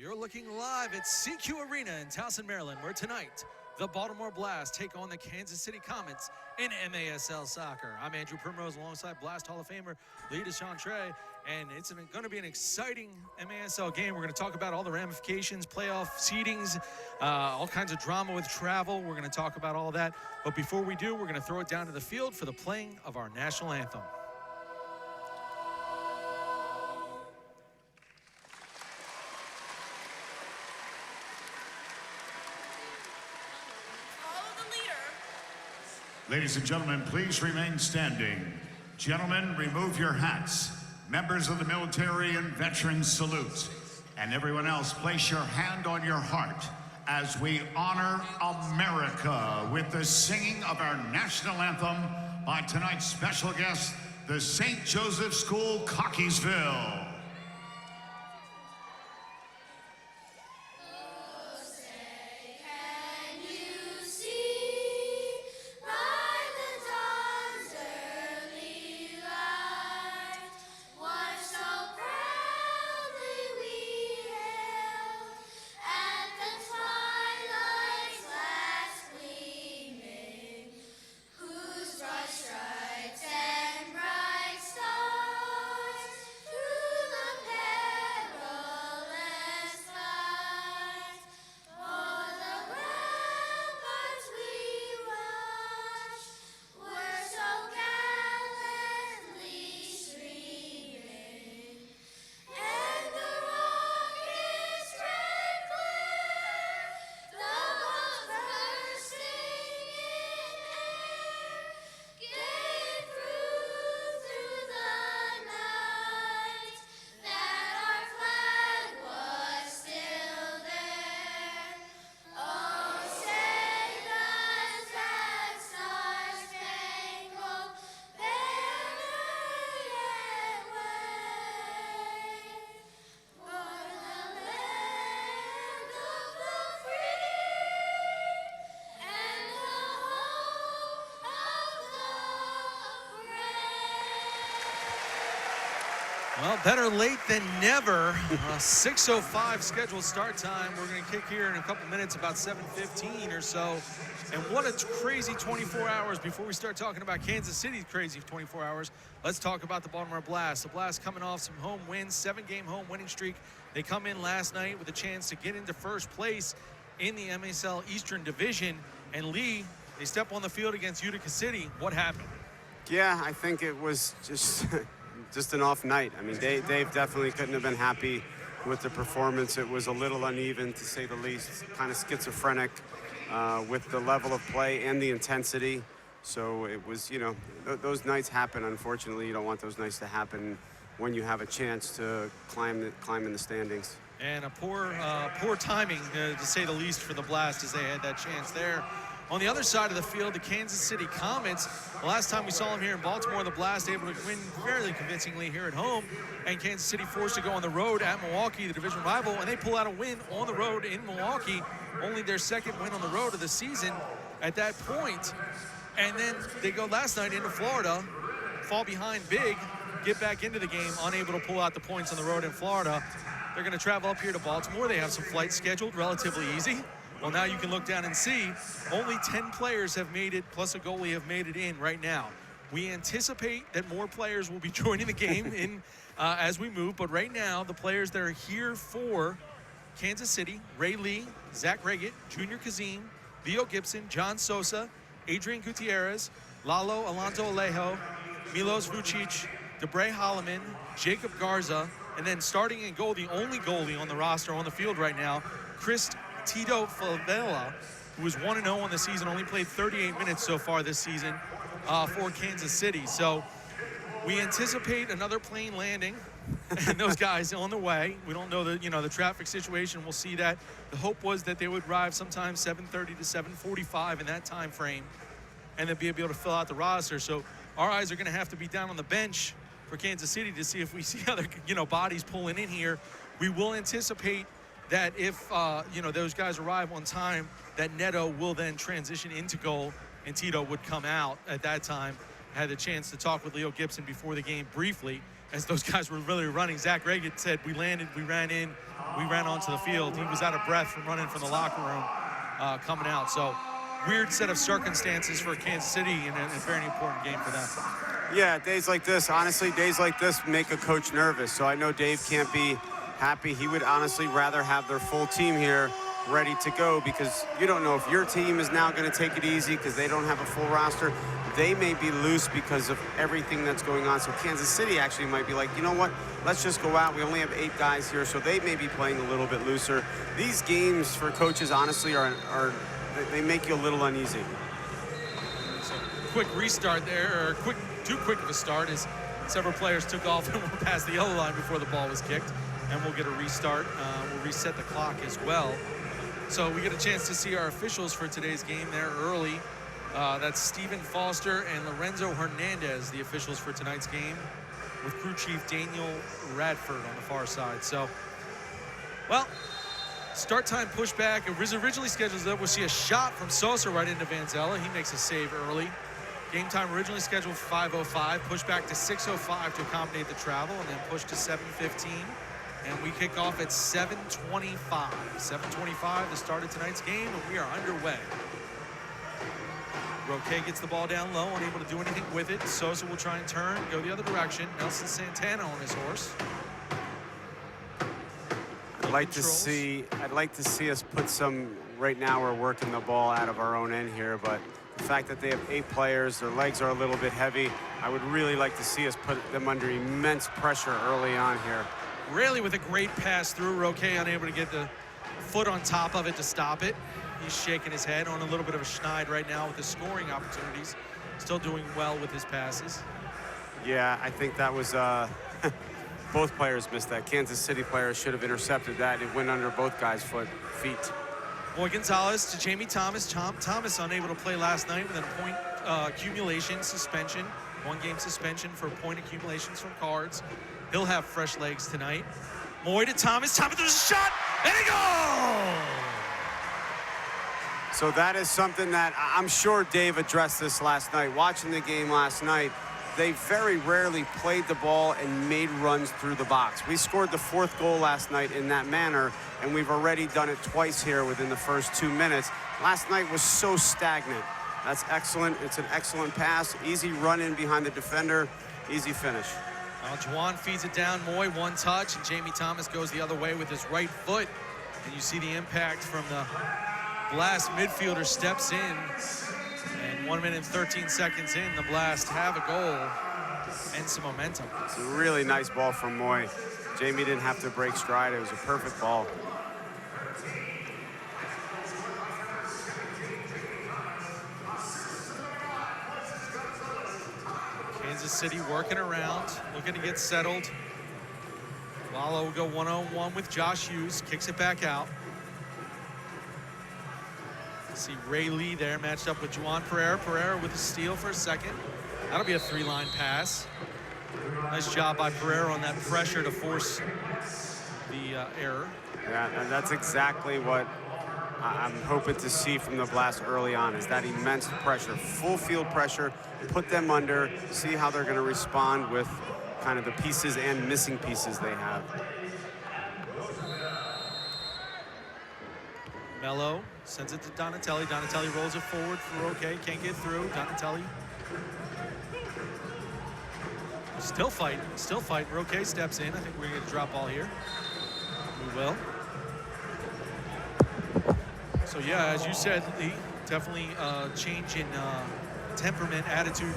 You're looking live at CQ Arena in Towson, Maryland, where tonight the Baltimore Blast take on the Kansas City Comets in MASL soccer. I'm Andrew Primrose alongside Blast Hall of Famer Lee DeChantre, and it's going to be an exciting MASL game. We're going to talk about all the ramifications, playoff seedings, all kinds of drama with travel. We're going to talk about all that. But before we do, we're going to throw it down to the field for the playing of our national anthem. Ladies and gentlemen, please remain standing. Gentlemen, remove your hats. Members of the military and veterans salute. And everyone else, place your hand on your heart as we honor America with the singing of our national anthem by tonight's special guest, the St. Joseph School, Cockeysville. Well, better late than never. 6:05 scheduled start time. We're going to kick here in a couple minutes, about 7:15 or so. And what a crazy 24 hours. Before we start talking about Kansas City's crazy 24 hours, let's talk about the Baltimore Blast. The Blast coming off some home wins, 7-game home winning streak. They come in last night with a chance to get into first place in the MASL Eastern Division. And Lee, they step on the field against Utica City. What happened? Yeah, I think it was just an off night. I mean, Dave definitely couldn't have been happy with the performance. It was a little uneven, to say the least, kind of schizophrenic with the level of play and the intensity. So it was, you know, those nights happen. Unfortunately, you don't want those nights to happen when you have a chance to climb in the standings. And a poor timing, to say the least, for the Blast as they had that chance there. On the other side of the field, the Kansas City Comets. The last time we saw them here in Baltimore, the Blast able to win fairly convincingly here at home, and Kansas City forced to go on the road at Milwaukee, the division rival, and they pull out a win on the road in Milwaukee, only their second win on the road of the season at that point. And then they go last night into Florida, fall behind big, get back into the game, unable to pull out the points on the road in Florida. They're going to travel up here to Baltimore. They have some flights scheduled, relatively easy. Well, now you can look down and see only 10 players have made it, plus a goalie, have made it in right now. We anticipate that more players will be joining the game as we move, but right now, the players that are here for Kansas City: Ray Lee, Zach Reggett, Junior Kazim, Leo Gibson, John Sosa, Adrian Gutierrez, Lalo Alonso Alejo, Milos Vucic, Debray Holloman, Jacob Garza, and then starting in goal, the only goalie on the roster on the field right now, Chris Tito Favela, who is 1-0 on the season, only played 38 minutes so far this season for Kansas City. So we anticipate another plane landing and those guys on the way. We don't know the traffic situation. We'll see that. The hope was that they would arrive sometime 7:30 to 7:45 in that time frame, and then be able to fill out the roster. So our eyes are going to have to be down on the bench for Kansas City to see if we see other bodies pulling in here. We will anticipate that if those guys arrive on time, that Neto will then transition into goal and Tito would come out at that time. I had the chance to talk with Leo Gibson before the game briefly, as those guys were really running. Zach Reagan said, we landed, we ran in, we ran onto the field. He was out of breath from running from the locker room coming out. So weird set of circumstances for Kansas City and a very important game for them. Yeah, days like this, honestly, days like this make a coach nervous. So I know Dave can't be happy. He would honestly rather have their full team here ready to go, because you don't know if your team is now going to take it easy because they don't have a full roster. They may be loose because of everything that's going on. So Kansas City actually might be like, you know what, let's just go out. We only have 8 guys here, so they may be playing a little bit looser. These games for coaches, honestly, they make you a little uneasy. So quick restart there, or too quick of a start, as several players took off and were past the yellow line before the ball was kicked. And we'll get a restart. We'll reset the clock as well. So we get a chance to see our officials for today's game there early. That's Stephen Foster and Lorenzo Hernandez, the officials for tonight's game, with crew chief Daniel Radford on the far side. So, well, start time pushback. It was originally scheduled that we'll see a shot from Sosa right into Vanzella. He makes a save early. Game time originally scheduled 5:05, pushed back to 6:05 to accommodate the travel, and then pushed to 7:15. And we kick off at 7:25. 7:25, the start of tonight's game, and we are underway. Roque gets the ball down low, unable to do anything with it. Sosa will try and turn, go the other direction. Nelson Santana on his horse. I'd like to see us put some. Right now, we're working the ball out of our own end here, but the fact that they have 8 players, their legs are a little bit heavy. I would really like to see us put them under immense pressure early on here. Really with a great pass through. Roque unable to get the foot on top of it to stop it. He's shaking his head on a little bit of a schneid right now with his scoring opportunities. Still doing well with his passes. Yeah, I think that was, both players missed that. Kansas City players should have intercepted that. It went under both guys' feet. Boy Gonzalez to Jamie Thomas. Thomas unable to play last night with a point accumulation suspension. 1-game suspension for point accumulations from cards. He'll have fresh legs tonight. Moy to Thomas. Thomas, there's a shot, and a goal! So that is something that I'm sure Dave addressed this last night. Watching the game last night, they very rarely played the ball and made runs through the box. We scored the 4th goal last night in that manner, and we've already done it twice here within the first 2 minutes. Last night was so stagnant. That's excellent. It's an excellent pass. Easy run in behind the defender. Easy finish. Now Juwan feeds it down. Moy, 1 touch, and Jamie Thomas goes the other way with his right foot. And you see the impact from the Blast midfielder steps in. And 1 minute and 13 seconds in, the Blast have a goal and some momentum. It's a really nice ball from Moy. Jamie didn't have to break stride. It was a perfect ball. Kansas City working around, looking to get settled. Lalo will go one-on-one with Josh Hughes, kicks it back out. See Ray Lee there matched up with Juwan Pereira. Pereira with a steal for a second. That'll be a 3-line pass. Nice job by Pereira on that pressure to force the error. Yeah, and that's exactly what I'm hoping to see from the Blast early on, is that immense pressure, full field pressure, put them under, see how they're going to respond with kind of the pieces and missing pieces they have. Mello sends it to Donatelli. Donatelli rolls it forward for Roque. Can't get through. Donatelli still fighting. Roque steps in. I think we're going to get a drop ball here. We will. So yeah, as you said, Lee, definitely change in temperament, attitude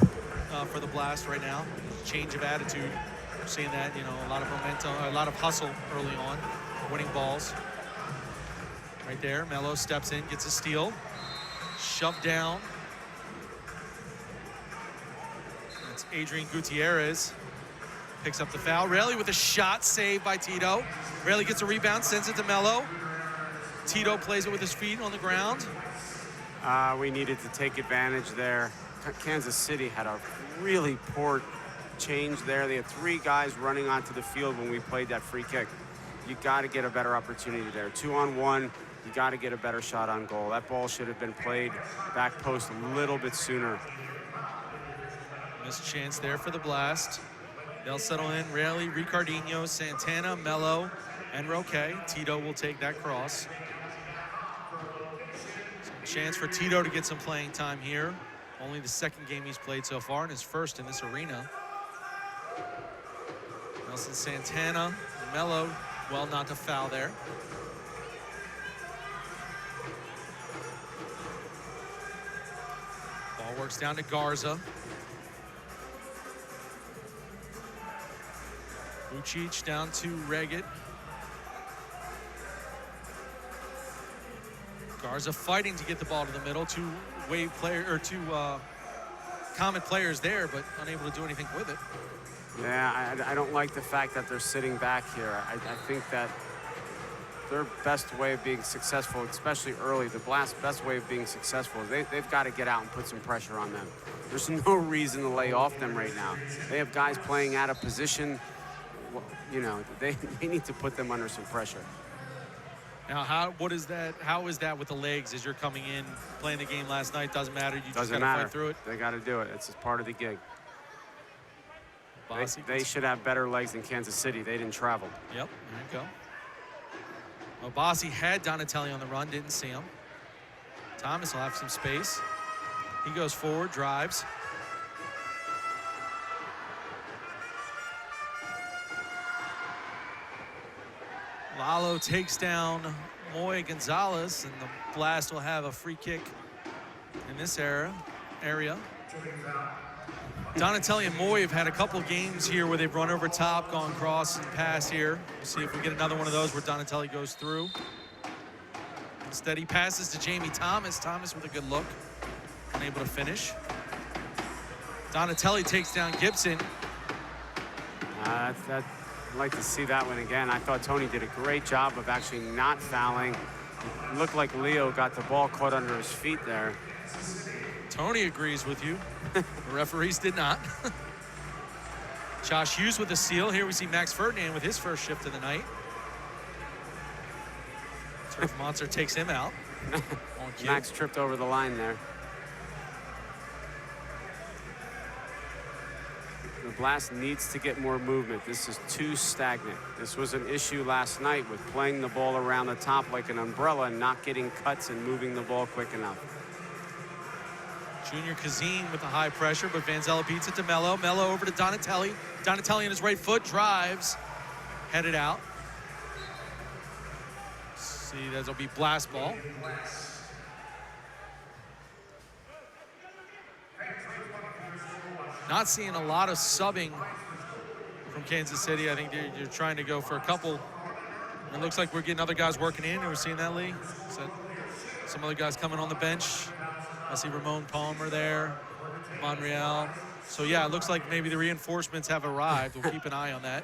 for the Blast right now. Change of attitude. We're seeing that, you know, a lot of momentum, a lot of hustle early on, winning balls. Right there, Mello steps in, gets a steal. Shoved down. That's Adrian Gutierrez. Picks up the foul. Raley with a shot, saved by Tito. Raley gets a rebound, sends it to Mello. Tito plays it with his feet on the ground. We needed to take advantage there. Kansas City had a really poor change there. They had 3 guys running onto the field when we played that free kick. You got to get a better opportunity there. 2-on-1. You got to get a better shot on goal. That ball should have been played back post a little bit sooner. Missed chance there for the Blast. They'll settle in. Rayleigh, Ricardinho, Santana, Mello, and Roque. Tito will take that cross. Chance for Tito to get some playing time here. Only the second game he's played so far and his first in this arena. Nelson Santana, Mello, well, not to foul there. Ball works down to Garza. Vucic down to Reggett. Garza fighting to get the ball to the middle. Two Comet players there, but unable to do anything with it. Yeah, I don't like the fact that they're sitting back here. I think that their best way of being successful, especially early, the Blast's best way of being successful is they've got to get out and put some pressure on them. There's no reason to lay off them right now. They have guys playing out of position. You know, they need to put them under some pressure. Now, how is that with the legs as you're coming in, playing the game last night? Doesn't matter. You just got to fight through it. They got to do it. It's part of the gig. Bossy They should have better legs than Kansas City. They didn't travel. Yep, there you go. Well, Bossy had Donatelli on the run, didn't see him. Thomas will have some space. He goes forward, drives. Lalo takes down Moy Gonzalez, and the Blast will have a free kick in this area. Donatelli and Moy have had a couple games here where they've run over top, gone cross and pass here. We'll see if we get another one of those where Donatelli goes through. Instead, he passes to Jamie Thomas. Thomas with a good look, unable to finish. Donatelli takes down Gibson. I'd like to see that one again. I thought Tony did a great job of actually not fouling. It looked like Leo got the ball caught under his feet there. Tony agrees with you. The referees did not. Josh Hughes with a steal. Here we see Max Ferdinand with his first shift of the night. Turf Monster takes him out. Max tripped over the line there. The Blast needs to get more movement. This is too stagnant. This was an issue last night with playing the ball around the top like an umbrella and not getting cuts and moving the ball quick enough. Junior Kazim with the high pressure, but Vanzella beats it to Mello. Mello over to Donatelli. Donatelli on his right foot, drives, headed out. See, that'll be Blast ball. Not seeing a lot of subbing from Kansas City. I think you're trying to go for a couple. It looks like we're getting other guys working in. We're seeing that, Lee. So some other guys coming on the bench. I see Ramon Palmer there, Monreal. So yeah, it looks like maybe the reinforcements have arrived. We'll keep an eye on that.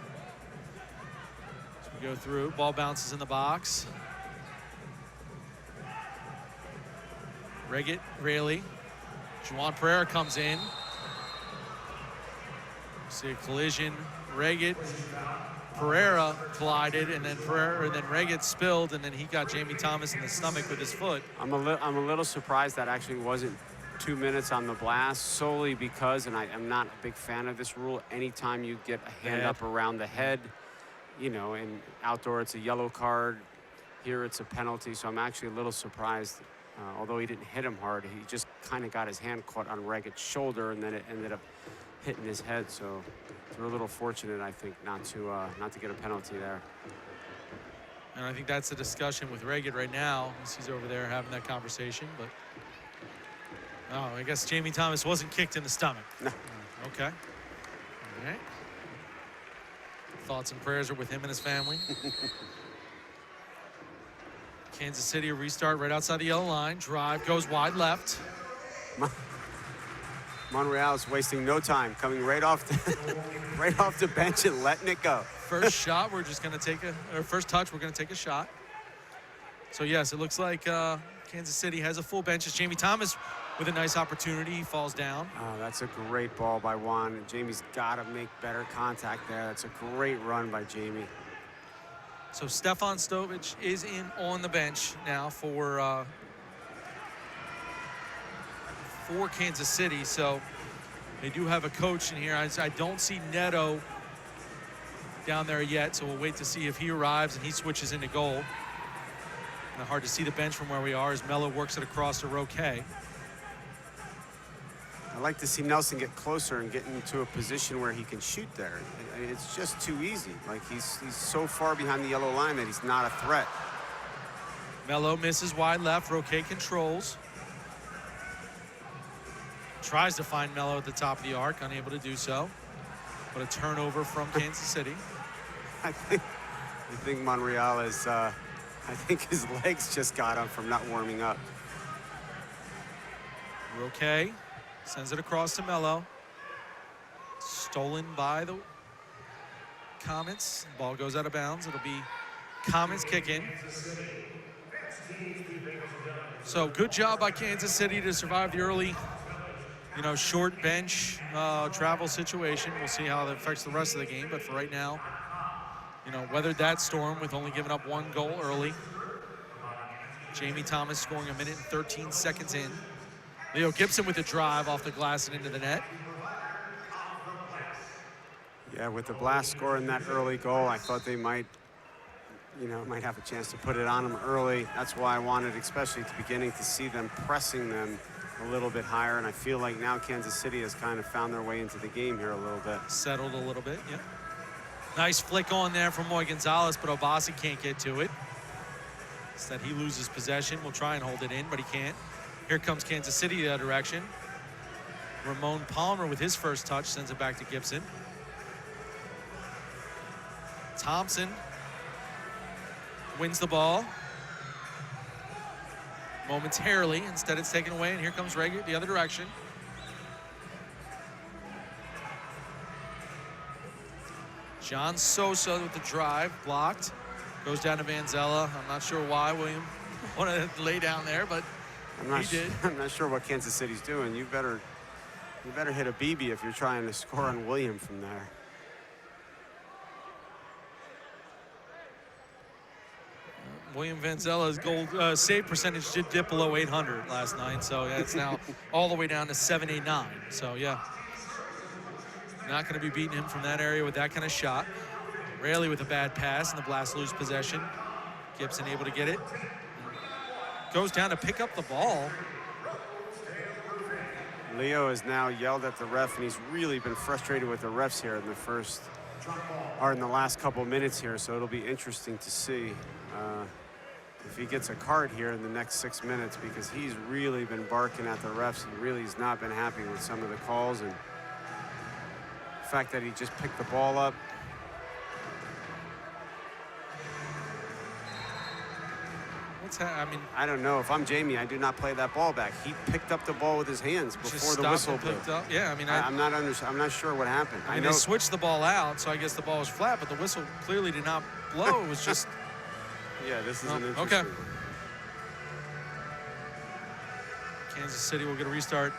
So we go through, ball bounces in the box. Reggett, Rayleigh. Juan Pereira comes in. See a collision. Reggett, Pereira collided, and then Reggett spilled, and then he got Jamie Thomas in the stomach with his foot. I'm a little surprised that actually wasn't 2 minutes on the Blast, solely because, and I'm not a big fan of this rule, anytime you get a hand up around the head, you know, and outdoor it's a yellow card, here it's a penalty, so I'm actually a little surprised. Although he didn't hit him hard, he just kind of got his hand caught on Reggett's shoulder, and then it ended up hitting his head. So we're a little fortunate, I think, not to get a penalty there. And I think that's the discussion with Reggett right now, as he's over there having that conversation. But oh, I guess Jamie Thomas wasn't kicked in the stomach. No. Okay. All right. Thoughts and prayers are with him and his family. Kansas City, a restart right outside the yellow line. Drive goes wide left. Monreal is wasting no time, coming right off the bench and letting it go. First shot, we're just going to take first touch, we're going to take a shot. So yes, it looks like Kansas City has a full bench. It's Jamie Thomas with a nice opportunity. He falls down. Oh, that's a great ball by Juan. Jamie's got to make better contact there. That's a great run by Jamie. So Stefan Stovic is in on the bench now for Kansas City. So they do have a coach in here. I don't see Neto down there yet, so we'll wait to see if he arrives and he switches into goal. And hard to see the bench from where we are as Mello works it across to Roque. I'd like to see Nelson get closer and get into a position where he can shoot there. It's just too easy. Like he's so far behind the yellow line that he's not a threat. Mello misses wide left. Roque controls. Tries to find Mello at the top of the arc, unable to do so. But a turnover from Kansas City. I think Monreal is, I think his legs just got him from not warming up. Roque sends it across to Mello. Stolen by the Comets. Ball goes out of bounds. It'll be Comets kick in. So good job by Kansas City to survive the early, short bench travel situation. We'll see how that affects the rest of the game. But for right now, weathered that storm with only giving up 1 goal early. Jamie Thomas scoring 1 minute and 13 seconds in. Leo Gibson with a drive off the glass and into the net. Yeah, with the Blast scoring that early goal, I thought they might have a chance to put it on them early. That's why I wanted, especially at the beginning, to see them pressing them a little bit higher. And I feel like now Kansas City has kind of found their way into the game here a little bit. Settled a little bit, yeah. Nice flick on there from Moy Gonzalez, but Obasi can't get to it. Instead, he loses possession. We'll try and hold it in, but he can't. Here comes Kansas City the other direction. Ramon Palmer with his first touch sends it back to Gibson. Thompson wins the ball momentarily. Instead, it's taken away, and here comes Reagan the other direction. John Sosa with the drive, blocked. Goes down to Vanzella. I'm not sure why William wanted to lay down there, but he did. I'm not sure what Kansas City's doing. You better hit a BB if you're trying to score on William from there. William Vanzella's goal save percentage did dip below 800 last night, so yeah, it's now all the way down to 789. So yeah, not going to be beating him from that area with that kind of shot. Raley with a bad pass, and the Blast lose possession. Gibson able to get it. Goes down to pick up the ball. Leo has now yelled at the ref, and he's really been frustrated with the refs here in the last couple minutes here. So it'll be interesting to see if he gets a card here in the next 6 minutes, because he's really been barking at the refs and really has not been happy with some of the calls, and the fact that he just picked the ball up. I don't know. If I'm Jamie, I do not play that ball back. He picked up the ball with his hands before the whistle blew. Yeah, I'm not sure what happened. I know they switched the ball out, so I guess the ball was flat, but the whistle clearly did not blow. It was just. Yeah, this is an interesting. Okay. Kansas City will get a restart.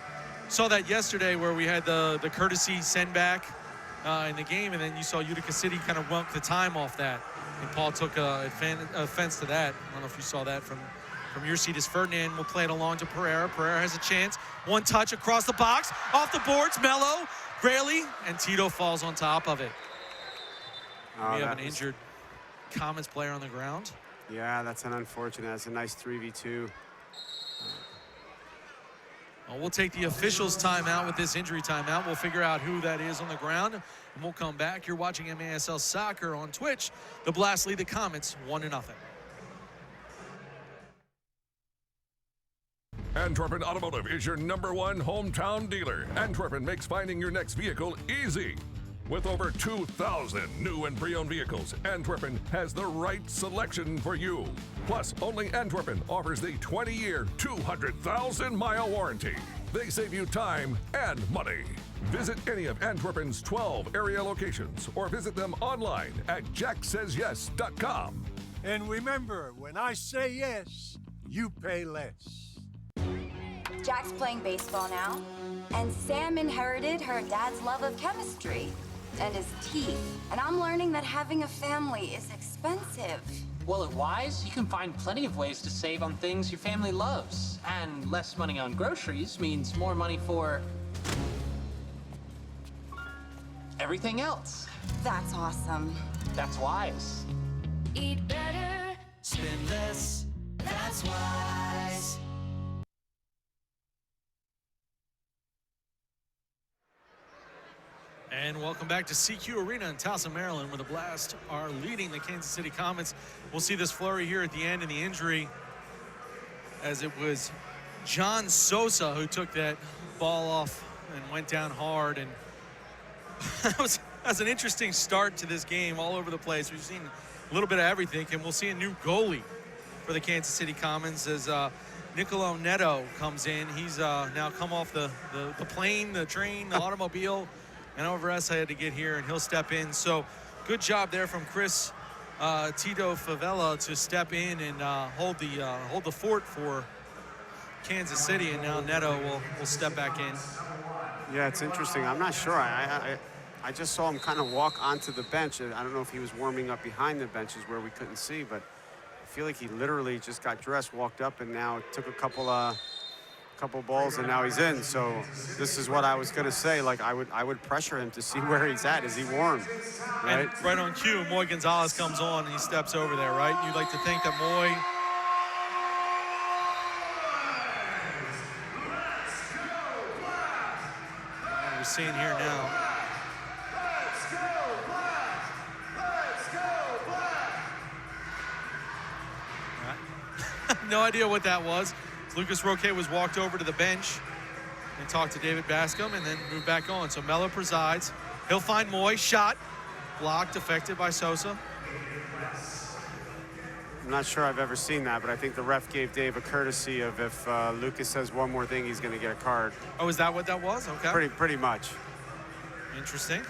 Saw that yesterday where we had the courtesy send back in the game, and then you saw Utica City kind of wunk the time off that. And Paul took offense to that. I don't know if you saw that from your seat as Ferdinand will play it along to Pereira. Pereira has a chance. One touch across the box. Off the boards, Mello, Graley, and Tito falls on top of it. We have an injured Comets player on the ground. Yeah, that's an unfortunate. That's a nice 3v2. Well, we'll take the officials' timeout with this injury timeout. We'll figure out who that is on the ground, and we'll come back. You're watching MASL Soccer on Twitch. The Blast lead the Comets 1-0. Antwerpen Automotive is your #1 hometown dealer. Antwerpen makes finding your next vehicle easy. With over 2,000 new and pre-owned vehicles, Antwerpen has the right selection for you. Plus, only Antwerpen offers the 20-year, 200,000-mile warranty. They save you time and money. Visit any of Antwerpen's 12 area locations or visit them online at jacksays.yes.com. And remember, when I say yes, you pay less. Jack's playing baseball now, and Sam inherited her dad's love of chemistry and his teeth. And I'm learning that having a family is expensive. Well, at Wise, you can find plenty of ways to save on things your family loves. And less money on groceries means more money for everyone. everything else. That's awesome. That's wise. Eat better, spend less, that's wise. And welcome back to CQ Arena in Towson, Maryland, where the Blast are leading the Kansas City Comets. We'll see this flurry here at the end, and the injury, as it was John Sosa who took that ball off and went down hard. And that was an interesting start to this game, all over the place. We've seen a little bit of everything, and we'll see a new goalie for the Kansas City Comets as Nicolo Neto comes in. He's now come off the plane, the train, the automobile, and over us I had to get here, and he'll step in. So good job there from Chris Tito Favela to step in and hold the fort for Kansas City, and now Neto will step back in. Yeah, it's interesting. I'm not sure. I just saw him kind of walk onto the bench. I don't know if he was warming up behind the benches where we couldn't see, but I feel like he literally just got dressed, walked up, and now took a couple balls, and now he's in. So this is what I was going to say. Like, I would pressure him to see where he's at. Is he warm? Right? And right on cue, Moy Gonzalez comes on and he steps over there, right? You'd like to think that Moy... We're seeing here now. No idea what that was. Lucas Roque was walked over to the bench and talked to David Bascom and then moved back on. So Mello presides. He'll find Moy. Shot. Blocked. Deflected by Sosa. I'm not sure I've ever seen that, but I think the ref gave Dave a courtesy of if Lucas says one more thing, he's going to get a card. Oh, is that what that was? Okay. Pretty much. Interesting.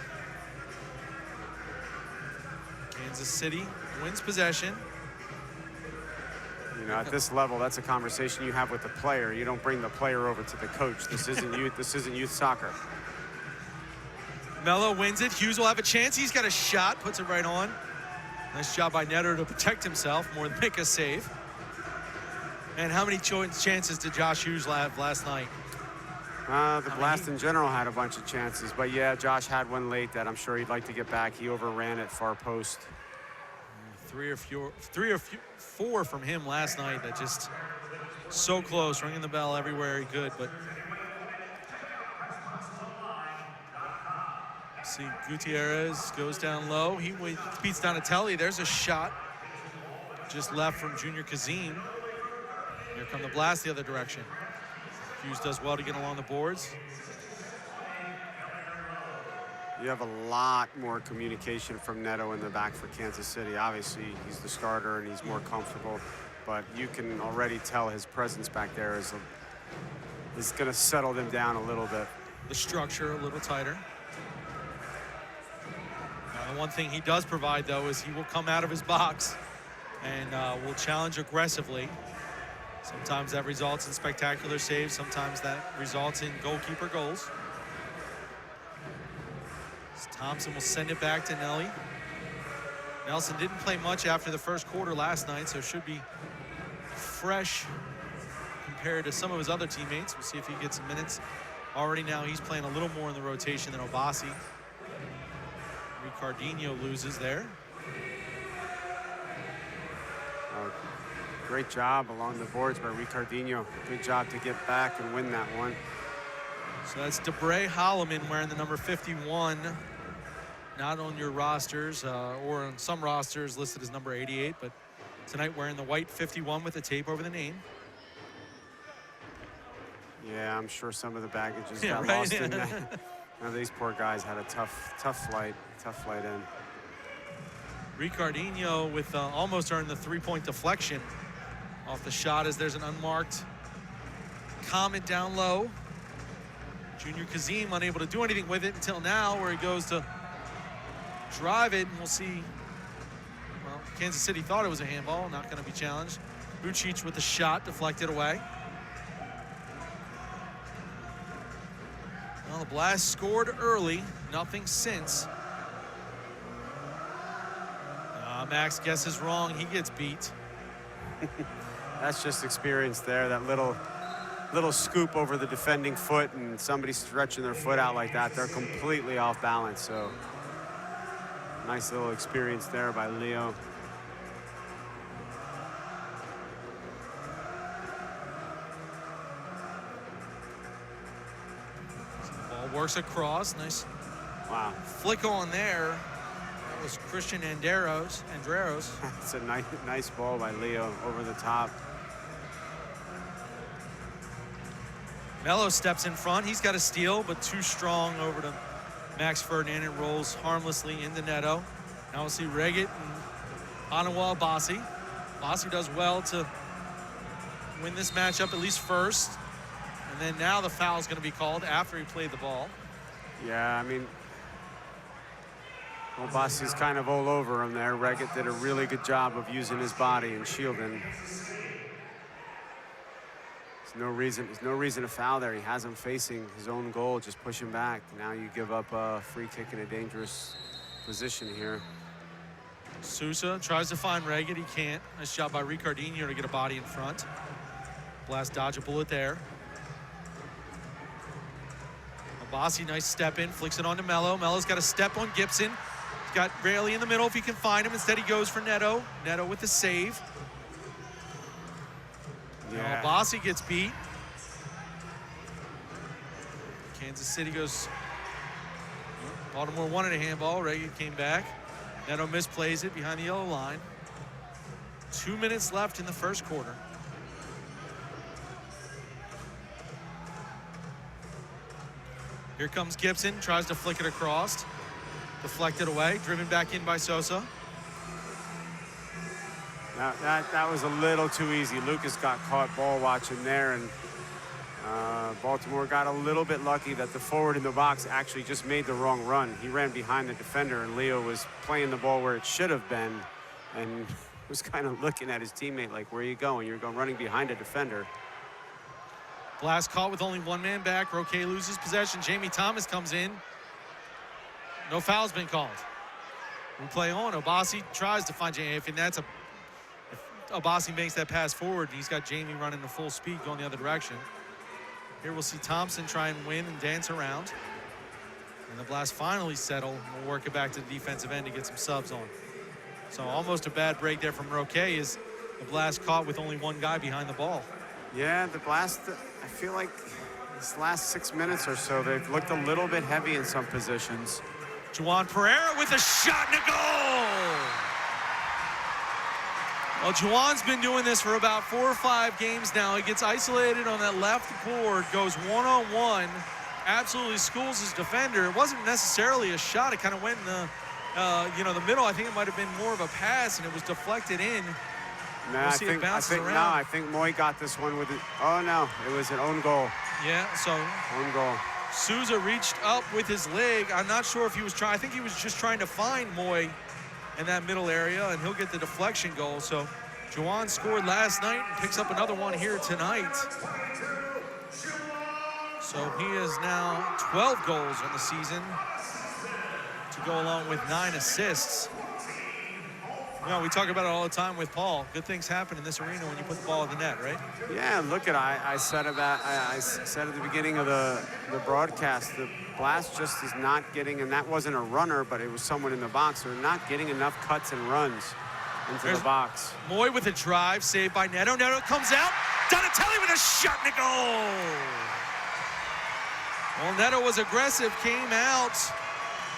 Kansas City wins possession. You know, at this level, that's a conversation you have with the player. You don't bring the player over to the coach. This isn't youth. This isn't youth soccer. Mello wins it. Hughes will have a chance. He's got a shot. Puts it right on. Nice job by Neto to protect himself more than make a save. And how many chances did Josh Hughes have last night? The Blast in general had a bunch of chances, but yeah, Josh had one late that I'm sure he'd like to get back. He overran it far post. Three or four from him last night that just so close, ringing the bell everywhere he could. But see, Gutierrez goes down low. He beats Donatelli. There's a shot just left from Junior Kazim. Here come the Blast the other direction. Hughes does well to get along the boards. You have a lot more communication from Neto in the back for Kansas City. Obviously, he's the starter and he's more comfortable, but you can already tell his presence back there is going to settle them down a little bit. The structure a little tighter. Now, the one thing he does provide, though, is he will come out of his box and will challenge aggressively. Sometimes that results in spectacular saves. Sometimes that results in goalkeeper goals. Thompson will send it back to Nelly. Nelson didn't play much after the first quarter last night, so should be fresh compared to some of his other teammates. We'll see if he gets some minutes. Already now he's playing a little more in the rotation than Obasi. Ricardinho loses there. Great job along the boards by Ricardinho. Good job to get back and win that one. So that's Debray Holloman wearing the number 51. Not on your rosters, or on some rosters listed as number 88, but tonight wearing the white 51 with the tape over the name. Yeah, I'm sure some of the baggages got lost in that. Now, these poor guys had a tough flight in. Ricardinho with almost earned the three-point deflection off the shot as there's an unmarked Comet down low. Junior Kazim unable to do anything with it until now, where he goes to drive it, and we'll see. Well, Kansas City thought it was a handball, not going to be challenged. Vucic with the shot, deflected away. Well, the Blast scored early, nothing since. Max guesses wrong, he gets beat. That's just experience there, that little little scoop over the defending foot and somebody stretching their foot out like that, they're completely off balance. So nice little experience there by Leo. Ball works across. Nice Wow. flick on there. That was Christian Andreros. It's a nice ball by Leo over the top. Melo steps in front. He's got a steal, but too strong over to Max Ferdinand. It rolls harmlessly into Neto. Now we'll see Reggett and Anawa Bassi. Bassi does well to win this matchup, at least first. And then now the foul is going to be called after he played the ball. Yeah, I mean, well, Bassi's kind of all over him there. Reggett did a really good job of using his body and shielding. There's no reason to foul there. He has him facing his own goal, just push him back. Now you give up a free kick in a dangerous position here. Sousa tries to find Reggett. He can't. Nice job by Ricardinho to get a body in front. Blast dodge a bullet there. Bassi, nice step in, flicks it on to Melo. Melo's got a step on Gibson. He's got Rayleigh in the middle if he can find him. Instead he goes for Neto. Neto with the save. Yeah. Bassi gets beat. Kansas City goes. Baltimore wanted a handball. Reagan came back. Neto misplays it behind the yellow line. 2 minutes left in the first quarter. Here comes Gibson, tries to flick it across. Deflected away, driven back in by Sosa. That was a little too easy. Lucas got caught ball watching there, and Baltimore got a little bit lucky that the forward in the box actually just made the wrong run. He ran behind the defender, and Leo was playing the ball where it should have been, and was kind of looking at his teammate like, where are you going? You're going running behind a defender. Blast caught with only one man back. Roque loses possession. Jamie Thomas comes in. No foul's been called. We play on. Obasi tries to find Jamie. If Obasi makes that pass forward, he's got Jamie running at full speed going the other direction. Here we'll see Thompson try and win and dance around. And the Blast finally settle. We'll work it back to the defensive end to get some subs on. So almost a bad break there from Roque as the Blast caught with only one guy behind the ball. Yeah, the Blast, I feel like this last 6 minutes or so, they've looked a little bit heavy in some positions. Juwan Pereira with a shot and a goal! Well, Juwan's been doing this for about 4 or 5 games now. He gets isolated on that left board, goes one-on-one, absolutely schools his defender. It wasn't necessarily a shot. It kind of went in the middle. I think it might have been more of a pass, and it was deflected in. No, We'll I think Moy got this one with it. Oh no, it was an own goal. Yeah, so Own goal. Sousa reached up with his leg. I'm not sure if he was trying. I think he was just trying to find Moy in that middle area, and he'll get the deflection goal. So Juwan scored last night and picks up another one here tonight. So he is now 12 goals on the season to go along with 9 assists. You know, we talk about it all the time with Paul. Good things happen in this arena when you put the ball in the net, right? Yeah, look at I said at the beginning of the broadcast, the Blast just is not getting, and that wasn't a runner, but it was someone in the box. They're not getting enough cuts and runs into the box. Moy with a drive, saved by Neto. Neto comes out. Donatelli with a shot and a goal. Well, Neto was aggressive, came out,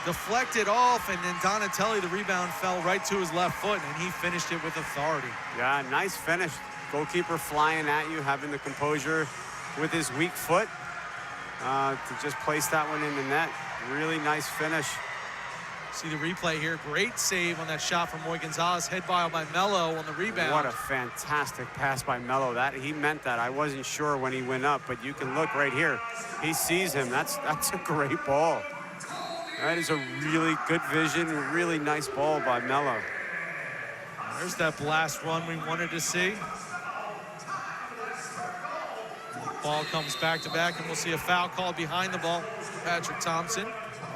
deflected off, and then Donatelli, the rebound, fell right to his left foot, and he finished it with authority. Yeah, nice finish. Goalkeeper flying at you, having the composure with his weak foot to just place that one in the net. Really nice finish. See the replay here. Great save on that shot from Moy Gonzalez. Head by Melo on the rebound. What a fantastic pass by Melo. He meant that. I wasn't sure when he went up, but you can look right here. He sees him. That's a great ball. That is a really good vision, a really nice ball by Melo. There's that Blast run we wanted to see. Ball comes back to back, and we'll see a foul called behind the ball. Patrick Thompson,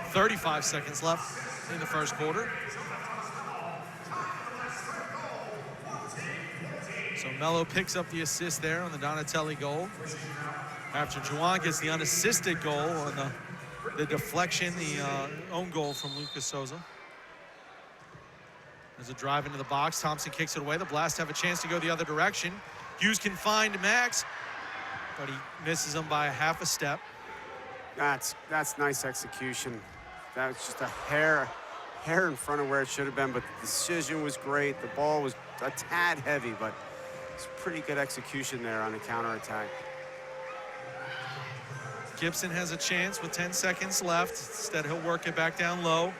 35 seconds left in the first quarter. So Mello picks up the assist there on the Donatelli goal. After Juwan gets the unassisted goal on the deflection, the own goal from Lucas Souza. There's a drive into the box. Thompson kicks it away. The Blast have a chance to go the other direction. Hughes can find Max, but he misses him by a half a step. That's nice execution. That was just a hair in front of where it should have been, but the decision was great. The ball was a tad heavy, but it's pretty good execution there on a counterattack. Gibson has a chance with 10 seconds left. Instead, he'll work it back down low.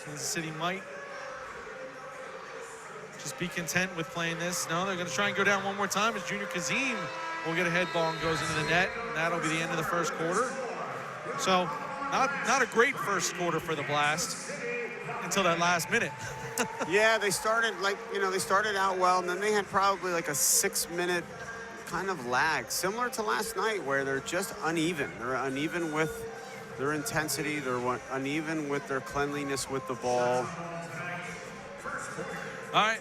Kansas City might just be content with playing this. No, they're going to try and go down one more time as Junior Kazim will get a head ball and goes into the net, and that'll be the end of the first quarter. So not a great first quarter for the Blast until that last minute. Yeah, they started they started out well, and then they had probably like a 6-minute kind of lag, similar to last night, where they're just uneven. They're uneven with their intensity. They're uneven with their cleanliness with the ball. All right,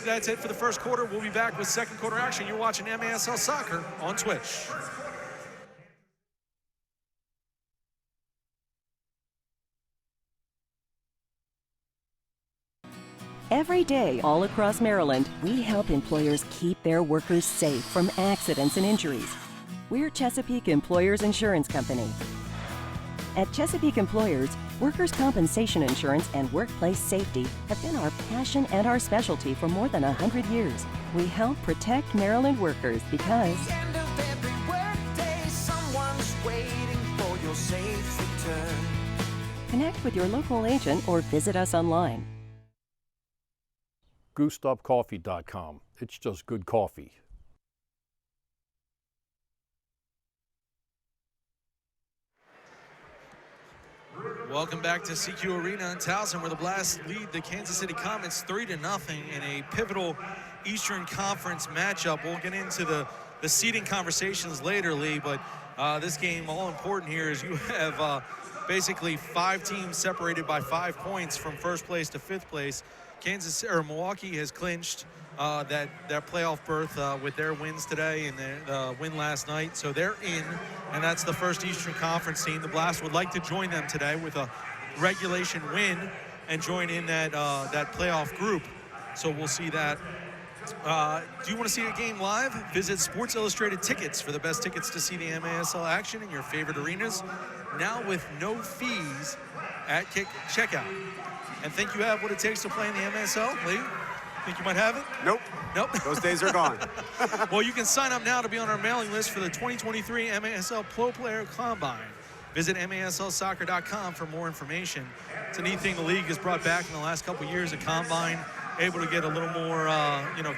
that's it for the first quarter. We'll be back with second quarter action. You're watching MASL Soccer on Twitch. Every day, all across Maryland, we help employers keep their workers safe from accidents and injuries. We're Chesapeake Employers Insurance Company. At Chesapeake Employers, workers' compensation insurance and workplace safety have been our passion and our specialty for more than 100 years. We help protect Maryland workers because The end of every workday, someone's waiting for your safe return. connect with your local agent or visit us online. GoosedUpCoffee.com. It's just good coffee. Welcome back to CQ Arena in Towson, where the Blast lead the Kansas City Comets 3-0 in a pivotal Eastern Conference matchup. We'll get into the seeding conversations later, Lee, but this game, all important here is you have basically 5 teams separated by 5 points from first place to 5th place. Milwaukee has clinched that playoff berth with their wins today and their win last night, so they're in, and that's the first Eastern Conference team. The Blast would like to join them today with a regulation win and join in that playoff group. So we'll see that. Do you want to see a game live? Visit Sports Illustrated Tickets for the best tickets to see the MASL action in your favorite arenas, now with no fees at checkout. And think you have what it takes to play in the MASL, Lee? Think you might have it? Nope. Nope. Those days are gone. Well, you can sign up now to be on our mailing list for the 2023 MASL Pro Player Combine. Visit MASLsoccer.com for more information. It's a neat thing the league has brought back in the last couple of years, a combine, able to get a little more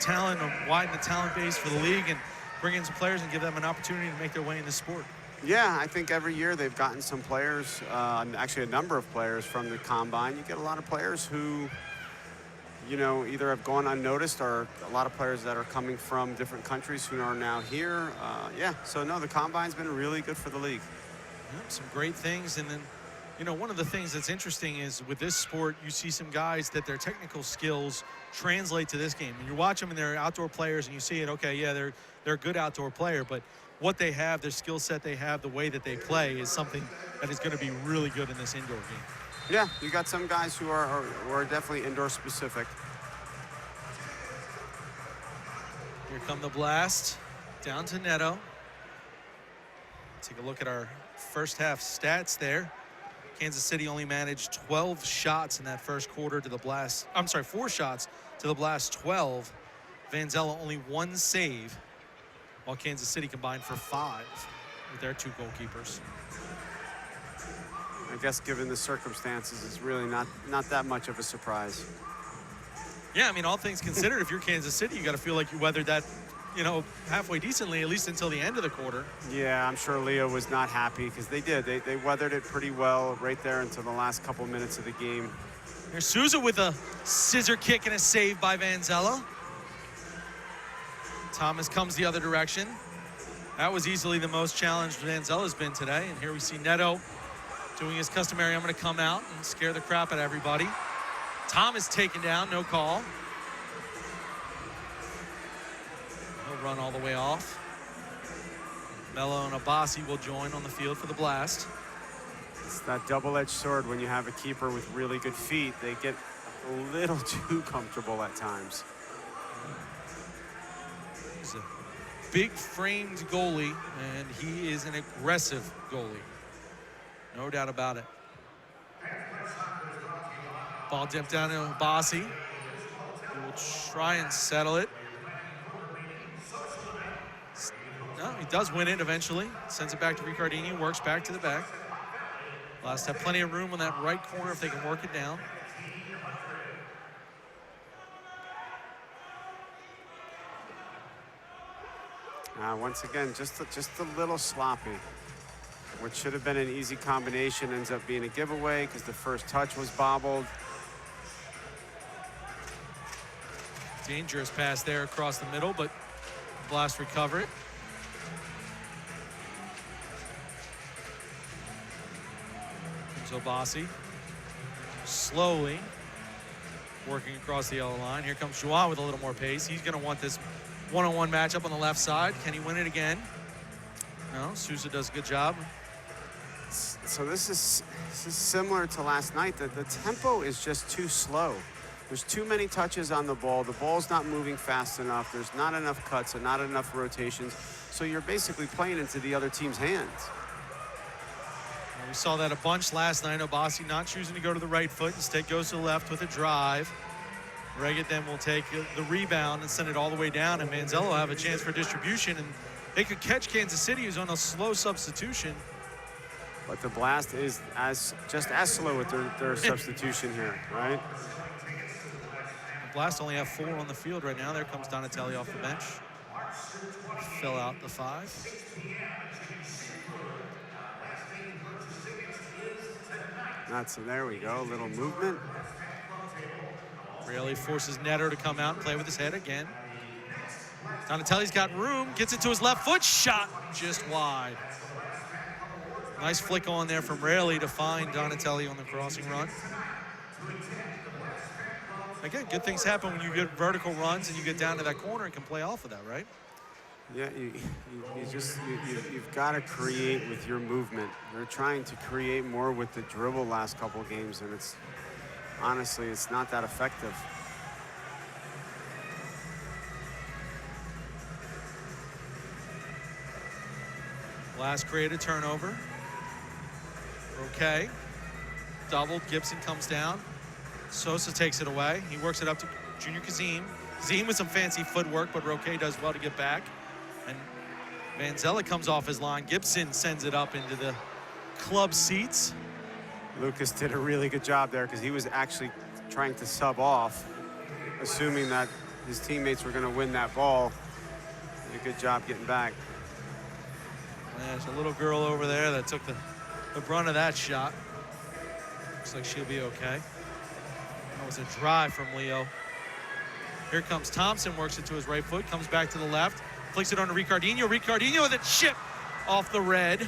talent, and widen the talent base for the league and bring in some players and give them an opportunity to make their way in the sport. Yeah, I think every year they've gotten some players, actually a number of players from the Combine. You get a lot of players who, either have gone unnoticed or a lot of players that are coming from different countries who are now here. So no, the Combine's been really good for the league. Yep, some great things. And then, one of the things that's interesting is with this sport, you see some guys that their technical skills translate to this game. And you watch them and they're outdoor players and you see it, okay, yeah, they're a good outdoor player, but what they have, their skill set they have, the way that they play is something that is going to be really good in this indoor game. Yeah, you got some guys who are definitely indoor specific. Here come the Blast, down to Neto. Take a look at our first half stats there. Kansas City only managed 12 shots in that first quarter to the Blast. 4 shots to the Blast 12. Vanzella only 1 save, while Kansas City combined for 5 with their 2 goalkeepers. I guess given the circumstances, it's really not that much of a surprise. Yeah, I mean, all things considered, if you're Kansas City, you got to feel like you weathered that, halfway decently, at least until the end of the quarter. Yeah, I'm sure Leo was not happy because they did. They weathered it pretty well right there until the last couple minutes of the game. Here's Souza with a scissor kick and a save by Vanzella. Thomas comes the other direction. That was easily the most challenged Vanzella's been today. And here we see Neto doing his customary, I'm going to come out and scare the crap out of everybody. Thomas taken down, no call. run all the way off. Mello and Abbasi will join on the field for the Blast. It's that double-edged sword when you have a keeper with really good feet. They get a little too comfortable at times. He's a big framed goalie, and he is an aggressive goalie. No doubt about it. Ball dipped down to Abbasi. He will try and settle it. No, he does win it eventually. Sends it back to Ricardini, works back to the back. Blast have plenty of room on that right corner if they can work it down. Once again, just a little sloppy. What should have been an easy combination ends up being a giveaway because the first touch was bobbled. Dangerous pass there across the middle, but Blast recover it. Comes Abbasi. Slowly working across the yellow line. Here comes Joao with a little more pace. He's going to want this one-on-one matchup on the left side. Can he win it again? No, Sousa does a good job. So this is similar to last night. The tempo is just too slow. There's too many touches on the ball. The ball's not moving fast enough. There's not enough cuts and not enough rotations. So you're basically playing into the other team's hands. We saw that a bunch last night. Abbasi not choosing to go to the right foot. Instead goes to the left with a drive. Reggett then will take the rebound and send it all the way down. And Manzello will have a chance for distribution. And they could catch Kansas City, who's on a slow substitution. But the Blast is just as slow with their substitution here, right? The Blast only have 4 on the field right now. There comes Donatelli off the bench. Fill out the 5. There we go, a little movement. Really forces Netter to come out and play with his head again. Donatelli's got room, gets it to his left foot, shot just wide. Nice flick on there from Rayleigh to find Donatelli on the crossing run. Again, good things happen when you get vertical runs and you get down to that corner and can play off of that, right? Yeah, you've got to create with your movement. They're trying to create more with the dribble last couple of games, and honestly, it's not that effective. Blast created turnover. Okay. Doubled, Gibson comes down. Sosa takes it away. He works it up to Junior Kazim. Kazim with some fancy footwork, but Roque does well to get back. And Manzella comes off his line. Gibson sends it up into the club seats. Lucas did a really good job there because he was actually trying to sub off, assuming that his teammates were going to win that ball. Did a good job getting back. There's a little girl over there that took the brunt of that shot. Looks like she'll be okay. That was a drive from Leo. Here comes Thompson, works it to his right foot, comes back to the left, flicks it on to Ricardinho. Ricardinho with a chip off the red.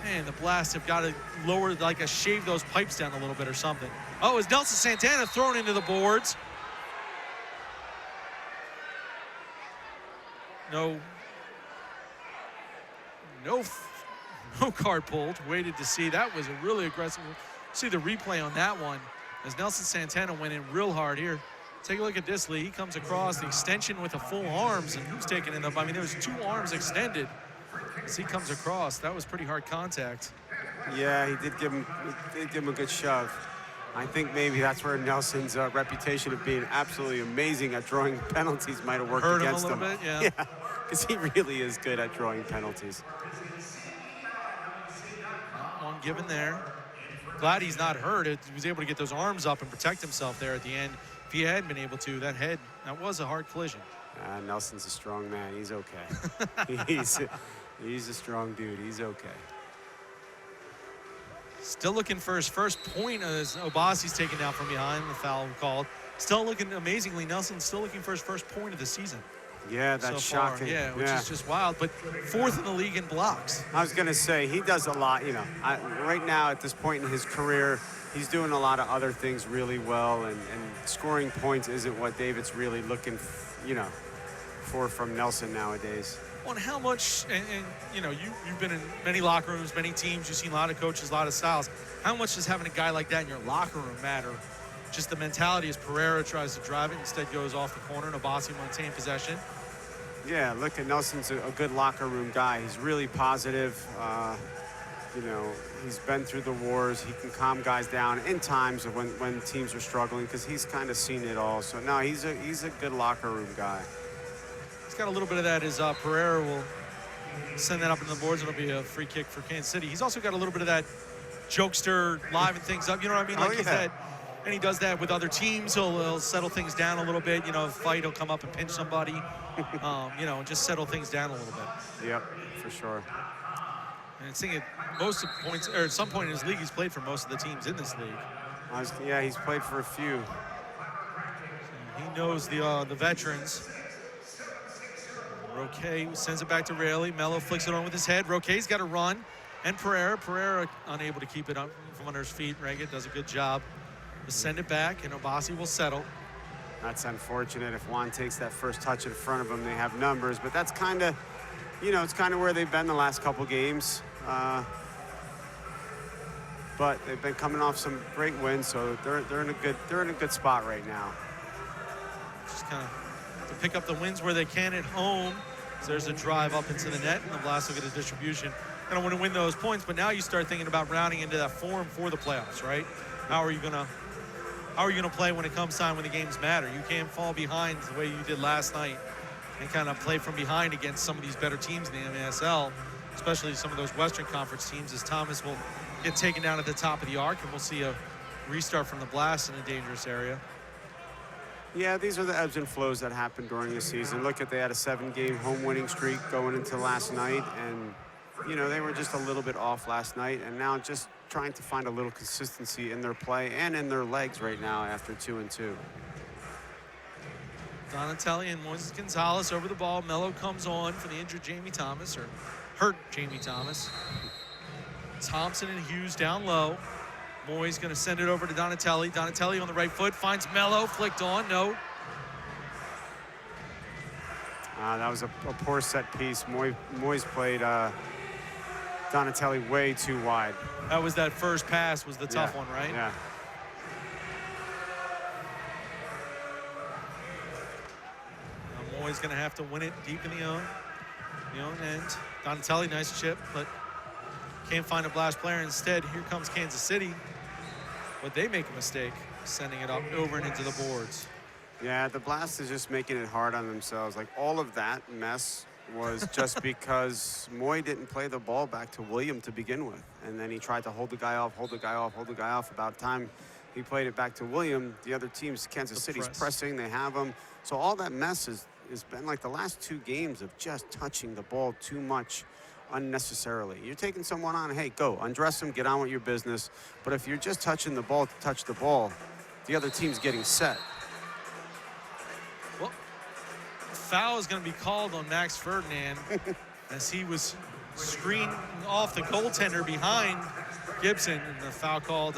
Man, the Blast have got to lower, shave those pipes down a little bit or something. Oh, is Nelson Santana thrown into the boards? No card pulled. Waited to see. That was a really aggressive. See the replay on that one as Nelson Santana went in real hard here. Take a look at this, Lee. He comes across the extension with the full arms, and who's taking it up? I mean, there was 2 arms extended as he comes across. That was pretty hard contact. Yeah, he did give him a good shove. I think maybe that's where Nelson's reputation of being absolutely amazing at drawing penalties might have worked against him. Hurt him a little bit, yeah. Because he really is good at drawing penalties. One given there. Glad he's not hurt. He was able to get those arms up and protect himself there at the end. If he hadn't been able to, that was a hard collision. Nelson's a strong man. He's okay. he's a strong dude. He's okay. Still looking for his first point as Obasi's taken down from behind, the foul called. Still looking amazingly, Nelson's still looking for his first point of the season. Yeah, that's so far. shocking. Yeah, which is just wild, but 4th in the league in blocks. I was going to say, he does a lot, right now at this point in his career, he's doing a lot of other things really well, and scoring points isn't what David's really looking, for from Nelson nowadays. Well, and how much, and you know, you've been in many locker rooms, many teams, you've seen a lot of coaches, a lot of styles. How much does having a guy like that in your locker room matter? Just the mentality as Pereira tries to drive it, instead goes off the corner, and Obasi maintain possession. Yeah, look, at Nelson's a good locker room guy. He's really positive. You know, he's been through the wars. He can calm guys down in times of when teams are struggling, because he's kind of seen it all. So no, he's a good locker room guy. He's got a little bit of that as Pereira will send that up into the boards. It'll be a free kick for Kansas City. He's also got a little bit of that jokester, liven things up. You know what I mean? Like, he's that, and he does that with other teams. He'll settle things down a little bit. You know, fight, he'll come up and pinch somebody. You know, just settle things down a little bit. Yep, for sure. And it's thinking most of the points, or at some point in his league, he's played for most of the teams in this league. Yeah, he's played for a few. So he knows the veterans. Roque sends it back to Raley. Mello flicks it on with his head. Roque's got to run. And Pereira unable to keep it up from under his feet. Reagan does a good job to send it back, and Obasi will settle. That's unfortunate. If Juan takes that first touch in front of him, they have numbers. But that's kind of, you know, it's kind of where they've been the last couple games. But they've been coming off some great wins, so they're in a good spot right now. Just kind of to pick up the wins where they can at home. So there's a drive up into the net, and the Blast will get a distribution. They don't want to win those points, but now you start thinking about rounding into that form for the playoffs, right? How are you gonna play when it comes time when the games matter? You can't fall behind the way you did last night and kind of play from behind against some of these better teams in the MASL, especially some of those Western Conference teams, as Thomas will get taken down at the top of the arc, and we'll see a restart from the Blast in a dangerous area. Yeah, these are the ebbs and flows that happen during the season. Look, they had a 7-game home winning streak going into last night, and you know, they were just a little bit off last night, and now just trying to find a little consistency in their play and in their legs right now after 2-2. Donatelli and Moises Gonzalez over the ball. Mello comes on for the injured Jamie Thomas, or hurt Jamie Thomas. Thompson and Hughes down low. Moy's going to send it over to Donatelli. Donatelli on the right foot, finds Mello, flicked on, no. That was a poor set piece. Moyes played Donatelli way too wide. That was that first pass was the tough one, right? Yeah. Now Moy's going to have to win it deep in the own end. Donatelli, nice chip, but can't find a Blast player. Instead, here comes Kansas City. But they make a mistake, sending it up over and into the boards. Yeah, the Blast is just making it hard on themselves. Like, all of that mess was just because Moy didn't play the ball back to William to begin with. And then he tried to hold the guy off. About time he played it back to William, the other team's Kansas City's pressing, they have him. So all that mess has been like the last 2 games of just touching the ball too much unnecessarily. You're taking someone on, hey, go, undress him, get on with your business. But if you're just touching the ball to touch the ball, the other team's getting set. Well, foul is going to be called on Max Ferdinand as he was screened off the goaltender behind Gibson, and the foul called.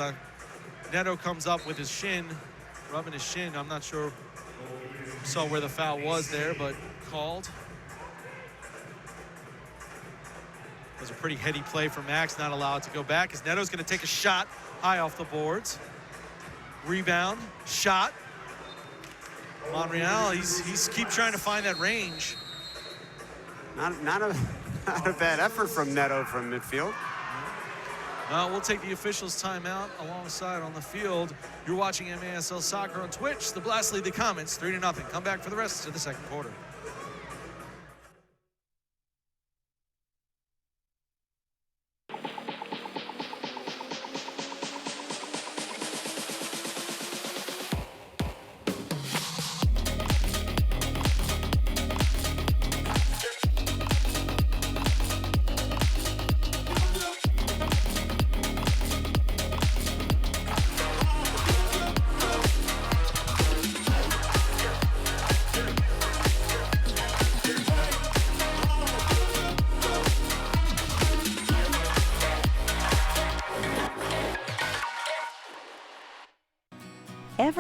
Neto comes up with his shin, rubbing his shin. I'm not sure, saw where the foul was there, but called. It was a pretty heady play for Max, not allowed to go back, as Neto's going to take a shot high off the boards. Rebound, shot. Monreal, he's keep trying to find that range. Not a bad effort from Neto from midfield. We'll take the officials' timeout alongside on the field. You're watching MASL Soccer on Twitch. The Blast lead the Comets 3-0. Come back for the rest of the second quarter.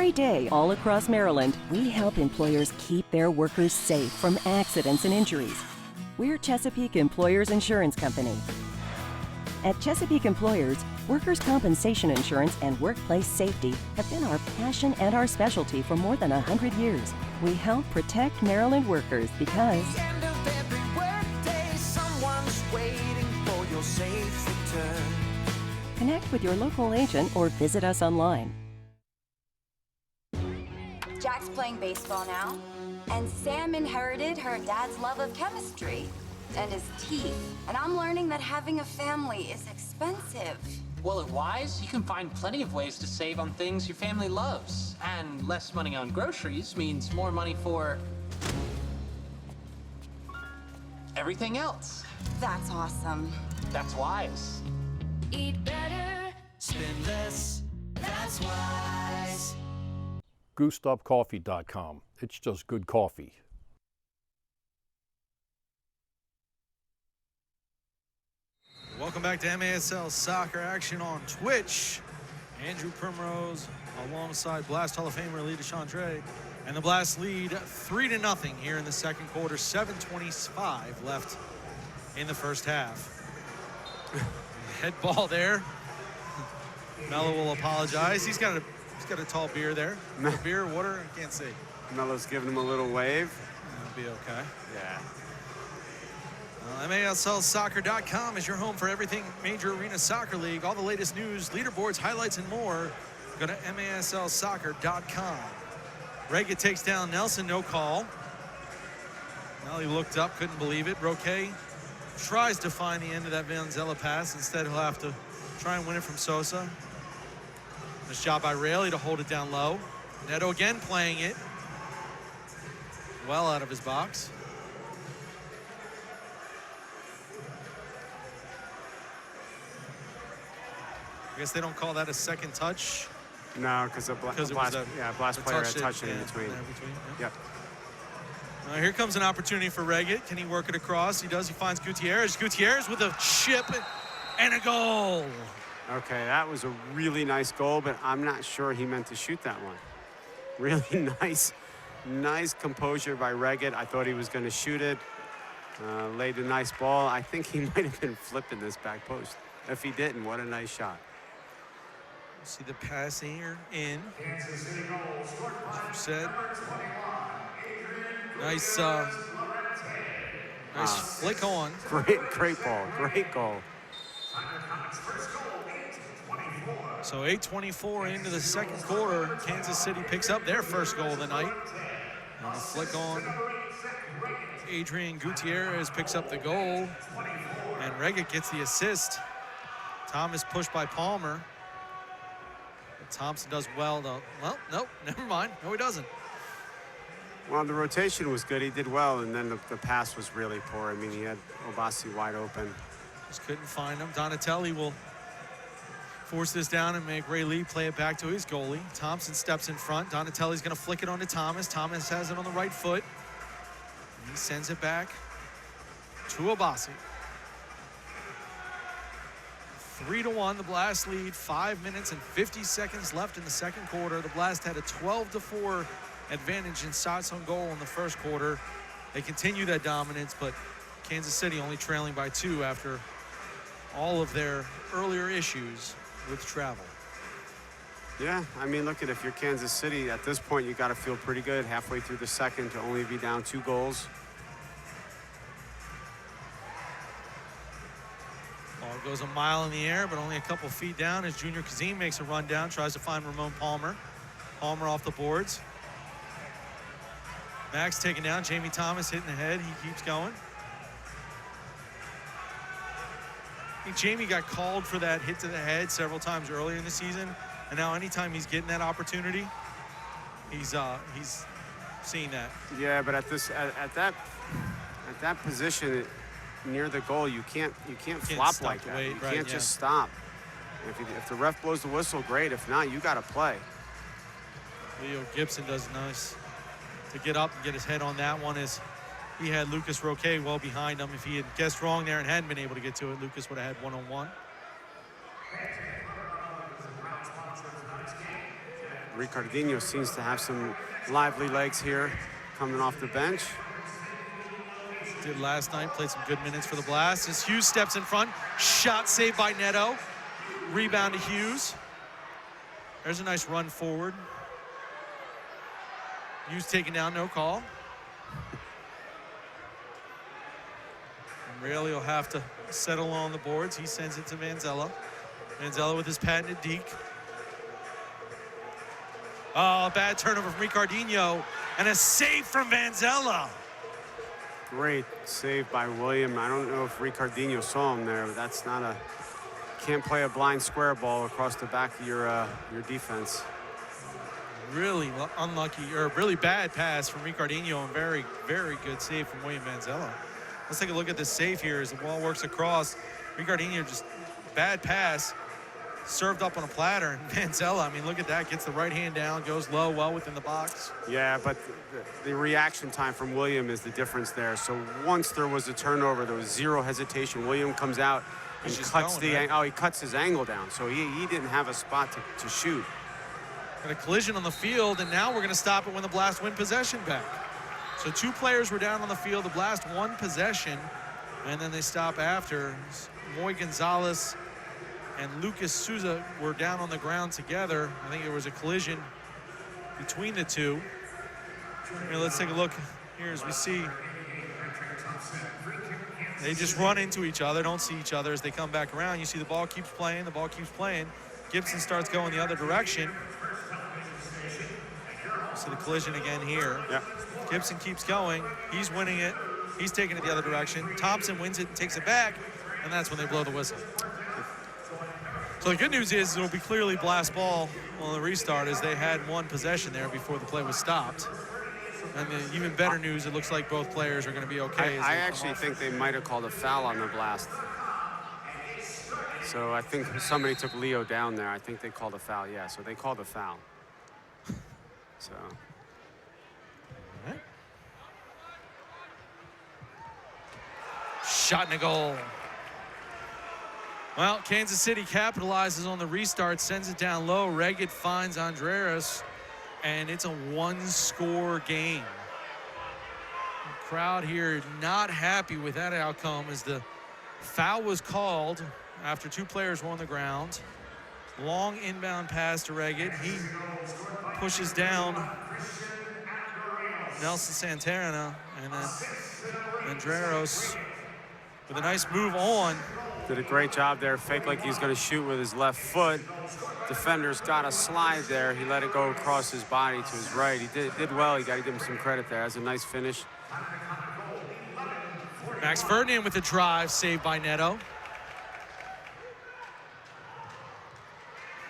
Every day, all across Maryland, we help employers keep their workers safe from accidents and injuries. We're Chesapeake Employers Insurance Company. At Chesapeake Employers, workers' compensation insurance and workplace safety have been our passion and our specialty for more than 100 years. We help protect Maryland workers because The end of every workday, someone's waiting for your safe return. connect with your local agent or visit us online. Jack's playing baseball now, and Sam inherited her dad's love of chemistry and his teeth. And I'm learning that having a family is expensive. Well, at Wise, you can find plenty of ways to save on things your family loves. And less money on groceries means more money for everything else. That's awesome. That's Wise. Eat better, spend less, that's wise. GoosedUpCoffee.com. It's just good coffee. Welcome back to MASL soccer action on Twitch. Andrew Primrose alongside Blast Hall of Famer Alida Chandre. And the Blast lead 3-0 here in the second quarter. 7:25 left in the first half. Head ball there. Mello will apologize. He's got a tall beer there. Beer, water, I can't see. Melo's giving him a little wave. That'll be okay. Yeah. MASLsoccer.com is your home for everything Major Arena Soccer League. All the latest news, leaderboards, highlights, and more. Go to MASLsoccer.com. Reggett takes down Nelson, no call. Nelly looked up, couldn't believe it. Roque tries to find the end of that Vanzella pass. Instead, he'll have to try and win it from Sosa. Nice job by Rayleigh to hold it down low. Neto again playing it well out of his box. I guess they don't call that a second touch. No, because the blast player had touched it in between. Yep. Here comes an opportunity for Reggett. Can he work it across? He does. He finds Gutierrez. Gutierrez with a chip and a goal. Okay, that was a really nice goal, but I'm not sure he meant to shoot that one. Really nice composure by Reggett. I thought he was going to shoot it. Laid a nice ball. I think he might have been flipping this back post. If he didn't, what a nice shot. See the pass here in. As you said. Nice flick on. Great ball. Great goal. So 8:24 into the second quarter. Kansas City picks up their first goal of the night. And a flick on. Adrian Gutierrez picks up the goal. And Reggett gets the assist. Thomas pushed by Palmer. Thompson does well, though. Well, nope, never mind. No, he doesn't. Well, the rotation was good. He did well, and then the pass was really poor. I mean, he had Obasi wide open. Just couldn't find him. Donatelli will force this down and make Ray Lee play it back to his goalie. Thompson steps in front. Donatelli's going to flick it onto Thomas. Thomas has it on the right foot. And he sends it back to Obasi. 3-1, the Blast lead. 5 minutes and 50 seconds left in the second quarter. The Blast had a 12-4 advantage in shots on goal in the first quarter. They continue that dominance, but Kansas City only trailing by 2 after all of their earlier issues with travel. Yeah, I mean, look, if you're Kansas City, at this point, you got to feel pretty good halfway through the second to only be down 2 goals. Ball goes a mile in the air, but only a couple feet down as Junior Kazim makes a run down, tries to find Ramon Palmer. Palmer off the boards. Max taken down, Jamie Thomas hitting the head, he keeps going. I think Jamie got called for that hit to the head several times earlier in the season, and now anytime he's getting that opportunity, he's seeing that. Yeah, but at that position near the goal, you can't flop like that. You can't just stop. If the ref blows the whistle, great. If not, you got to play. Leo Gibson does nice to get up and get his head on that one as he had Lucas Roque well behind him. If he had guessed wrong there and hadn't been able to get to it, Lucas would have had one-on-one. Ricardinho seems to have some lively legs here coming off the bench. Did last night, played some good minutes for the Blast. As Hughes steps in front, shot saved by Neto. Rebound to Hughes. There's a nice run forward. Hughes taken down, no call. And Rayleigh will have to settle on the boards. He sends it to Manzella. Manzella with his patented deke. Oh, bad turnover from Ricardinho. And a save from Manzella. Great save by William. I don't know if Ricardinho saw him there, but that's not a, can't play a blind square ball across the back of your defense. Really unlucky, or really bad pass from Ricardinho, and very, very good save from William Manzella. Let's take a look at this save here as the ball works across. Ricardinho just bad pass, served up on a platter, and Manzella, I mean, look at that, gets the right hand down, goes low, well within the box. Yeah, but the reaction time from William is the difference there. So once there was a turnover, there was zero hesitation. William comes out and cuts he cuts his angle down. So he didn't have a spot to shoot. And a collision on the field, and now we're going to stop it when the Blast win possession back. So 2 players were down on the field. The Blast won possession, and then they stop after. Moy Gonzalez and Lucas Souza were down on the ground together. I think there was a collision between the two. Here, let's take a look here as we see. They just run into each other, don't see each other as they come back around. You see the ball keeps playing, the ball keeps playing. Gibson starts going the other direction. See the collision again here. Yeah. Gibson keeps going. He's winning it. He's taking it the other direction. Thompson wins it and takes it back, and that's when they blow the whistle. So the good news is it'll be clearly Blast ball on the restart, as they had 1 possession there before the play was stopped. And the even better news, it looks like both players are going to be okay. I actually think they might have called a foul on the Blast. So I think somebody took Leo down there. I think they called a foul, yeah. So they called a foul. So. All right. Shot and a goal. Well, Kansas City capitalizes on the restart, sends it down low. Reggett finds Andreas, and it's a 1-score game. The crowd here not happy with that outcome, as the foul was called after 2 players were on the ground. Long inbound pass to Reggett. He pushes down Nelson Santana, and then Andreas with a nice move on. Did a great job there. Fake like he's going to shoot with his left foot. Defender's got a slide there. He let it go across his body to his right. He did well. You got to give him some credit there. That's a nice finish. Max Ferdinand with the drive, saved by Neto.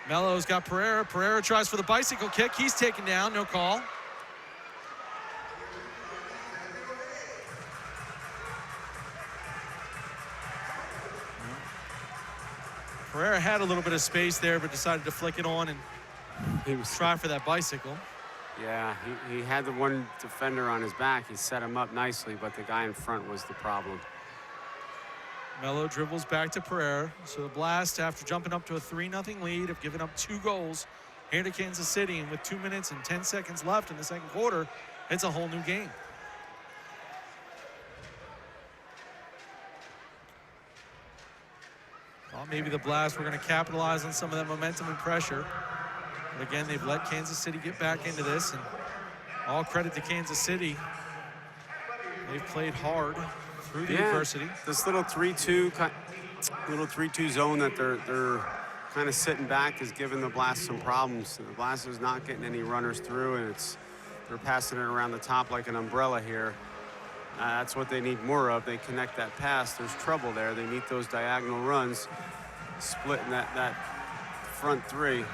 Melo's got Pereira. Pereira tries for the bicycle kick. He's taken down, no call. Pereira had a little bit of space there, but decided to flick it on and try for that bicycle. Yeah, he had the one defender on his back. He set him up nicely, but the guy in front was the problem. Melo dribbles back to Pereira. So the Blast, after jumping up to a 3-0 lead, have given up 2 goals here to Kansas City. And with 2 minutes and 10 seconds left in the second quarter, it's a whole new game. Thought maybe the Blast were going to capitalize on some of that momentum and pressure. But again, they've let Kansas City get back into this. And all credit to Kansas City. They've played hard through the adversity. This little 3-2 zone that they're kind of sitting back is giving the Blast some problems. The Blast is not getting any runners through, and they're passing it around the top like an umbrella here. That's what they need more of. They connect that pass. There's trouble there. They need those diagonal runs, splitting that front 3.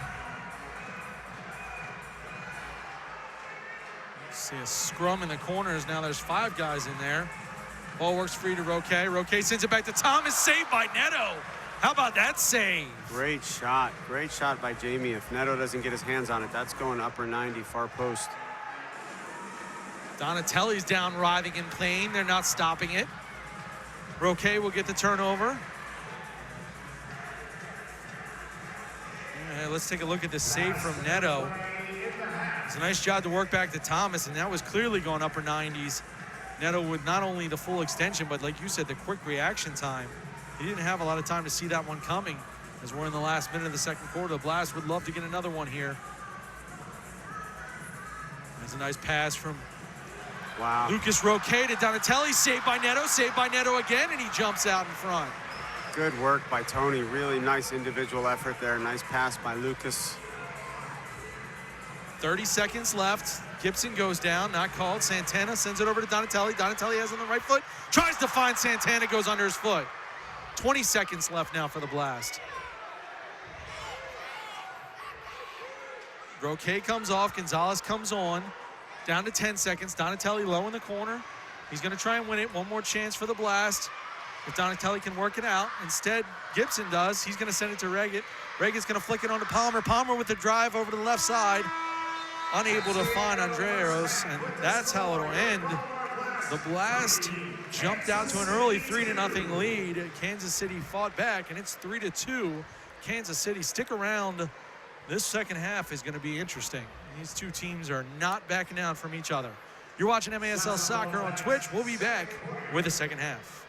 See a scrum in the corners. Now there's 5 guys in there. Ball works free to Roque. Roque sends it back to Thomas, saved by Neto. How about that save? Great shot by Jamie. If Neto doesn't get his hands on it, that's going upper 90, far post. Donatelli's down writhing in pain. They're not stopping it. Roque will get the turnover. Let's take a look at the save from Neto. It's a nice job to work back to Thomas, and that was clearly going upper 90s. Neto with not only the full extension, but like you said, the quick reaction time. He didn't have a lot of time to see that one coming, as we're in the last minute of the second quarter. The Blast would love to get another one here. There's a nice pass from Lucas Roque to Donatelli, saved by Neto again, and he jumps out in front. Good work by Tony. Really nice individual effort there. Nice pass by Lucas. 30 seconds left. Gibson goes down, not called. Santana sends it over to Donatelli. Donatelli has on the right foot, tries to find Santana, goes under his foot. 20 seconds left now for the Blast. Roque comes off, Gonzalez comes on. Down to 10 seconds. Donatelli low in the corner. He's going to try and win it. One more chance for the Blast. If Donatelli can work it out. Instead, Gibson does. He's going to send it to Reggett. Reggett's going to flick it on to Palmer. Palmer with the drive over to the left side. Unable to find Andrearos, and that's how it'll end. The Blast jumped out to an early 3-0 lead. Kansas City fought back, and it's 3-2. Kansas City, stick around. This second half is going to be interesting. These two teams are not backing down from each other. You're watching MASL Soccer on Twitch. We'll be back with the second half.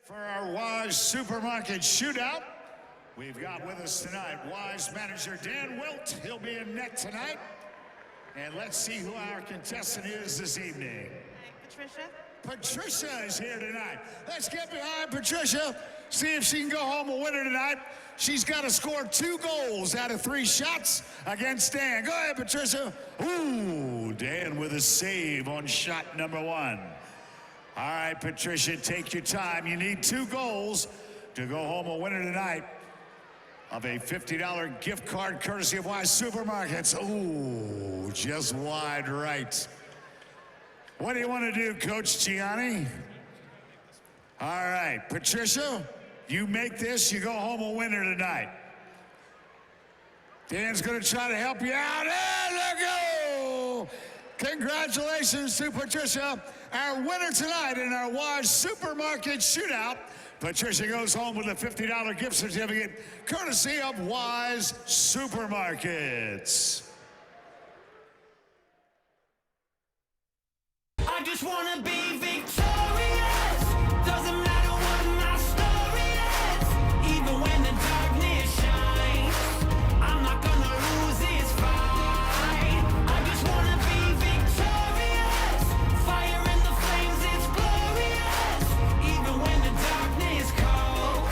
For our Wise Supermarket Shootout, we've got with us tonight Wise manager Dan Wilt. He'll be in net tonight. And let's see who our contestant is this evening. Patricia. Patricia is here tonight. Let's get behind Patricia, see if she can go home a winner tonight. She's got to score 2 goals out of 3 shots against Dan. Go ahead, Patricia. Ooh, Dan with a save on shot number 1. All right, Patricia, take your time. You need 2 goals to go home a winner tonight of a $50 gift card courtesy of Wise Supermarkets. Ooh, just wide right. What do you want to do, Coach Gianni? All right, Patricia, you make this, you go home a winner tonight. Dan's going to try to help you out. And there you go! Congratulations to Patricia, our winner tonight in our Wise Supermarket Shootout. Patricia goes home with a $50 gift certificate, courtesy of Wise Supermarkets. I just wanna be victorious. Doesn't matter what my story is. Even when the darkness shines, I'm not gonna lose this fight. I just wanna be victorious. Fire in the flames, it's glorious. Even when the darkness calls,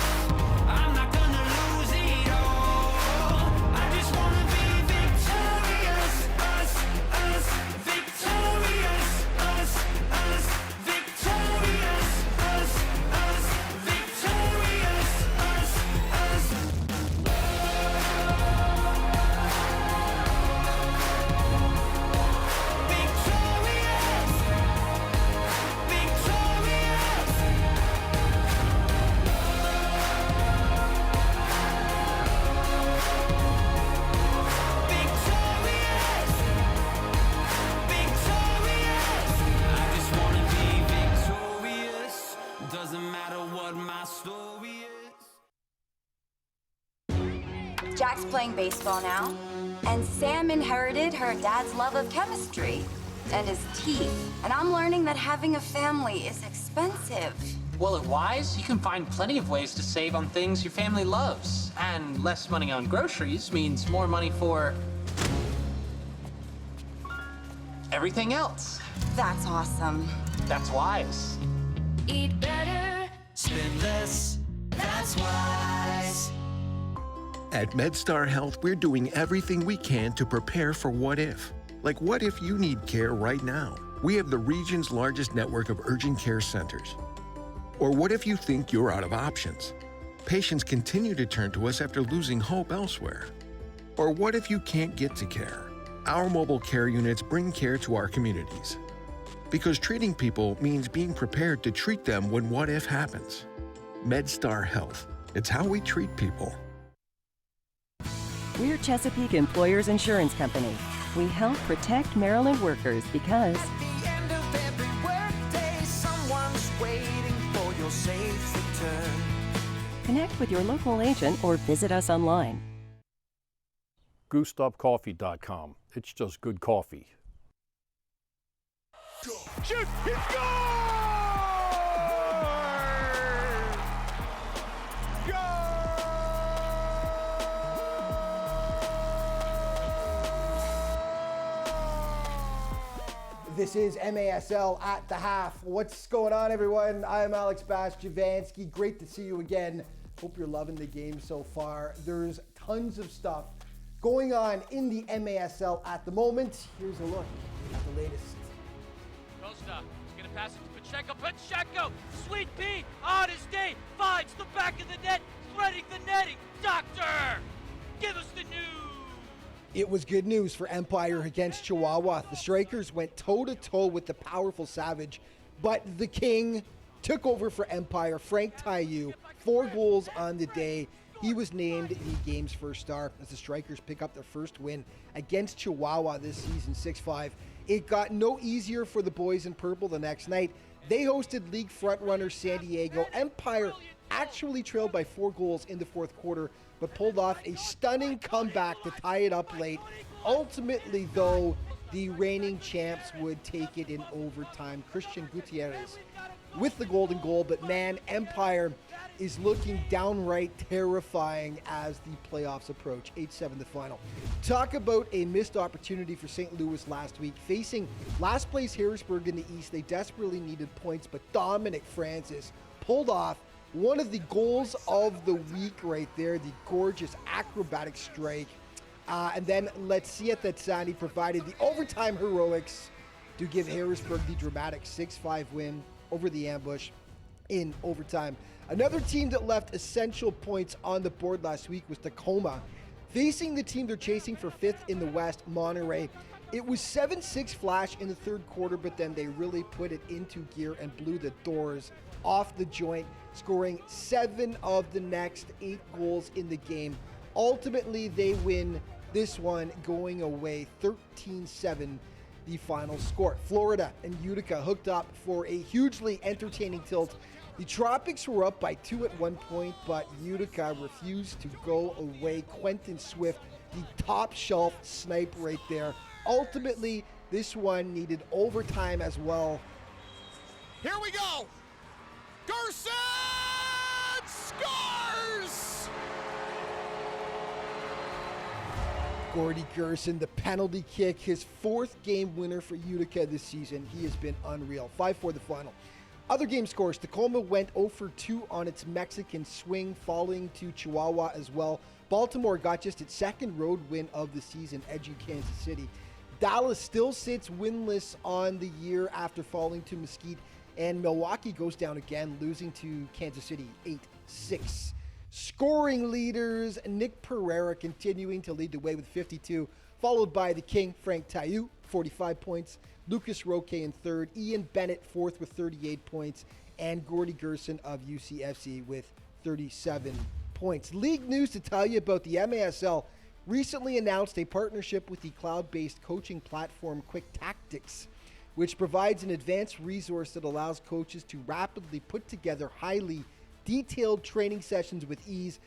I'm not gonna lose it all. I just wanna be victorious. Us, victorious. Us, victorious. Us, victorious. Us. Victorious. Victorious. Victorious. Victorious. I just wanna be victorious. Doesn't matter what my story is. Jack's playing baseball now, and Sam inherited her dad's love of chemistry and his teeth. And I'm learning that having a family is expensive. Well, at Wise, you can find plenty of ways to save on things your family loves. And less money on groceries means more money for everything else. That's awesome. That's Wise. Eat better, spend less. That's wise. At MedStar Health, we're doing everything we can to prepare for what if. Like, what if you need care right now? We have the region's largest network of urgent care centers. Or what if you think you're out of options? Patients continue to turn to us after losing hope elsewhere. Or what if you can't get to care? Our mobile care units bring care to our communities. Because treating people means being prepared to treat them when what if happens. MedStar Health. It's how we treat people. We're Chesapeake Employers Insurance Company. We help protect Maryland workers because At the end of every workday, someone's waiting for your safe return. connect with your local agent or visit us online. GoosedUpCoffee.com. It's just good coffee. Shoot! He scores! This is MASL at the half. What's going on, everyone? I'm Alex Bass-Javansky. Great to see you again. Hope you're loving the game so far. There's tons of stuff going on in the MASL at the moment. Here's a look at the latest. Costa is going to pass it to Pacheco. Pacheco, Sweet Pea, on his day, finds the back of the net, threading the netting. Doctor, give us the news. It was good news for Empire against Chihuahua. The Strikers went toe-to-toe with the powerful Savage, but the King took over for Empire. Frank Taillou, 4 goals on the day. He was named the game's first star as the Strikers pick up their first win against Chihuahua this season, 6-5. It got no easier for the boys in purple the next night. They hosted league frontrunner San Diego. Empire actually trailed by 4 goals in the fourth quarter, but pulled off a stunning comeback to tie it up late. Ultimately, though, the reigning champs would take it in overtime. Christian Gutierrez with the golden goal, but man, Empire is looking downright terrifying as the playoffs approach. 8-7 the final. Talk about a missed opportunity for St. Louis last week. Facing last place Harrisburg in the East, they desperately needed points, but Dominic Francis pulled off one of the goals of the week right there, the gorgeous acrobatic strike. And then Let's-Ciet Tatsani provided the overtime heroics to give Harrisburg the dramatic 6-5 win over the Ambush in overtime. Another team that left essential points on the board last week was Tacoma. Facing the team they're chasing for 5th in the West, Monterey. It was 7-6 flash in the third quarter, but then they really put it into gear and blew the doors off the joint, scoring 7 of the next 8 goals in the game. Ultimately, they win this one going away 13-7, the final score. Florida and Utica hooked up for a hugely entertaining tilt. The Tropics were up by 2 at one point, but Utica refused to go away. Quentin Swift, the top shelf snipe right there. Ultimately, this one needed overtime as well. Here we go! Gerson scores! Gordy Gerson, the penalty kick, his 4th game winner for Utica this season. He has been unreal. 5-4 the final. Other game scores, Tacoma went 0 for 2 on its Mexican swing, falling to Chihuahua as well. Baltimore got just its 2nd road win of the season, edging Kansas City. Dallas still sits winless on the year after falling to Mesquite, and Milwaukee goes down again, losing to Kansas City 8-6. Scoring leaders, Nick Pereira continuing to lead the way with 52, followed by the King, Frank Taillou, 45 points, Lucas Roque in 3rd, Ian Bennett 4th with 38 points, and Gordy Gerson of UCFC with 37 points. League news to tell you about: the MASL recently announced a partnership with the cloud-based coaching platform Quick Tactics, which provides an advanced resource that allows coaches to rapidly put together highly detailed training sessions with ease.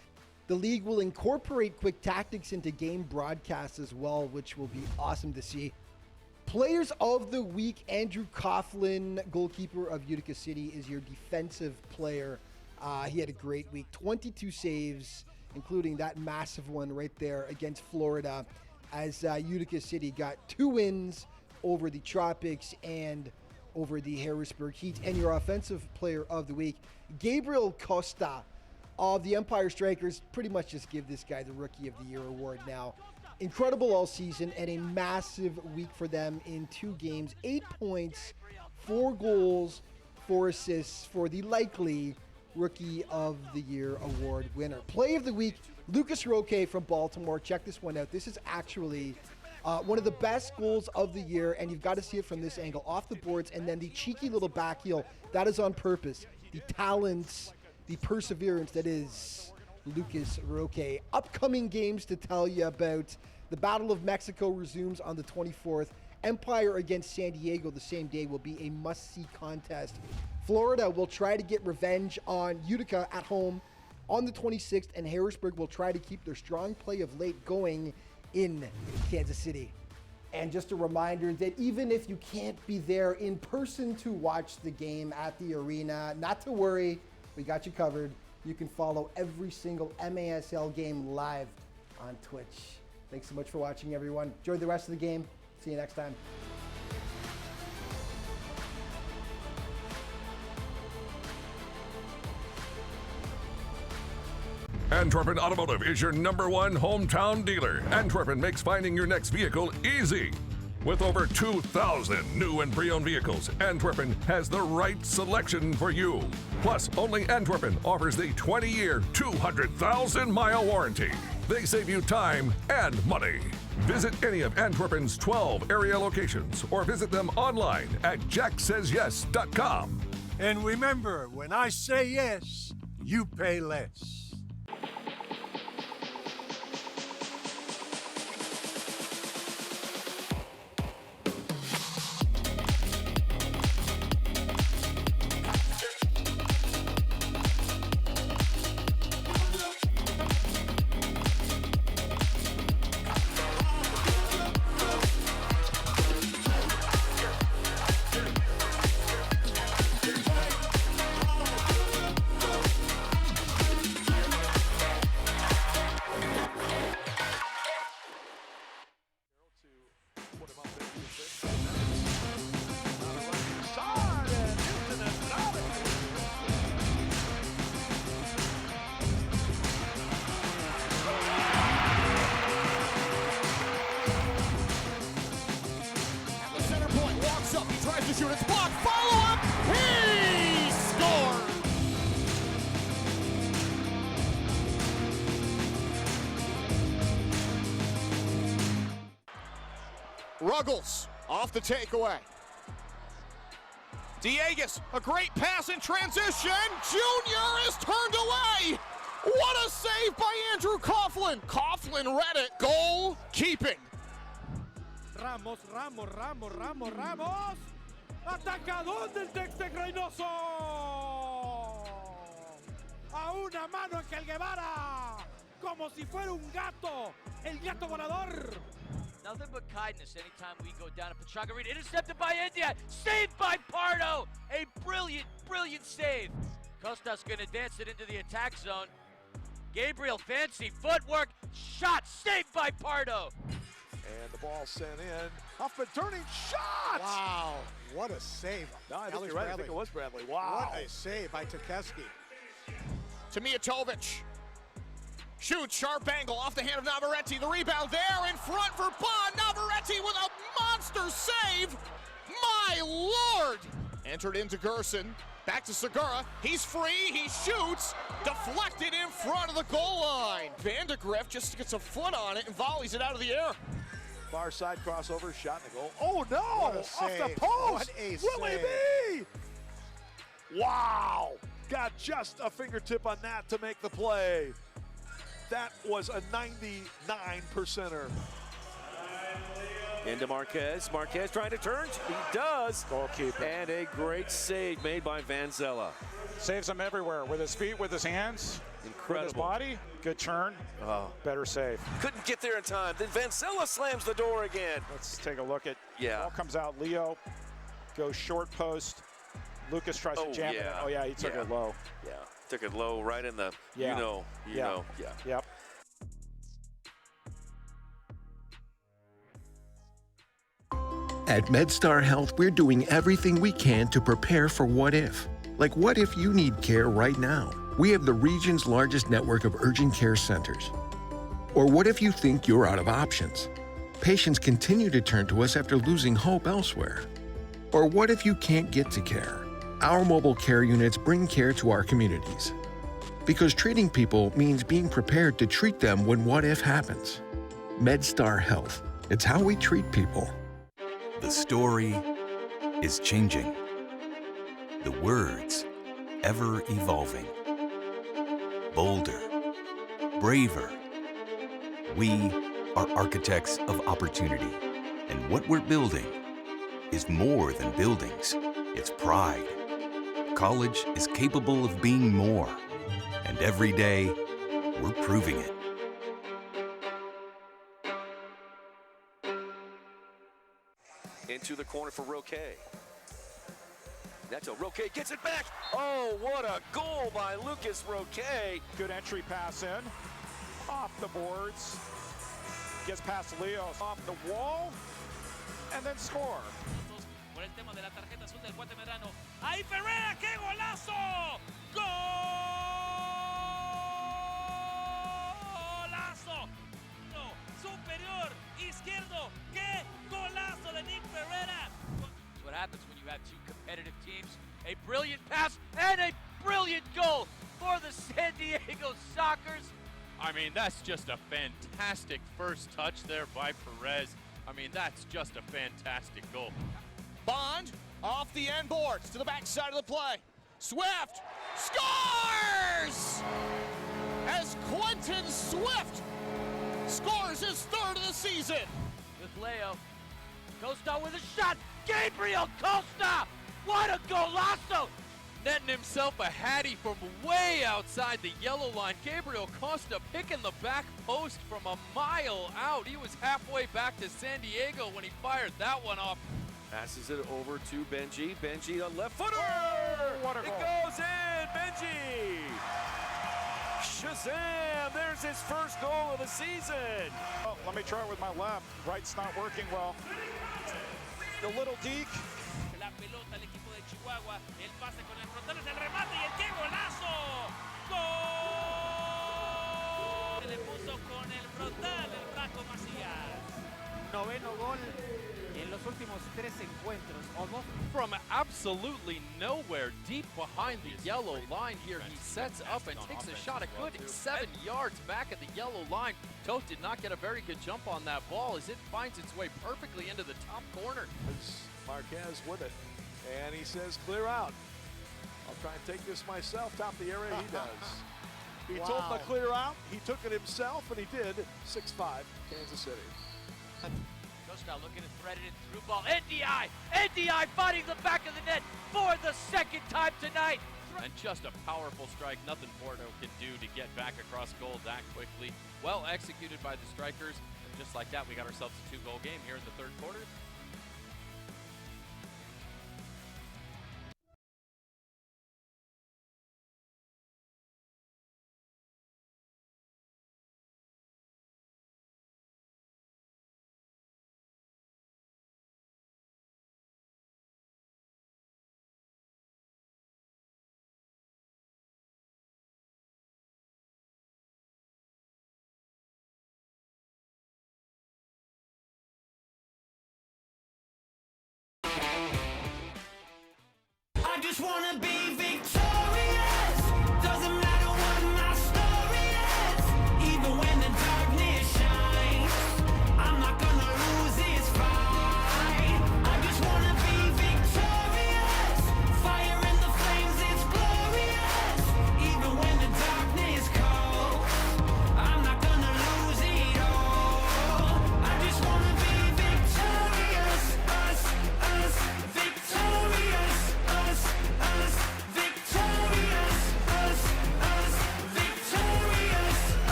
The league will incorporate Quick Tactics into game broadcasts as well, which will be awesome to see. Players of the week, Andrew Coughlin, goalkeeper of Utica City, is your defensive player. He had a great week, 22 saves, including that massive one right there against Florida, as Utica City got 2 wins over the Tropics and over the Harrisburg Heat. And your offensive player of the week, Gabriel Costa, of the Empire Strikers pretty much just give this guy the Rookie of the Year award now. Incredible all season and a massive week for them in 2 games. 8 points, 4 goals, 4 assists for the likely Rookie of the Year award winner. Play of the week, Lucas Roque from Baltimore. Check this one out. This is actually one of the best goals of the year, and you've got to see it from this angle. Off the boards, and then the cheeky little back heel. That is on purpose. The talents, the perseverance that is Lucas Roque. Upcoming games to tell you about. The Battle of Mexico resumes on the 24th. Empire against San Diego the same day will be a must-see contest. Florida will try to get revenge on Utica at home on the 26th, and Harrisburg will try to keep their strong play of late going in Kansas City. And just a reminder that even if you can't be there in person to watch the game at the arena, not to worry, we got you covered. You can follow every single MASL game live on Twitch. Thanks so much for watching, everyone. Enjoy the rest of the game. See you next time. Antwerpen Automotive is your #1 hometown dealer. Antwerpen makes finding your next vehicle easy. With over 2,000 new and pre-owned vehicles, Antwerpen has the right selection for you. Plus, only Antwerpen offers the 20-year, 200,000-mile warranty. They save you time and money. Visit any of Antwerpen's 12 area locations or visit them online at jacksays.yes.com. And remember, when I say yes, you pay less. Shoot, it's blocked, follow up, he scored! Ruggles off the takeaway. Diegas, a great pass in transition. Junior is turned away. What a save by Andrew Coughlin. Coughlin read it, goal keeping. Ramos. Atacador del Dexter Reynoso. A una mano en el Guevara. Como si fuera un gato. El gato volador. Nothing but kindness anytime we go down to Pechaga Arena. Intercepted by India. Saved by Pardo. A brilliant save. Costas gonna dance it into the attack zone. Gabriel, fancy footwork. Shot saved by Pardo. And the ball sent in. Huffman turning shot! Wow, what a save. No, I think you're right. I think it was Bradley. Wow. What a save by Tukeski. To Mijatovic. Shoots, sharp angle off the hand of Navarrete. The rebound there in front for Bond. Navarrete with a monster save. My Lord! Entered into Gerson. Back to Segura. He's free. He shoots. Deflected in front of the goal line. Vandegrift just gets a foot on it and volleys it out of the air. Far side crossover, shot in the goal. Oh no! Off the post! What a Willie save. B! Wow! Got just a fingertip on that to make the play. That was a 99%er. Into Marquez. Marquez trying to turn. He does. Goalkeeper. And a great save made by Vanzella. Saves him everywhere. With his feet, with his hands. Incredible. With his body. Good turn. Oh. Better save. Couldn't get there in time. Then Vanzella slams the door again. Let's take a look at. Yeah. Ball comes out. Leo goes short post. Lucas tries to jam it. Oh, yeah. He took it low. Yeah. Took it low right in the, Yeah. you know. Yeah. Yep. At MedStar Health, we're doing everything we can to prepare for what if. Like, what if you need care right now? We have the region's largest network of urgent care centers. Or what if you think you're out of options? Patients continue to turn to us after losing hope elsewhere. Or what if you can't get to care? Our mobile care units bring care to our communities. Because treating people means being prepared to treat them when what if happens. MedStar Health. It's how we treat people. The story is changing. The words ever evolving. Bolder, braver. We are architects of opportunity. And what we're building is more than buildings. It's pride. College is capable of being more. And every day, we're proving it. Into the corner for Roque. Neto, Roque gets it back. Oh, what a goal by Lucas Roque. Good entry pass in. Off the boards. Gets past Leo. Off the wall. And then score. Por el tema de la tarjeta azul del Guatemalano. ¡Ahí Ferreira! ¡Qué golazo! ¡Golazo! No, superior, izquierdo. ¡Qué golazo de Nick Ferreira! That's what happens when you have two competitive teams. A brilliant pass and a brilliant goal for the San Diego Sockers. I mean, that's just a fantastic first touch there by Perez. I mean, that's just a fantastic goal. Bond off the end boards to the backside of the play. Swift scores! As Quentin Swift scores his third of the season. With Leo. Costa with a shot. Gabriel Costa! What a golazo! Netting himself a hattie from way outside the yellow line. Gabriel Costa picking the back post from a mile out. He was halfway back to San Diego when he fired that one off. Passes it over to Benji. Benji, a left footer! Oh, what a goal. It goes in, Benji! Shazam! There's his first goal of the season. Oh, let me try it with my left. Right's not working well. The little deke. La pelota al equipo de Chihuahua. El pase con el frontal es el remate y el qué golazo. ¡Gol! Se le puso con el frontal el Franco Macías. Noveno gol en los últimos 3 encuentros. Almost from absolutely nowhere, deep behind the yellow line here, he sets up and takes a shot a good 7 yards back at the yellow line. Toth did not get a very good jump on that ball as it finds its way perfectly into the top corner. Marquez with it, and he says clear out. I'll try and take this myself. Top the area, he does. He told him to clear out. He took it himself, and he did. 6-5, Kansas City. Costa looking to thread it in through ball. NDI! NDI fighting the back of the net for the second time tonight. And just a powerful strike. Nothing Porto can do to get back across goal that quickly. Well executed by the strikers. And just like that, we got ourselves a 2-goal game here in the third quarter. I just wanna be victorious. Doesn't matter what my story is. Even when the darkness shines, I'm not gonna lose this fight. I just wanna be victorious. Fire in the flames, it's glorious. Even when the darkness calls, I'm not gonna lose it all. I just wanna be victorious. Us, victorious. Us.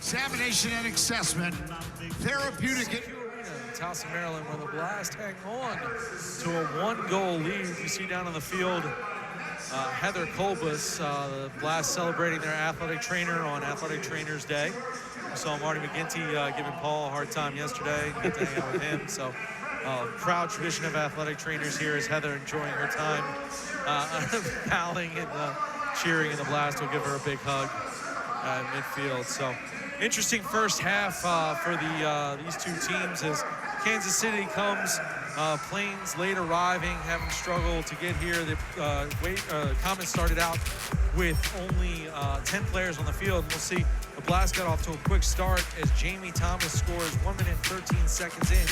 examination and assessment, therapeutic. Towson, Maryland, where the Blast hang on to a 1-goal lead. You see down on the field Heather Kolbus, the Blast celebrating their athletic trainer on Athletic Trainers Day. We saw Marty McGinty giving Paul a hard time yesterday. Got to hang out with him. So proud tradition of athletic trainers here is Heather enjoying her time palling and cheering, and the Blast will give her a big hug at midfield. So interesting first half for these two teams as Kansas City comes, planes late arriving, having struggled to get here. The Comets started out with only 10 players on the field. And we'll see the Blast got off to a quick start as Jamie Thomas scores 1 minute and 13 seconds in.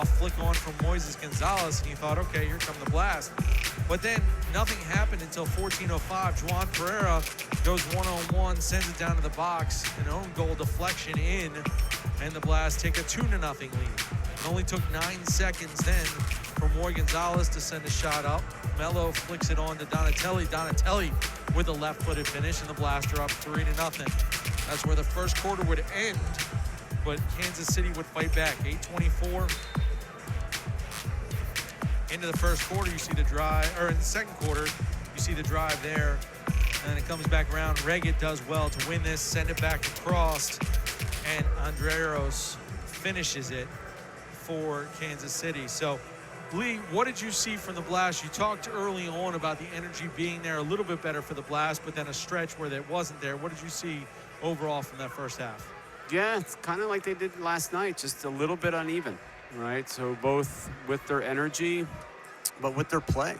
A flick on from Moises Gonzalez, and you thought, okay, here come the Blast. But then nothing happened until 14:05. Juan Pereira goes one-on-one, sends it down to the box, an own goal deflection in, and the Blast take a 2-0 lead. It only took 9 seconds then for Moy Gonzalez to send a shot up. Mello flicks it on to Donatelli. Donatelli with a left-footed finish, and the Blast are up 3-0. That's where the first quarter would end, but Kansas City would fight back. 8:24 into the first quarter, you see the drive, or in the second quarter, you see the drive there, and it comes back around. Reggett does well to win this, send it back across, and Andreros finishes it for Kansas City. So, Lee, what did you see from the Blast? You talked early on about the energy being there a little bit better for the Blast, but then a stretch where that wasn't there. What did you see overall from that first half? Yeah, it's kind of like they did last night, just a little bit uneven, right? So both with their energy, but with their play,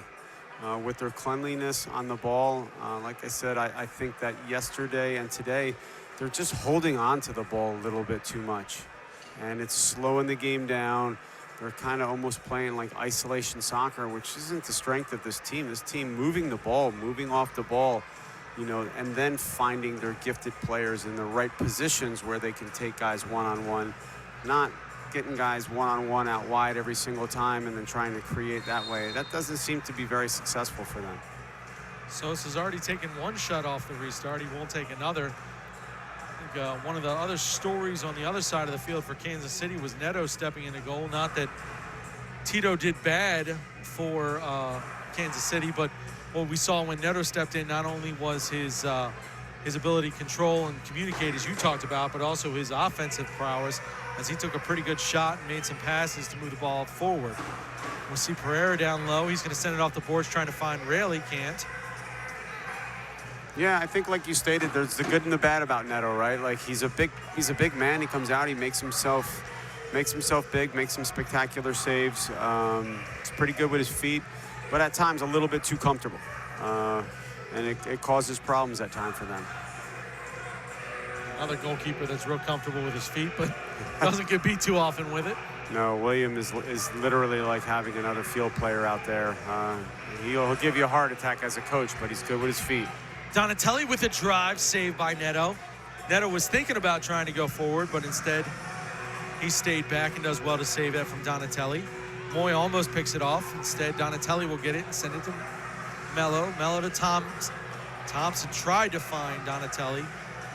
with their cleanliness on the ball. Like I said, I think that yesterday and today, they're just holding on to the ball a little bit too much. And it's slowing the game down. They're kind of almost playing like isolation soccer, which isn't the strength of this team. This team moving the ball, moving off the ball, you know, and then finding their gifted players in the right positions where they can take guys one-on-one, not getting guys one-on-one out wide every single time and then trying to create that way. That doesn't seem to be very successful for them. Sosa's already taken one shot off the restart. He won't take another. I think one of the other stories on the other side of the field for Kansas City was Neto stepping into goal. Not that Tito did bad for Kansas City, but what we saw when Neto stepped in, not only was his ability to control and communicate, as you talked about, but also his offensive prowess, as he took a pretty good shot and made some passes to move the ball forward. We'll see Pereira down low. He's going to send it off the boards, trying to find Rail. He can't. Yeah, I think like you stated, there's the good and the bad about Neto, right? Like he's a big man. He comes out, he makes himself big, makes some spectacular saves. He's pretty good with his feet, but at times a little bit too comfortable. And it causes problems at times for them. Another goalkeeper that's real comfortable with his feet, but doesn't get beat too often with it. No, William is literally like having another field player out there. He'll give you a heart attack as a coach, but he's good with his feet. Donatelli with a drive, saved by Neto. Neto was thinking about trying to go forward, but instead he stayed back and does well to save that from Donatelli. Moy almost picks it off. Instead, Donatelli will get it and send it to Mello. Mello to Thompson. Thompson tried to find Donatelli.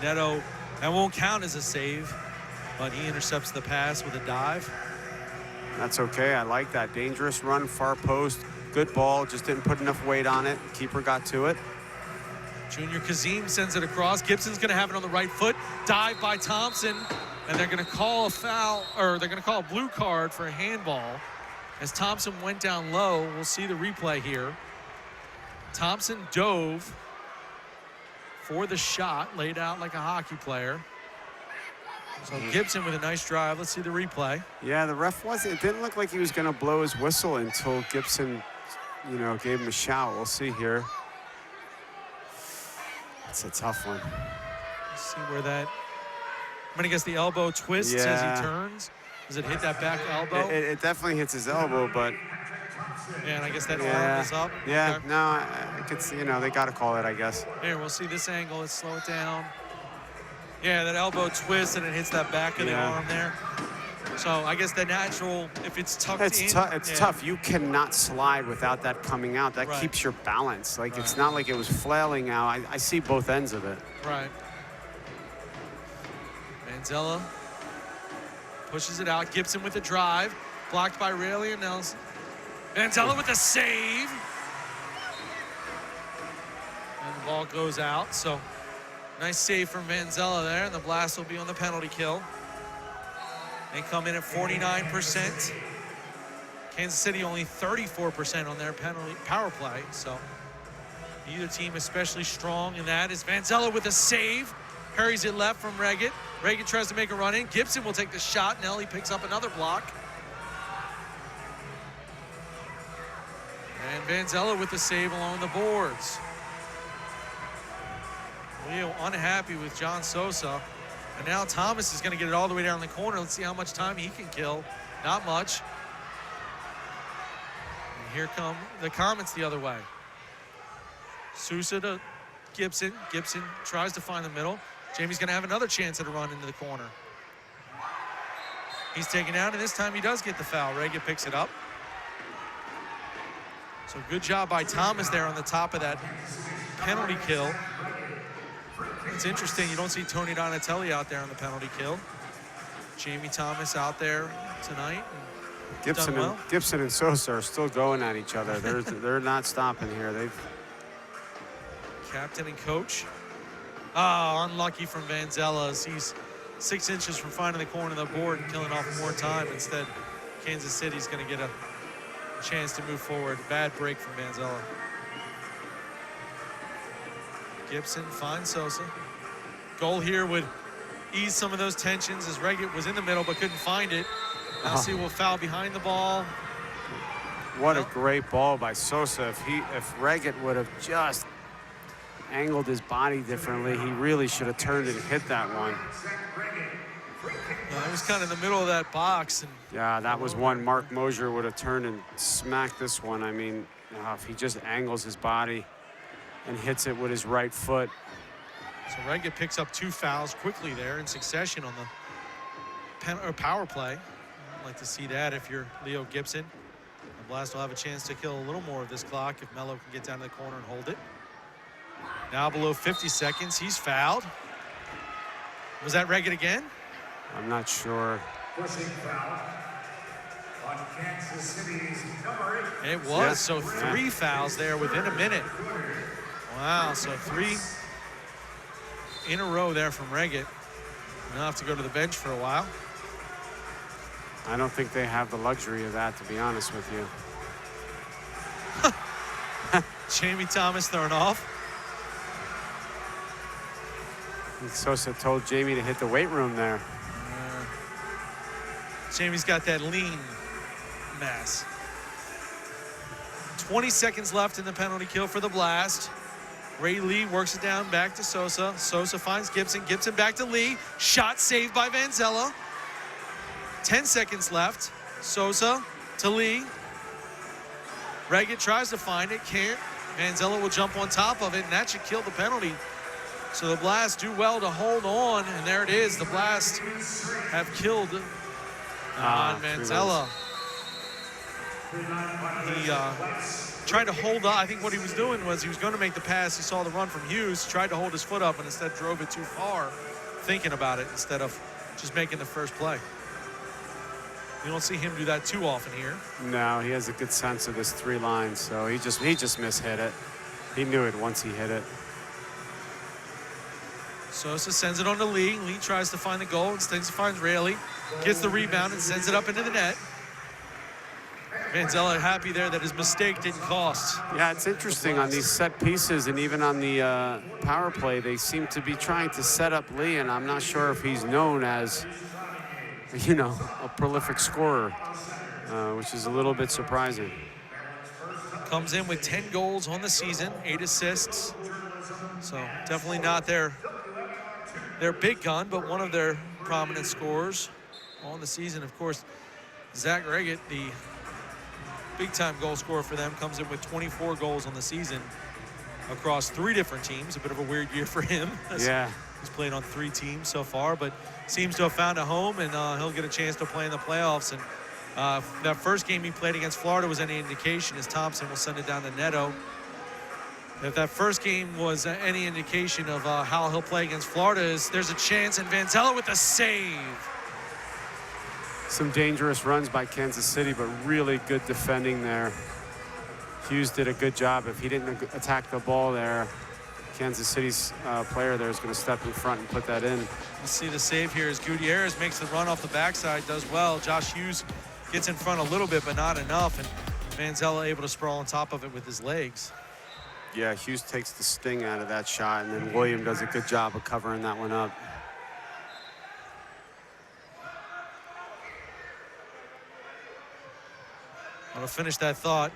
Neto, that won't count as a save, but he intercepts the pass with a dive. That's okay. I like that. Dangerous run, far post. Good ball, just didn't put enough weight on it. Keeper got to it. Junior Kazim sends it across. Gibson's going to have it on the right foot. Dive by Thompson, and they're going to call a foul, or they're going to call a blue card for a handball. As Thompson went down low, we'll see the replay here. Thompson dove for the shot, laid out like a hockey player. So Gibson with a nice drive. Let's see the replay. Yeah, the ref it didn't look like he was going to blow his whistle until Gibson, you know, gave him a shout. We'll see here. It's a tough one. Let's see where that, I'm gonna guess the elbow twists as he turns. Does it hit that back elbow? It definitely hits his elbow, but. Yeah, and I guess that arm is up. Yeah, okay. no, I could see, you know, they got to call it, I guess. Here, we'll see this angle. Let's slow it down. Yeah, that elbow twists and it hits that back of the arm there. So I guess the natural, if it's tucked in. It's tough. You cannot slide without that coming out. That keeps your balance. Like, it's not like it was flailing out. I see both ends of it. Right. Manzella pushes it out. Gibson with the drive. Blocked by Rayleigh and Nelson. Manzella with the save. And the ball goes out. So nice save from Manzella there. And the Blast will be on the penalty kill. They come in at 49%. Kansas City only 34% on their power play. So neither team especially strong in that. Is Manzella with a save. Carries it left from Reggett. Reggett tries to make a run in. Gibson will take the shot. Nelly picks up another block. And Manzella with the save along the boards. Leo unhappy with John Sosa. And now Thomas is going to get it all the way down the corner. Let's see how much time he can kill. Not much. And here come the comments the other way. Sousa to Gibson. Gibson tries to find the middle. Jamie's going to have another chance at a run into the corner. He's taken out, and this time he does get the foul. Reggett picks it up. So good job by Thomas there on the top of that penalty kill. It's interesting, you don't see Tony Donatelli out there on the penalty kill. Jamie Thomas out there tonight. Gibson and Sosa are still going at each other. They're not stopping here. They've captain and coach. Oh, unlucky from Manzella as he's 6 inches from finding the corner of the board and killing off more time. Instead, Kansas City's going to get a chance to move forward. Bad break from Manzella. Gibson finds Sosa. Goal here would ease some of those tensions as Reggett was in the middle but couldn't find it. Now see will foul behind the ball. What a great ball by Sosa. If Reggett would have just angled his body differently, he really should have turned and hit that one. It was kind of in the middle of that box. And yeah, that was one Mark Mosier would have turned and smacked this one. I mean, if he just angles his body and hits it with his right foot. So Reggett picks up 2 fouls quickly there in succession on the power play. I'd like to see that if you're Leo Gibson. The Blast will have a chance to kill a little more of this clock if Melo can get down to the corner and hold it. Now below 50 seconds, he's fouled. Was that Reggett again? I'm not sure. It was, yeah. So 3 fouls there within a minute. Wow, so 3 in a row there from Reggett. He'll have to go to the bench for a while. I don't think they have the luxury of that, to be honest with you. Jamie Thomas thrown off. And Sosa told Jamie to hit the weight room there. Jamie's got that lean mass. 20 seconds left in the penalty kill for the Blast. Ray Lee works it down back to Sosa. Sosa finds Gibson. Gibson back to Lee. Shot saved by Manzella. 10 seconds left. Sosa to Lee. Reggett tries to find it, can't. Manzella will jump on top of it, and that should kill the penalty. So the Blast do well to hold on, and there it is. The Blast have killed Manzella. He tried to hold up. I think what he was doing was he was going to make the pass. He saw the run from Hughes, tried to hold his foot up, and instead drove it too far, thinking about it instead of just making the first play. You don't see him do that too often here. No, he has a good sense of his 3 lines, so he just mishit it. He knew it once he hit it. Sosa sends it on to Lee. Lee tries to find the goal. Instead, he finds Rayleigh. Gets the rebound and sends it up into the net. Manzella happy there that his mistake didn't cost. Yeah, it's interesting on these set pieces and even on the power play, they seem to be trying to set up Lee, and I'm not sure if he's known as, you know, a prolific scorer, which is a little bit surprising. Comes in with 10 goals on the season, 8 assists. So definitely not their big gun, but one of their prominent scorers on the season. Of course, Zach Reggett, the big-time goal scorer for them, comes in with 24 goals on the season across 3 different teams. A bit of a weird year for him. Yeah. He's played on 3 teams so far, but seems to have found a home, and he'll get a chance to play in the playoffs. And that first game he played against Florida was any indication, as Thompson will send it down to Neto. If that first game was any indication of how he'll play against Florida, there's a chance, and Vanzella with a save. Some dangerous runs by Kansas City, but really good defending there. Hughes did a good job. If he didn't attack the ball there, Kansas City's player there is going to step in front and put that in. You see the save here as Gutierrez makes the run off the backside, does well. Josh Hughes gets in front a little bit, but not enough, and Vanzella able to sprawl on top of it with his legs. Yeah, Hughes takes the sting out of that shot, and then William does a good job of covering that one up. I want to finish that thought.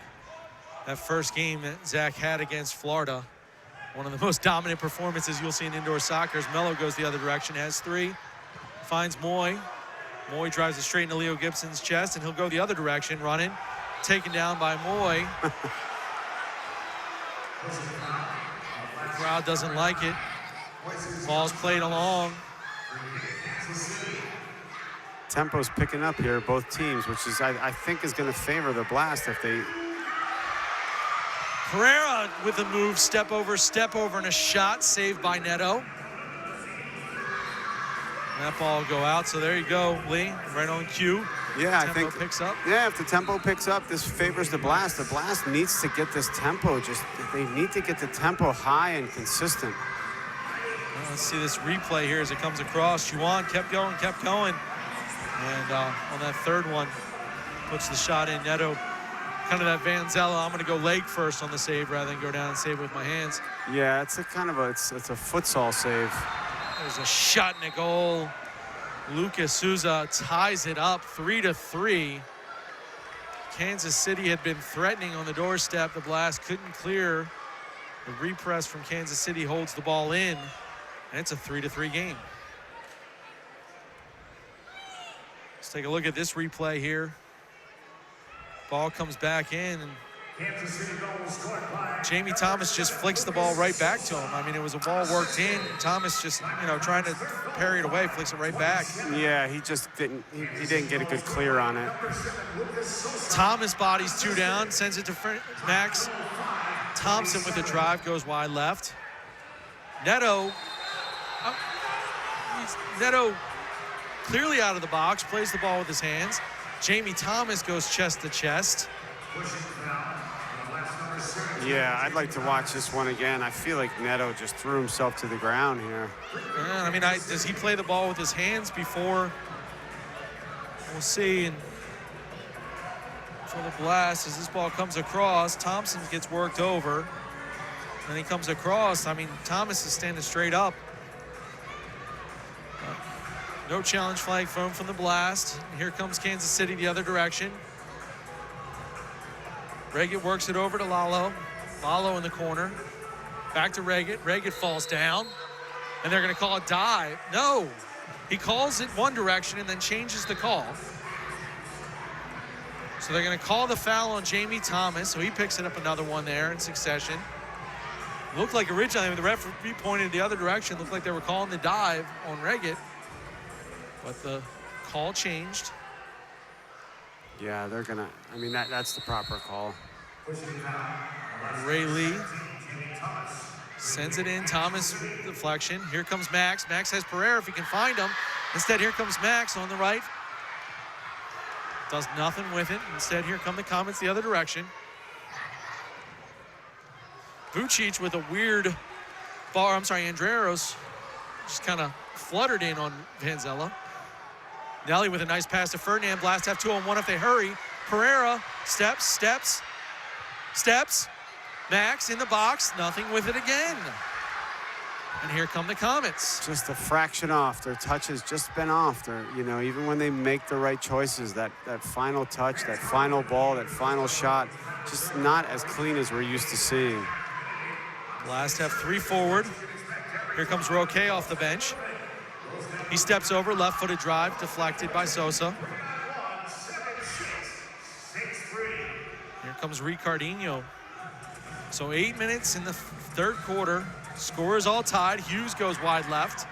That first game that Zach had against Florida, one of the most dominant performances you'll see in indoor soccer, as Melo goes the other direction, has 3, finds Moy. Moy drives it straight into Leo Gibson's chest, and he'll go the other direction, running, taken down by Moy. The crowd doesn't like it. Ball's played along. Tempo's picking up here, both teams, which is, I think, is going to favor the Blast if they... Pereira with a move, step over, and a shot saved by Neto. That ball will go out, so there you go, Lee, right on cue. Yeah, Tempo I think picks up. Yeah, if the tempo picks up, this favors the Blast. The Blast needs to get this tempo. They need to get the tempo high and consistent. Well, let's see this replay here as it comes across. Juan kept going. And on that third one, puts the shot in. Neto, kind of that Vanzella, I'm going to go leg first on the save rather than go down and save with my hands. Yeah, it's a kind of it's a futsal save. There's a shot and a goal. Lucas Souza ties it up 3-3. Kansas City had been threatening on the doorstep. The Blast couldn't clear. The repress from Kansas City holds the ball in, and it's a 3-3 game. Let's take a look at this replay here. Ball comes back in, and Jamie Thomas just flicks the ball right back to him. I mean, it was a ball worked in. Thomas just, trying to parry it away, flicks it right back. Yeah, he just didn't, he didn't get a good clear on it. Thomas bodies 2 down, sends it to Max. Thompson with the drive, goes wide left. Neto clearly out of the box, plays the ball with his hands. Jamie Thomas goes chest to chest. Yeah, I'd like to watch this one again. I feel like Neto just threw himself to the ground here. I mean, does he play the ball with his hands before? We'll see. And for the Blast, as this ball comes across, Thompson gets worked over. Then he comes across. I mean, Thomas is standing straight up. No challenge flag thrown from the Blast. And here comes Kansas City the other direction. Reggett works it over to Lalo. Lalo in the corner. Back to Reggett. Reggett falls down. And they're going to call a dive. No. He calls it one direction and then changes the call. So they're going to call the foul on Jamie Thomas. So he picks it up another one there in succession. Looked like originally when the referee pointed the other direction, looked like they were calling the dive on Reggett. But the call changed. Yeah, they're gonna, I mean, that's the proper call. Ray Lee sends it in. Thomas deflection. Here comes Max. Max has Pereira if he can find him. Instead, here comes Max on the right. Does nothing with it. Instead, here come the Comets the other direction. Vucic with a weird bar. I'm sorry, Andreros just kind of fluttered in on Vanzella. Nelly with a nice pass to Ferdinand. Blast have 2-on-1 if they hurry. Pereira steps. Max in the box, nothing with it again. And here come the Comets. Just a fraction off. Their touch has just been off. They're, even when they make the right choices, that final touch, that final ball, that final shot, just not as clean as we're used to seeing. Blast have 3 forward. Here comes Roque off the bench. He steps over, left-footed drive, deflected by Sosa. Here comes Ricardinho. So 8 minutes in the third quarter. Score is all tied. Hughes goes wide left.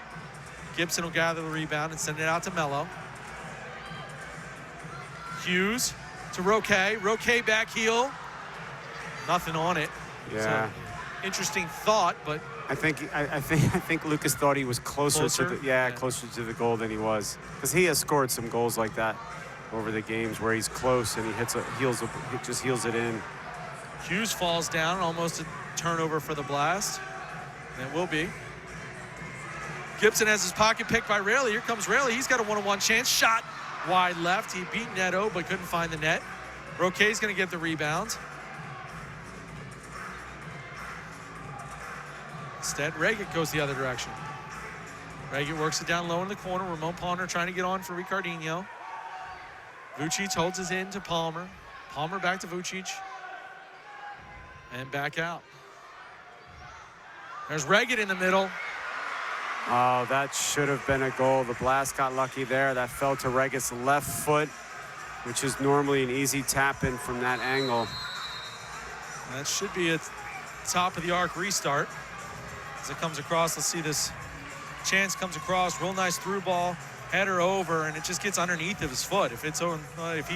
Gibson will gather the rebound and send it out to Melo. Hughes to Roque. Roque back heel. Nothing on it. Yeah. So interesting thought, but I think Lucas thought he was closer? to the closer to the goal than he was, because he has scored some goals like that over the games where he's close and he just heels it in. Hughes falls down, almost a turnover for the Blast. And it will be. Gibson has his pocket picked by Raley. Here comes Raley. He's got a one-on-one chance. Shot wide left. He beat Neto, but couldn't find the net. Roquet's going to get the rebound. Instead, Reggett goes the other direction. Reggett works it down low in the corner. Ramon Palmer trying to get on for Ricardinho. Vucic holds his in to Palmer. Palmer back to Vucic. And back out. There's Reggett in the middle. Oh, that should have been a goal. The Blast got lucky there. That fell to Reggett's left foot, which is normally an easy tap-in from that angle. That should be a top-of-the-arc restart. As it comes across, let's see this chance comes across. Real nice through ball, header over, and it just gets underneath of his foot. If he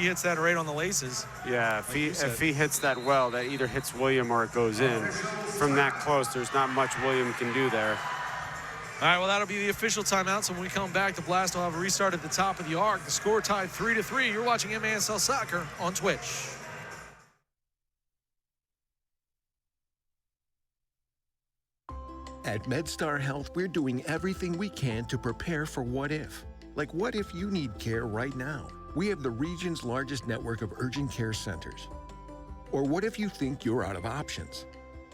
hits that right on the laces. Yeah, if he hits that well, that either hits William or it goes in. From that close, there's not much William can do there. All right, well, that'll be the official timeout. So when we come back, the Blast will have a restart at the top of the arc. The score tied 3-3. You're watching MASL Soccer on Twitch. At MedStar Health, we're doing everything we can to prepare for what if. Like, what if you need care right now? We have the region's largest network of urgent care centers. Or what if you think you're out of options?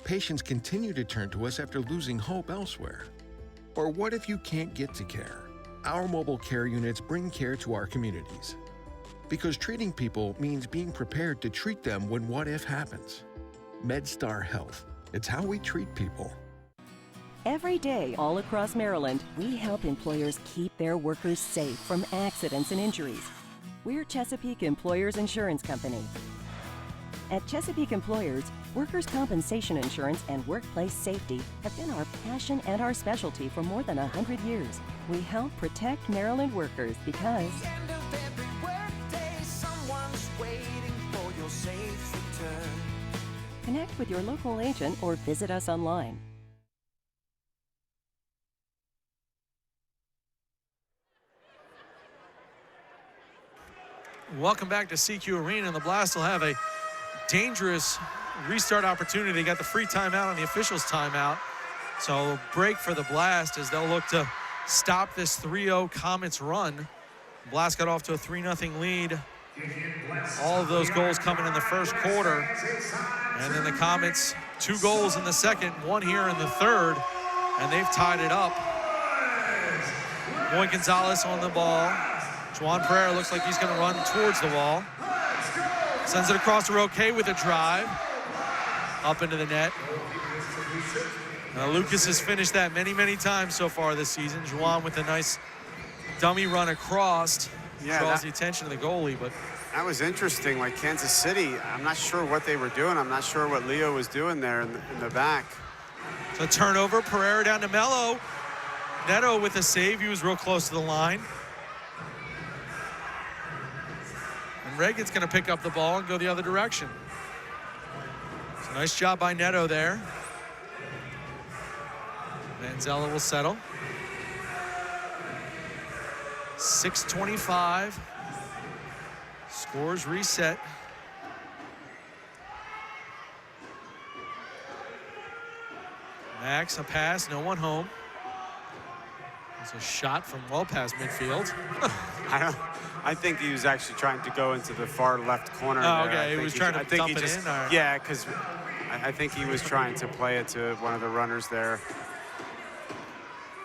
Patients continue to turn to us after losing hope elsewhere. Or what if you can't get to care? Our mobile care units bring care to our communities. Because treating people means being prepared to treat them when what if happens. MedStar Health. It's how we treat people. Every day, all across Maryland, we help employers keep their workers safe from accidents and injuries. We're Chesapeake Employers Insurance Company. At Chesapeake Employers, workers' compensation insurance and workplace safety have been our passion and our specialty for more than 100 years. We help protect Maryland workers because connect with your local agent or visit us online. Welcome back to CQ Arena, and the Blast will have a dangerous restart opportunity. They got the free timeout and the officials timeout. So break for the Blast as they'll look to stop this 3-0 Comets run. Blast got off to a 3-0 lead. All of those goals coming in the first quarter. And then the Comets, 2 goals in the second, 1 here in the third, and they've tied it up. Moy Gonzalez on the ball. Juan Pereira looks like he's going to run towards the wall. Sends it across to Roque with a drive. Up into the net. Lucas has finished that many, many times so far this season. Juan with a nice dummy run across. Draws the attention of the goalie, but that was interesting. Like Kansas City, I'm not sure what they were doing. I'm not sure what Leo was doing there in the back. So turnover, Pereira down to Mello. Neto with a save. He was real close to the line. And Reagan's going to pick up the ball and go the other direction. So nice job by Neto there. Manzella will settle. 6:25. Scores reset. Max, a pass, no one home. It's a shot from well past midfield. I think he was actually trying to go into the far left corner. Oh, okay. He was trying to dump it in? Or? Yeah, because I think he was trying to play it to one of the runners there.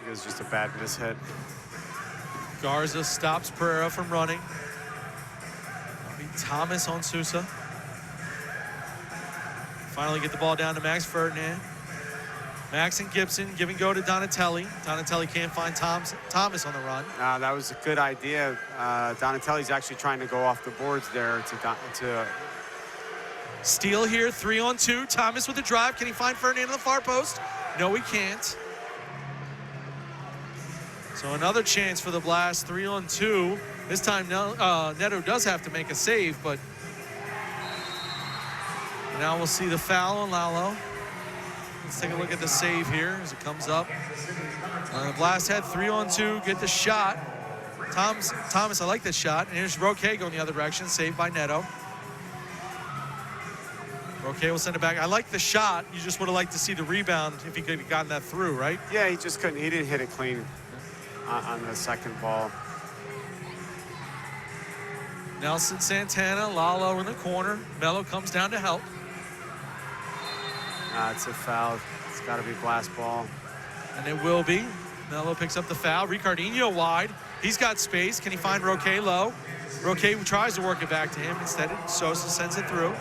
It was just a bad mishit. Garza stops Pereira from running. Thomas on Sousa. Finally get the ball down to Max Ferdinand. Max and Gibson give and go to Donatelli. Donatelli can't find Thomas on the run. That was a good idea. Donatelli's actually trying to go off the boards there to Steele here, 3-on-2. Thomas with the drive. Can he find Ferdinand on the far post? No, he can't. So another chance for the Blast, 3-on-2. This time Neto does have to make a save, but now we'll see the foul on Lalo. Let's take a look at the save here as it comes up. The Blast had 3-on-2, get the shot. Thomas, I like this shot. And here's Roque going the other direction, saved by Neto. Roque will send it back. I like the shot. You just would have liked to see the rebound if he could have gotten that through, right? Yeah, he just couldn't. He didn't hit it clean on the second ball. Nelson Santana, Lalo in the corner. Melo comes down to help. It's a foul. It's got to be Blast ball. And it will be. Melo picks up the foul. Ricardinho wide. He's got space. Can he find Roque low? Roque tries to work it back to him. Instead, Sosa sends it through.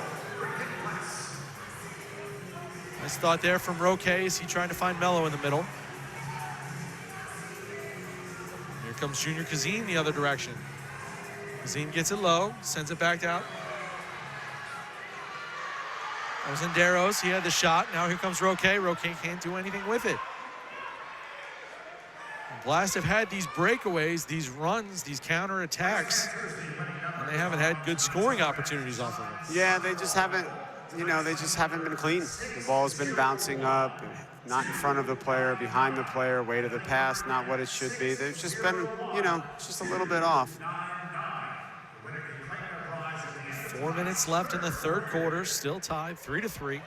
Nice thought there from Roque as he trying to find Melo in the middle. Here comes Junior Kazim the other direction. Kazim gets it low, sends it back out. That was Inderos. He had the shot. Now here comes Roque. Roque can't do anything with it. Blast have had these breakaways, these runs, these counter attacks, and they haven't had good scoring opportunities off of them. Yeah, they just haven't, they just haven't been clean. The ball's been bouncing up, not in front of the player, behind the player, way to the pass, not what it should be. They've just been, just a little bit off. 4 minutes left in the third quarter, still tied 3-3.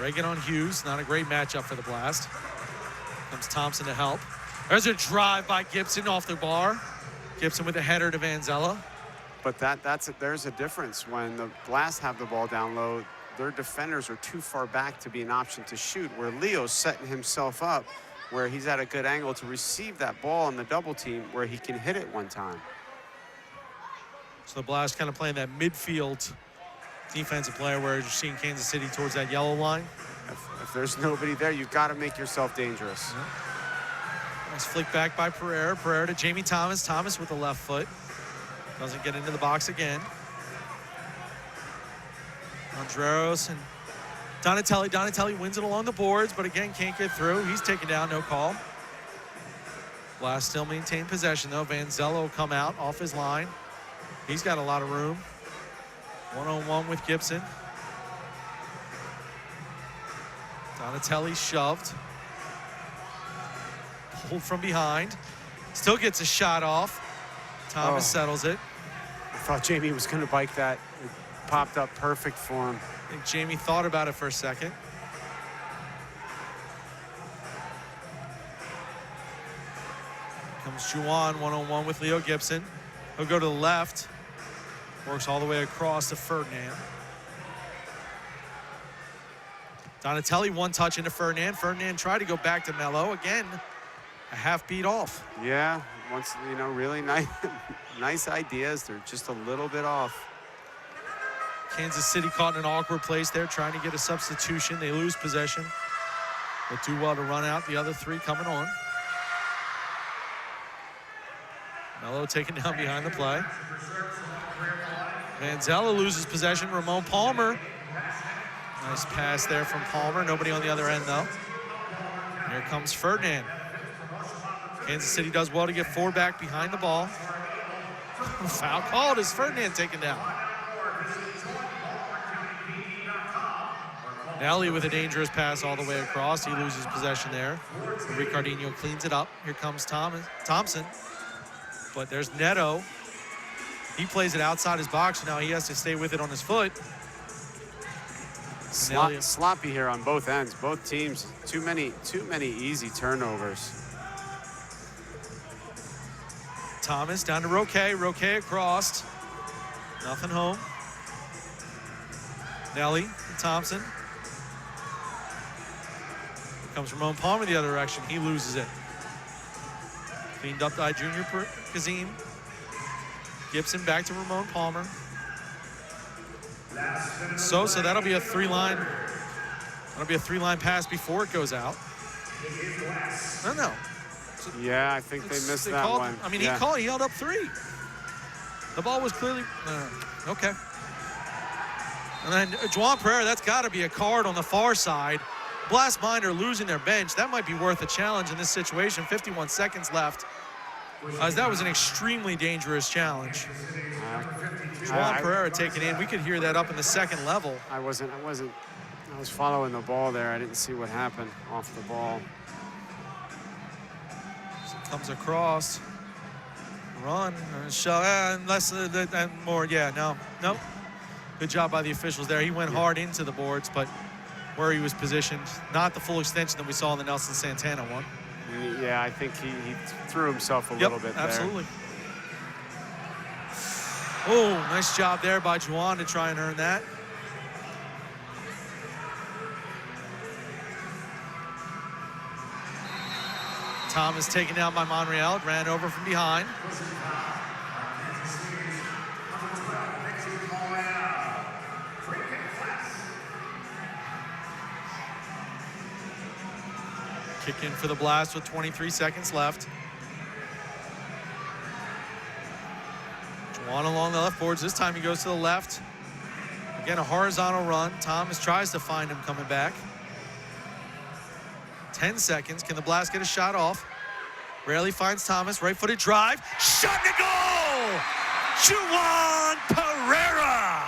Reagan on Hughes, not a great matchup for the Blast. Comes Thompson to help. There's a drive by Gibson off the bar. Gibson with a header to Vanzella. But there's a difference. When the Blast have the ball down low, their defenders are too far back to be an option to shoot, where Leo's setting himself up where he's at a good angle to receive that ball in the double team where he can hit it one time. So the Blast kind of playing that midfield defensive player where you're seeing Kansas City towards that yellow line. If there's nobody there, you've got to make yourself dangerous. Nice flick back by Pereira. Pereira to Jamie Thomas. Thomas with the left foot. Doesn't get into the box again. Andreros and Donatelli. Donatelli wins it along the boards, but again, can't get through. He's taken down, no call. Blast still maintain possession, though. Vanzella will come out off his line. He's got a lot of room. One-on-one with Gibson. Donatelli shoved. Pulled from behind. Still gets a shot off. Thomas settles it. I thought Jamie was going to bike that. It popped up perfect for him. I think Jamie thought about it for a second. Comes Juwan one-on-one with Leo Gibson. He'll go to the left. Works all the way across to Ferdinand. Donatelli one touch into Ferdinand. Ferdinand tried to go back to Melo. Again, a half beat off. Yeah, once, really nice, nice ideas. They're just a little bit off. Kansas City caught in an awkward place there, trying to get a substitution. They lose possession, but do well to run out the other three coming on. Melo taken down behind the play. Vanzella loses possession. Ramon Palmer. Nice pass there from Palmer. Nobody on the other end, though. Here comes Ferdinand. Kansas City does well to get four back behind the ball. Foul called as Ferdinand taken down. Nelly with a dangerous pass all the way across. He loses possession there. Ricardinho cleans it up. Here comes Thompson. But there's Neto. He plays it outside his box. Now he has to stay with it on his foot. Sloppy here on both ends. Both teams, too many easy turnovers. Thomas down to Roque. Roque across. Nothing home. Nelly and Thompson. Here comes Ramon Palmer the other direction. He loses it. Cleaned up by Junior Kazim. Gibson back to Ramon Palmer. Sosa, that'll be a three-line pass before it goes out. No. Yeah, I think they missed that one. I mean, he held up three. The ball was clearly, okay. And then Juan Pereira, that's got to be a card on the far side. Blast Minor losing their bench. That might be worth a challenge in this situation. 51 seconds left. That was an extremely dangerous challenge. Juan Pereira taken in. We could hear that up in the second level. I wasn't I was following the ball there. I didn't see what happened off the ball. So it comes across. Run, shove, and less and more. Yeah, no. Good job by the officials there. He went hard into the boards, but where he was positioned, not the full extension that we saw in the Nelson Santana one. Yeah, I think he threw himself a little bit there. Absolutely. Oh, nice job there by Juwan to try and earn that. Thomas taken down by Monreal, ran over from behind. Kick in for the Blast with 23 seconds left. Juwan along the left boards. This time he goes to the left. Again, a horizontal run. Thomas tries to find him coming back. 10 seconds. Can the Blast get a shot off? Rarely finds Thomas. Right-footed drive. Shot to goal! Juwan Pereira!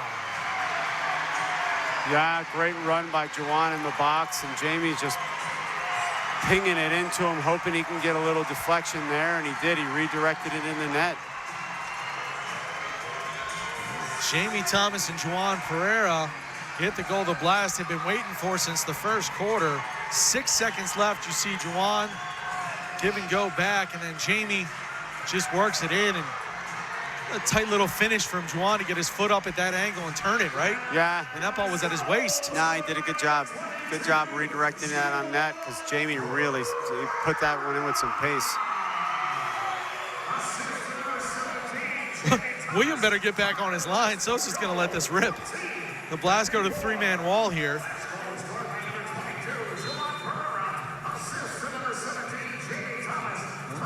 Yeah, great run by Juwan in the box, and Jamie's just pinging it into him, hoping he can get a little deflection there, and he did. He redirected it in the net. Jamie Thomas and Juwan Pereira hit the goal the Blast had been waiting for since the first quarter. 6 seconds left. You see Juwan give and go back, and then Jamie just works it in, and a tight little finish from Juwan to get his foot up at that angle and turn it, right? Yeah. And that ball was at his waist. Nah, he did a good job. Good job redirecting that on net, because Jamie really put that one in with some pace. William better get back on his line. Sosa's going to let this rip. The Blast go to the three-man wall here.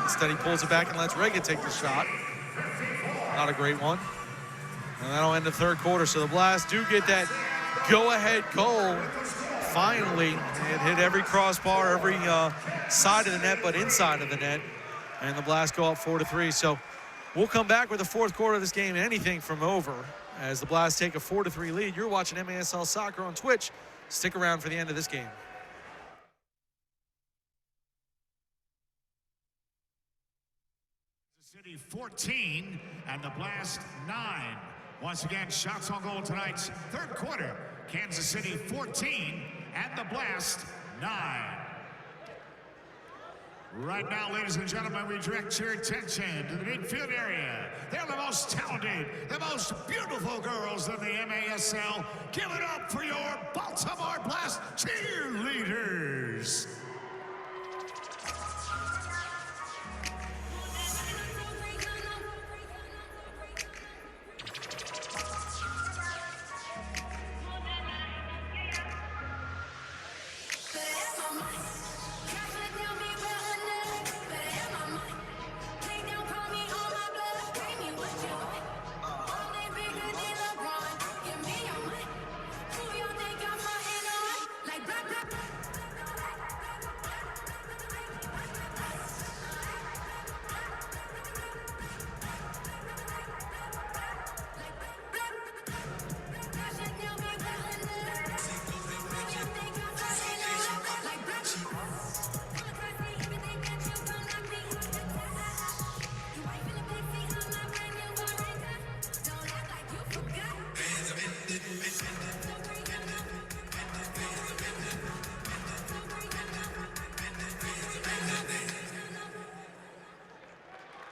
Instead, he pulls it back and lets Rega take the shot. Not a great one. And that'll end the third quarter. So the Blast do get that go-ahead goal. Finally, it hit every crossbar, every side of the net, but inside of the net. And the Blast go up 4-3. So we'll come back with the fourth quarter of this game, anything from over, as the Blast take a 4-3 lead. You're watching MASL Soccer on Twitch. Stick around for the end of this game. City 14 and the Blast 9. Once again, shots on goal tonight's third quarter. Kansas City 14 and the Blast 9. Right now, ladies and gentlemen, we direct your attention to the midfield area. They're the most talented, the most beautiful girls in the MASL. Give it up for your Baltimore Blast cheerleaders.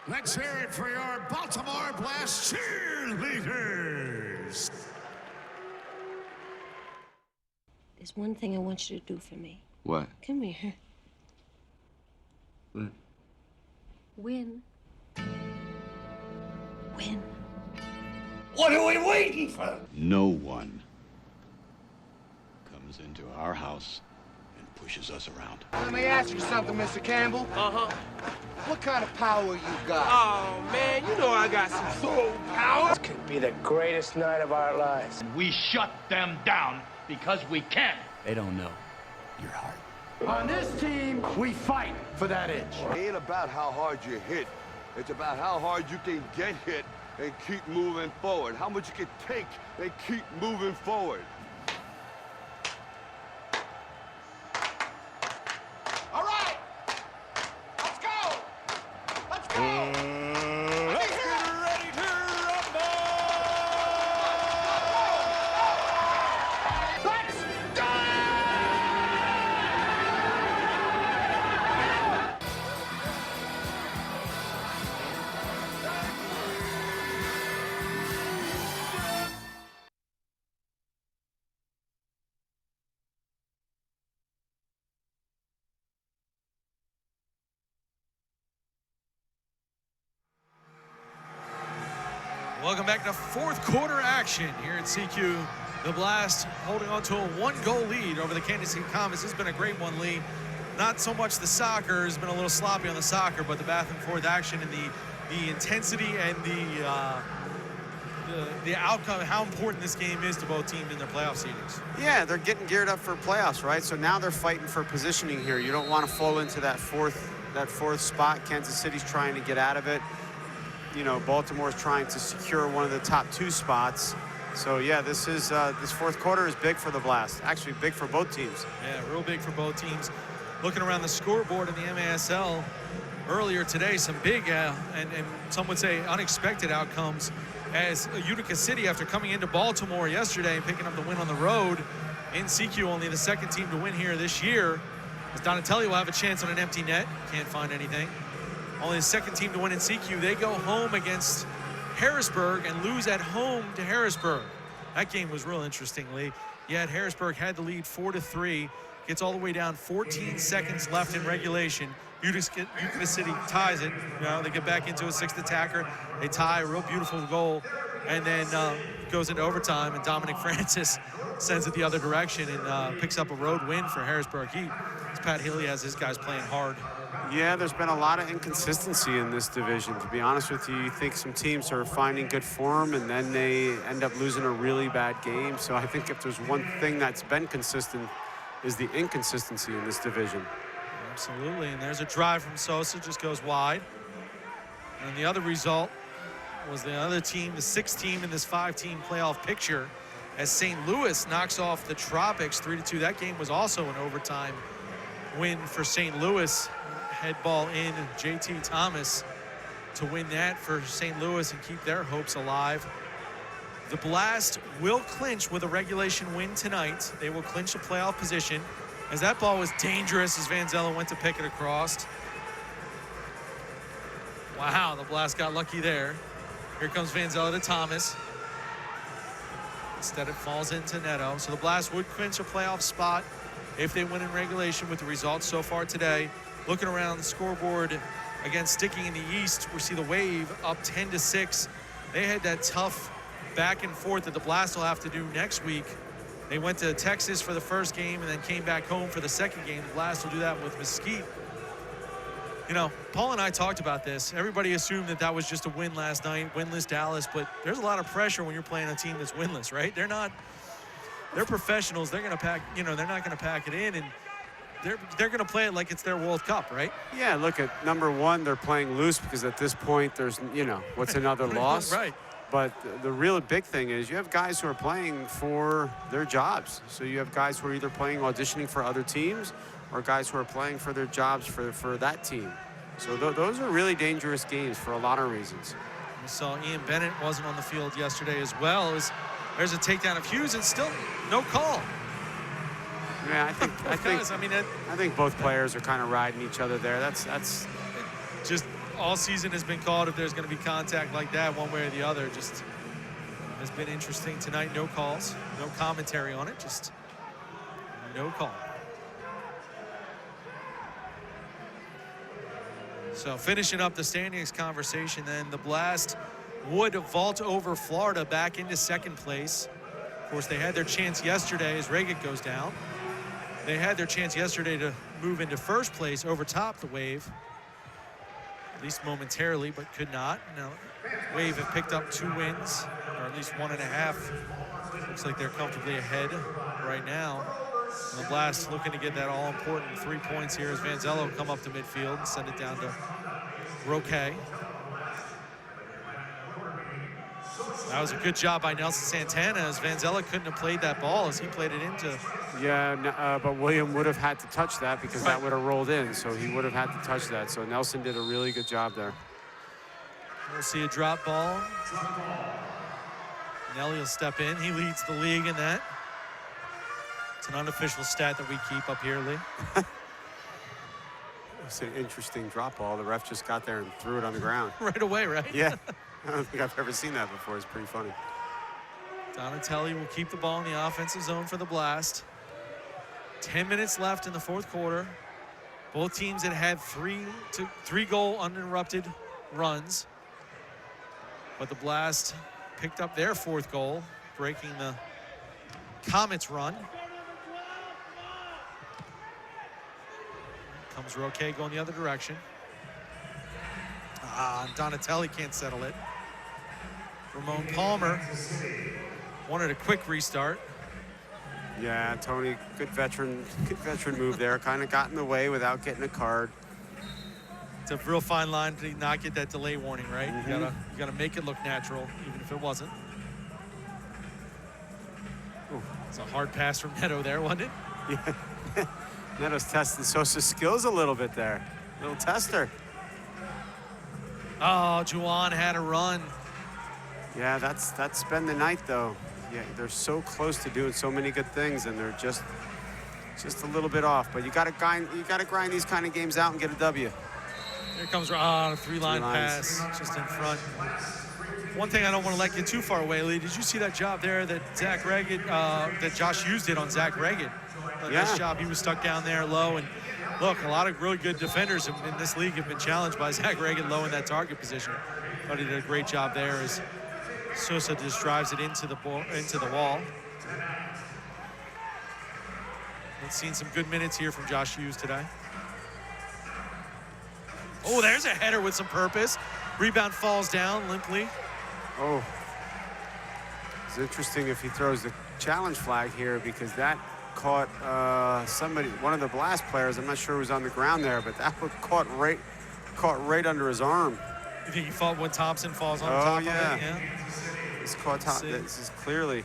Let's hear it for your Baltimore Blast cheerleaders. There's one thing I want you to do for me. What? Come here. What? Win. Win. What are we waiting for? No one comes into our house and pushes us around. Let me ask you something, Mr. Campbell. Uh-huh. What kind of power you got? Oh, man, you know I got some soul power. This could be the greatest night of our lives. We shut them down because we can. They don't know your heart. On this team, we fight for that edge. It ain't about how hard you hit. It's about how hard you can get hit and keep moving forward. How much you can take and keep moving forward. Welcome back to fourth quarter action here at CQ. The Blast holding on to a 1-goal lead over the Kansas City Comets. This has been a great one, Lee. Not so much the soccer has been a little sloppy on the soccer, but the back and forth action and the intensity and the outcome, how important this game is to both teams in their playoff seedings. Yeah, they're getting geared up for playoffs, right? So now they're fighting for positioning here. You don't want to fall into that fourth spot. Kansas City's trying to get out of it. You know, Baltimore's trying to secure one of the top 2 spots. So yeah, this fourth quarter is big for the Blast. Actually, big for both teams. Yeah, real big for both teams. Looking around the scoreboard in the MASL earlier today, some big and some would say unexpected outcomes as Utica City, after coming into Baltimore yesterday and picking up the win on the road in CQ, only the second team to win here this year, as Donatelli will have a chance on an empty net. Can't find anything. Only the second team to win in CQ. They go home against Harrisburg and lose at home to Harrisburg. That game was real interestingly. Yet Harrisburg had the lead 4-3, gets all the way down 14 seconds left in regulation. Utica City ties it. You know, they get back into a 6th attacker. They tie, a real beautiful goal, and then goes into overtime, and Dominic Francis sends it the other direction and picks up a road win for Harrisburg. Pat Healy has his guys playing hard. Yeah, there's been a lot of inconsistency in this division, to be honest with you. You think some teams are finding good form, and then they end up losing a really bad game. So I think if there's one thing that's been consistent is the inconsistency in this division. Absolutely, and there's a drive from Sosa, just goes wide. And the other result was the other team, the 6th team in this 5-team playoff picture, as St. Louis knocks off the Tropics 3-2. That game was also an overtime win for St. Louis. Head ball in, JT Thomas to win that for St. Louis and keep their hopes alive. The Blast will clinch with a regulation win tonight. They will clinch a playoff position, as that ball was dangerous as Vanzella went to pick it across. Wow, the Blast got lucky there. Here comes Vanzella to Thomas. Instead it falls into Neto. So the Blast would clinch a playoff spot if they win in regulation with the results so far today. Looking around the scoreboard, again, sticking in the East, we see the Wave up 10-6. They had that tough back and forth that the Blast will have to do next week. They went to Texas for the first game and then came back home for the second game. The Blast will do that with Mesquite. You know, Paul and I talked about this. Everybody assumed that that was just a win last night, winless Dallas, but there's a lot of pressure when you're playing a team that's winless, right? They're professionals. They're going to pack, you know, they're not going to pack it in, and they're going to play it like it's their World Cup, right? Yeah, look at number one, they're playing loose because at this point there's, you know, what's another loss? Right. But the real big thing is you have guys who are playing for their jobs. So you have guys who are either playing auditioning for other teams or guys who are playing for their jobs for that team. So those are really dangerous games for a lot of reasons. We saw Ian Bennett wasn't on the field yesterday as well. There's a takedown of Hughes and still no call. Yeah, I think both players are kind of riding each other there. That's just all season has been called if there's going to be contact like that one way or the other. Just has been interesting tonight. No calls, no commentary on it, just no call. So finishing up the standings conversation then, the Blast would vault over Florida back into second place. Of course, they had their chance yesterday as Reagan goes down. They had their chance yesterday to move into first place over top the Wave, at least momentarily, but could not. Now, Wave have picked up 2 wins, or at least 1.5. Looks like they're comfortably ahead right now. And the Blast looking to get that all-important 3 points here as Vanzella will come up to midfield and send it down to Roque. That was a good job by Nelson Santana as Vanzella couldn't have played that ball as he played it into. Yeah, but William would have had to touch that because that would have rolled in, so he would have had to touch that. So Nelson did a really good job there. We'll see a drop ball. Nelly will step in. He leads the league in that. It's an unofficial stat that we keep up here, Lee. It's an interesting drop ball. The ref just got there and threw it on the ground. Right away, right? Yeah. I don't think I've ever seen that before. It's pretty funny. Donatelli will keep the ball in the offensive zone for the Blast. 10 minutes left in the fourth quarter. Both teams had 3 goal uninterrupted runs. But the Blast picked up their 4th goal, breaking the Comets' run. Comes Roque going the other direction. Donatelli can't settle it. Ramon Palmer wanted a quick restart. Yeah, Tony, good veteran move there. Kind of got in the way without getting a card. It's a real fine line to not get that delay warning, right? You gotta make it look natural, even if it wasn't. Ooh, it's a hard pass from Neto there, wasn't it? Yeah. Neto's testing Sosa's skills a little bit there. Little tester. Oh, Juwan had a run. Yeah, that's been the night though. Yeah, they're so close to doing so many good things, and they're just a little bit off. But you gotta grind these kind of games out and get a W. Here comes a three-line pass just in front. One thing I don't want to let get too far away, Lee. Did you see that job there that Zach Reggett, that Josh Hughes did on Zach Reggett? Nice job. He was stuck down there low. And look, a lot of really good defenders in this league have been challenged by Zach Reggett low in that target position. But he did a great job there as Sosa just drives it into the wall. We've seen some good minutes here from Josh Hughes today. Oh, there's a header with some purpose. Rebound falls down limply. Oh, it's interesting if he throws the challenge flag here, because that caught one of the Blast players. I'm not sure who was on the ground there, but that was caught right under his arm. You think he fought when Thompson falls on top of it? Yeah. It's caught top. This is clearly.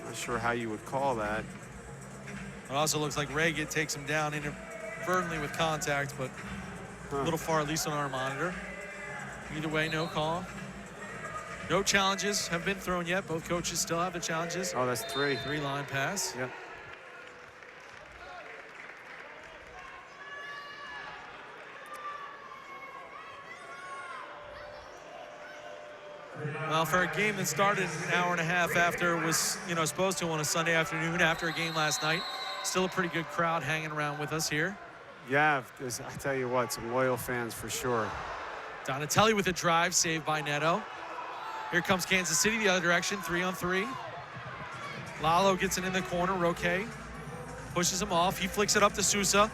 Not sure how you would call that. It also looks like Reggett takes him down inadvertently with contact, but a little far, at least on our monitor. Either way, no call. No challenges have been thrown yet. Both coaches still have the challenges. Oh, that's 3. 3-line pass. Yep. Well, for a game that started an hour and a half after it was, supposed to on a Sunday afternoon after a game last night, still a pretty good crowd hanging around with us here. Yeah, I tell you what, some loyal fans for sure. Donatelli with a drive, saved by Neto. Here comes Kansas City the other direction, 3-on-3. Lalo gets it in the corner. Roque pushes him off. He flicks it up to Sousa.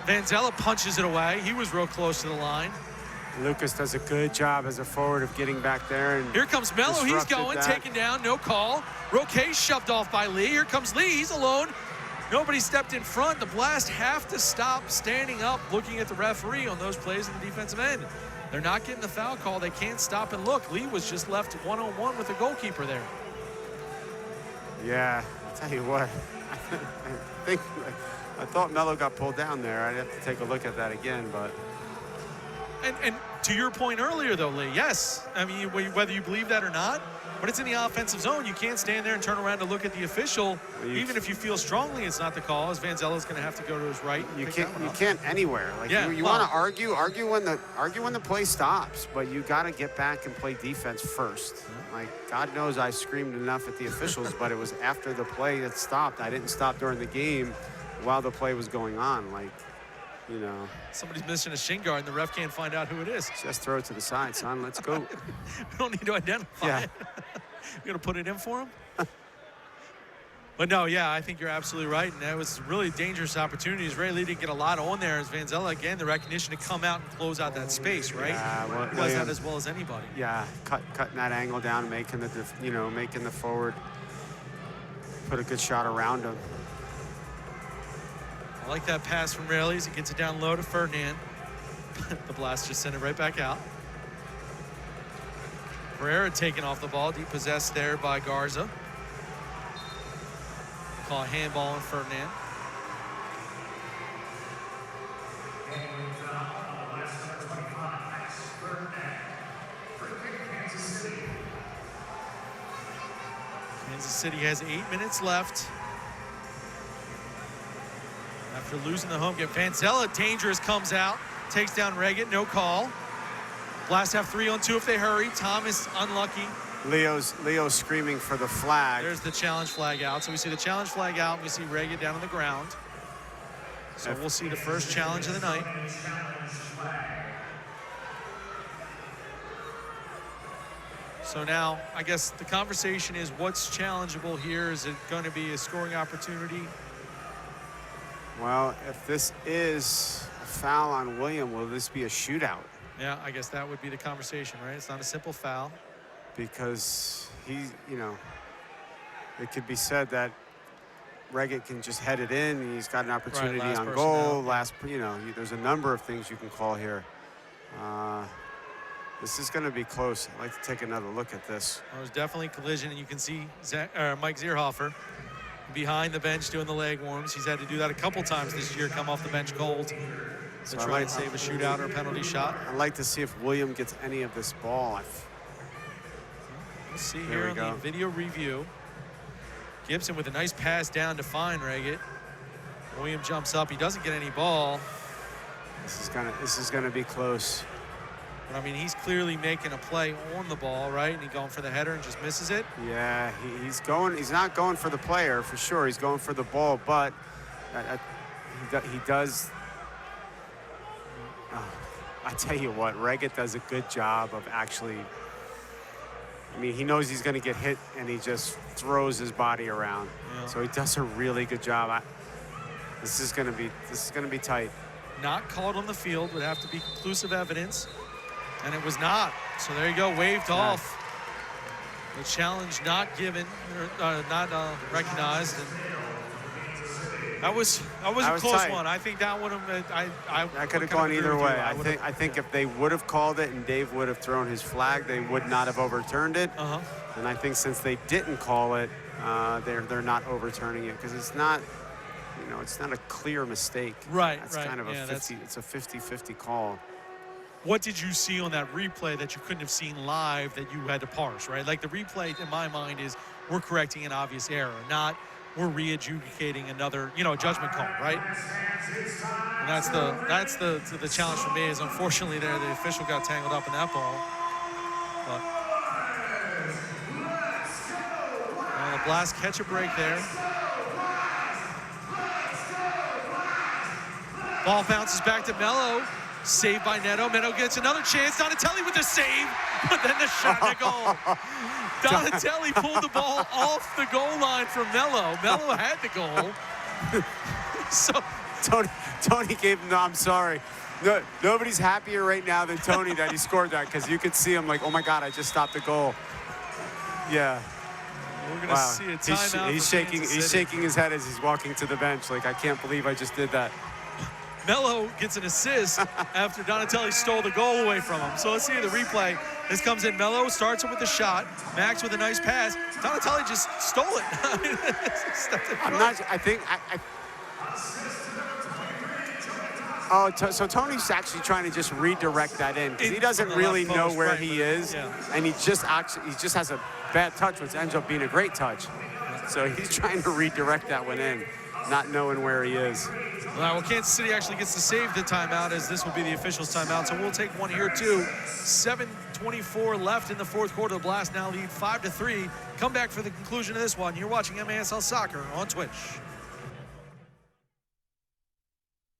Vanzella punches it away. He was real close to the line. Lucas does a good job as a forward of getting back there. And here comes Mello. He's going, taken down, no call. Roque shoved off by Lee. Here comes Lee. He's alone. Nobody stepped in front. The Blast have to stop standing up, looking at the referee on those plays in the defensive end. They're not getting the foul call. They can't stop and look. Lee was just left one-on-one with the goalkeeper there. Yeah, I'll tell you what. I thought Mello got pulled down there. I'd have to take a look at that again, but. And to your point earlier, though, Lee, yes. I mean, whether you believe that or not, but it's in the offensive zone. You can't stand there and turn around to look at the official, even if you feel strongly it's not the call, as Vanzella's going to have to go to his right. You can't anywhere. Like you want to argue when the play stops, but you got to get back and play defense first. Like, God knows I screamed enough at the officials, but it was after the play that stopped. I didn't stop during the game while the play was going on. Like, somebody's missing a shin guard and the ref can't find out who it is. Just throw it to the side, son. Let's go. We don't need to identify it. You're going to put it in for him? But no, yeah, I think you're absolutely right. And that was really dangerous opportunities. Ray Lee didn't get a lot on there as Vanzella, again, the recognition to come out and close out that space, right? Yeah, well, he does that as well as anybody. Yeah, cutting that angle down, making the forward put a good shot around him. I like that pass from Rayleigh as he gets it down low to Ferdinand. The Blast just sent it right back out. Pereira taken off the ball, depossessed there by Garza. Call a handball on Ferdinand. Kansas City has 8 minutes left. After losing the home game, Vanzella, dangerous, comes out, takes down Reggett, no call. Blast have 3-on-2 if they hurry. Thomas unlucky. Leo's screaming for the flag. There's the challenge flag out. So we see the challenge flag out, and we see Reggett down on the ground. So we'll see the first challenge of the night. So now, I guess the conversation is what's challengeable here? Is it going to be a scoring opportunity? Well, if this is a foul on William, will this be a shootout? Yeah, I guess that would be the conversation, right? It's not a simple foul. Because you know, it could be said that Reggett can just head it in. He's got an opportunity on goal. You know, there's a number of things you can call here. This is going to be close. I'd like to take another look at this. Well, there's definitely collision, and you can see Mike Zierhofer behind the bench doing the leg warms. He's had to do that a couple times this year, come off the bench cold to try and save a shootout or a penalty shot. I'd like to see if William gets any of this ball. Let's see here on the video review. Gibson with a nice pass down to find Reggett. William jumps up. He doesn't get any ball. This is gonna be close. But I mean, he's clearly making a play on the ball, right? And he's going for the header and just misses it. Yeah, he's not going for the player for sure. He's going for the ball, but he does. I tell you what, Reggett does a good job of actually. I mean, he knows he's going to get hit, and he just throws his body around. Yeah. So he does a really good job. This is going to be tight. Not called on the field would have to be conclusive evidence, and it was not. So there you go, waved off. The challenge not given, not recognized, and that was a close tight. one. I think that would have. That could have gone either way. I think if they would have called it and Dave would have thrown his flag, they would not have overturned it. And I think since they didn't call it, they're not overturning it because it's not. You know, it's not a clear mistake. Right, That's kind of it's a 50-50 call. What did you see on that replay that you couldn't have seen live that you had to parse, right? Like the replay, in my mind, is we're correcting an obvious error, not we're re-adjudicating another, a judgment call, right? And that's the challenge for me is unfortunately there the official got tangled up in that ball. But the Blast catch a break there. Ball bounces back to Mello. Saved by Neto. Neto gets another chance. Donatelli with the save, but then the shot and the goal. Donatelli pulled the ball off the goal line from Mello. Mello had the goal. So Tony gave him. No, I'm sorry. No, nobody's happier right now than Tony that he scored that because you could see him like, oh my God, I just stopped the goal. Yeah. We're gonna see a timeout. He's shaking his head as he's walking to the bench. Like, I can't believe I just did that. Mello gets an assist after Donatelli stole the goal away from him. So let's see the replay. This comes in. Mello starts it with the shot. Max with a nice pass. Donatelli just stole it. So Tony's actually trying to just redirect that in because he doesn't really know where he is, and he just has a bad touch, which ends up being a great touch. So he's trying to redirect that one in, not knowing where he is. All right, well, Kansas City actually gets to save the timeout as this will be the official's timeout. So we'll take one here, too. 7:24 left in the fourth quarter. The Blast now lead 5-3. Come back for the conclusion of this one. You're watching MASL Soccer on Twitch.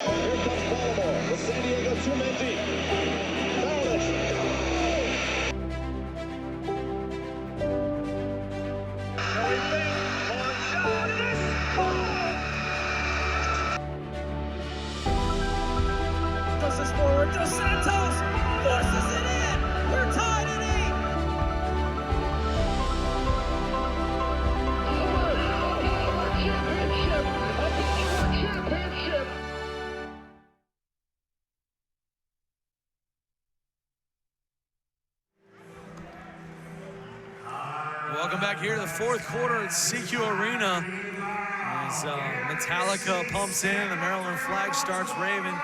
Here comes Baltimore with San Diego 2 men deep. This forward to Santos, forces it in. We're tied at 8. Championship. Welcome back here to the fourth quarter at CQ Arena. As Metallica pumps in, the Maryland flag starts raving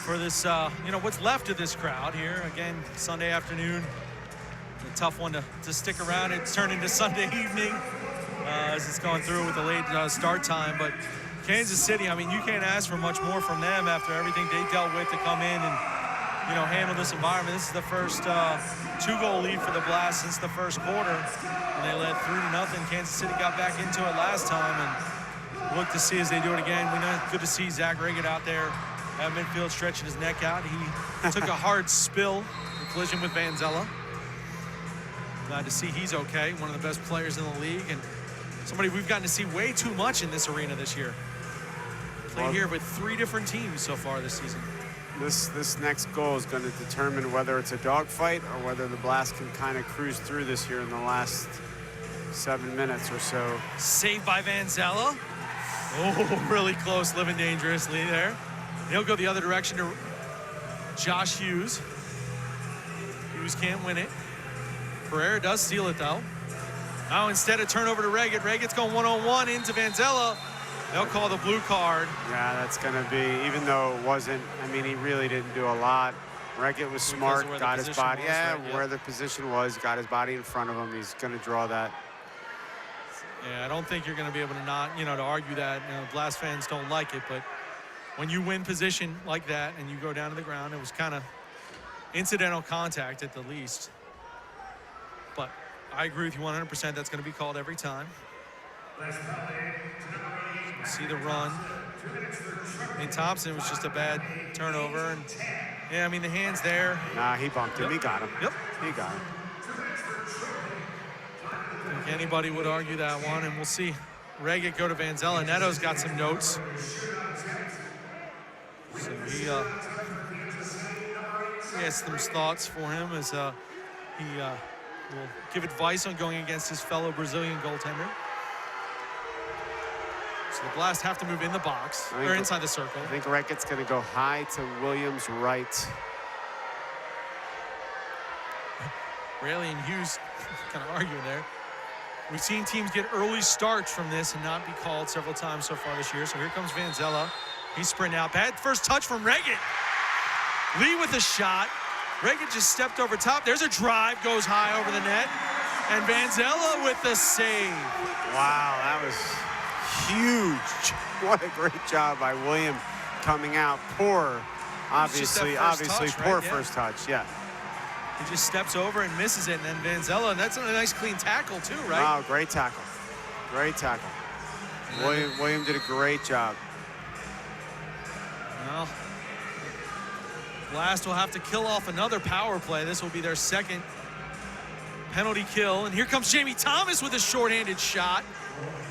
for this, what's left of this crowd here. Again, Sunday afternoon, a tough one to stick around. It's turned into Sunday evening as it's going through with the late start time. But Kansas City, I mean, you can't ask for much more from them after everything they dealt with to come in and, handle this environment. This is the first 2-goal lead for the Blast since the first quarter. And they led 3-0. Kansas City got back into it last time and look to see as they do it again. We know it's good to see Zach Reggett out there at midfield stretching his neck out. He took a hard spill, a collision with Vanzella. Glad to see he's okay. One of the best players in the league, and somebody we've gotten to see way too much in this arena this year. Played here with 3 different teams so far this season. This next goal is going to determine whether it's a dogfight or whether the Blast can kind of cruise through this here in the last 7 minutes or so. Saved by Vanzella. Oh, really close, living dangerously there. He'll go the other direction to Josh Hughes. Hughes can't win it. Pereira does steal it, though. Now instead of turnover to Reggett, Reggett's going one-on-one into Vanzella. They'll call the blue card. Yeah, that's going to be, even though it wasn't, I mean, he really didn't do a lot. Reggett was smart, got his body, where the position was, got his body in front of him. He's going to draw that. Yeah, I don't think you're going to be able to not, to argue that. Blast fans don't like it, but when you win position like that and you go down to the ground, it was kind of incidental contact at the least. But I agree with you 100%. That's going to be called every time. See the run. I mean, Thompson was just a bad turnover. And yeah, I mean, the hand's there. Nah, he bumped him. He got him. Yep. He got him. I think anybody would argue that one, and we'll see Reggett go to Vanzella. Neto's got some notes. So he has some thoughts for him as he will give advice on going against his fellow Brazilian goaltender. So the Blast have to move in the box, or inside the circle. I think Reggett's going to go high to Williams' right. Rayleigh and Hughes kind of arguing there. We've seen teams get early starts from this and not be called several times so far this year. So here comes Vanzella. He's sprinting out. Bad first touch from Reggett. Lee with a shot. Reggett just stepped over top. There's a drive, goes high over the net. And Vanzella with the save. Wow, that was huge. What a great job by William coming out. Poor, obviously poor first touch, yeah. He just steps over and misses it, and then Vanzella, and that's a nice clean tackle too, right? Oh, great tackle. Great tackle. William did a great job. Well, Blast will have to kill off another power play. This will be their second penalty kill. And here comes Jamie Thomas with a shorthanded shot.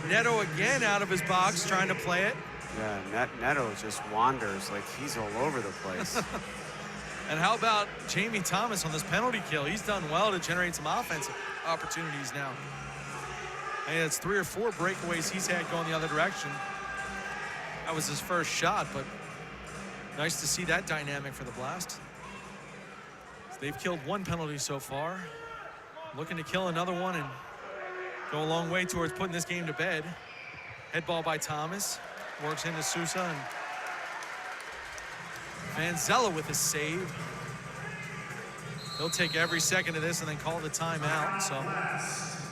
Neto again out of his box trying to play it. Yeah, Neto just wanders like he's all over the place. And how about Jamie Thomas on this penalty kill? He's done well to generate some offensive opportunities now. And it's 3 or 4 breakaways he's had going the other direction. That was his first shot, but nice to see that dynamic for the Blast. So they've killed 1 penalty so far. Looking to kill another one and go a long way towards putting this game to bed. Head ball by Thomas. Works into Sousa, and Vanzella with a save. He'll take every second of this and then call the timeout. So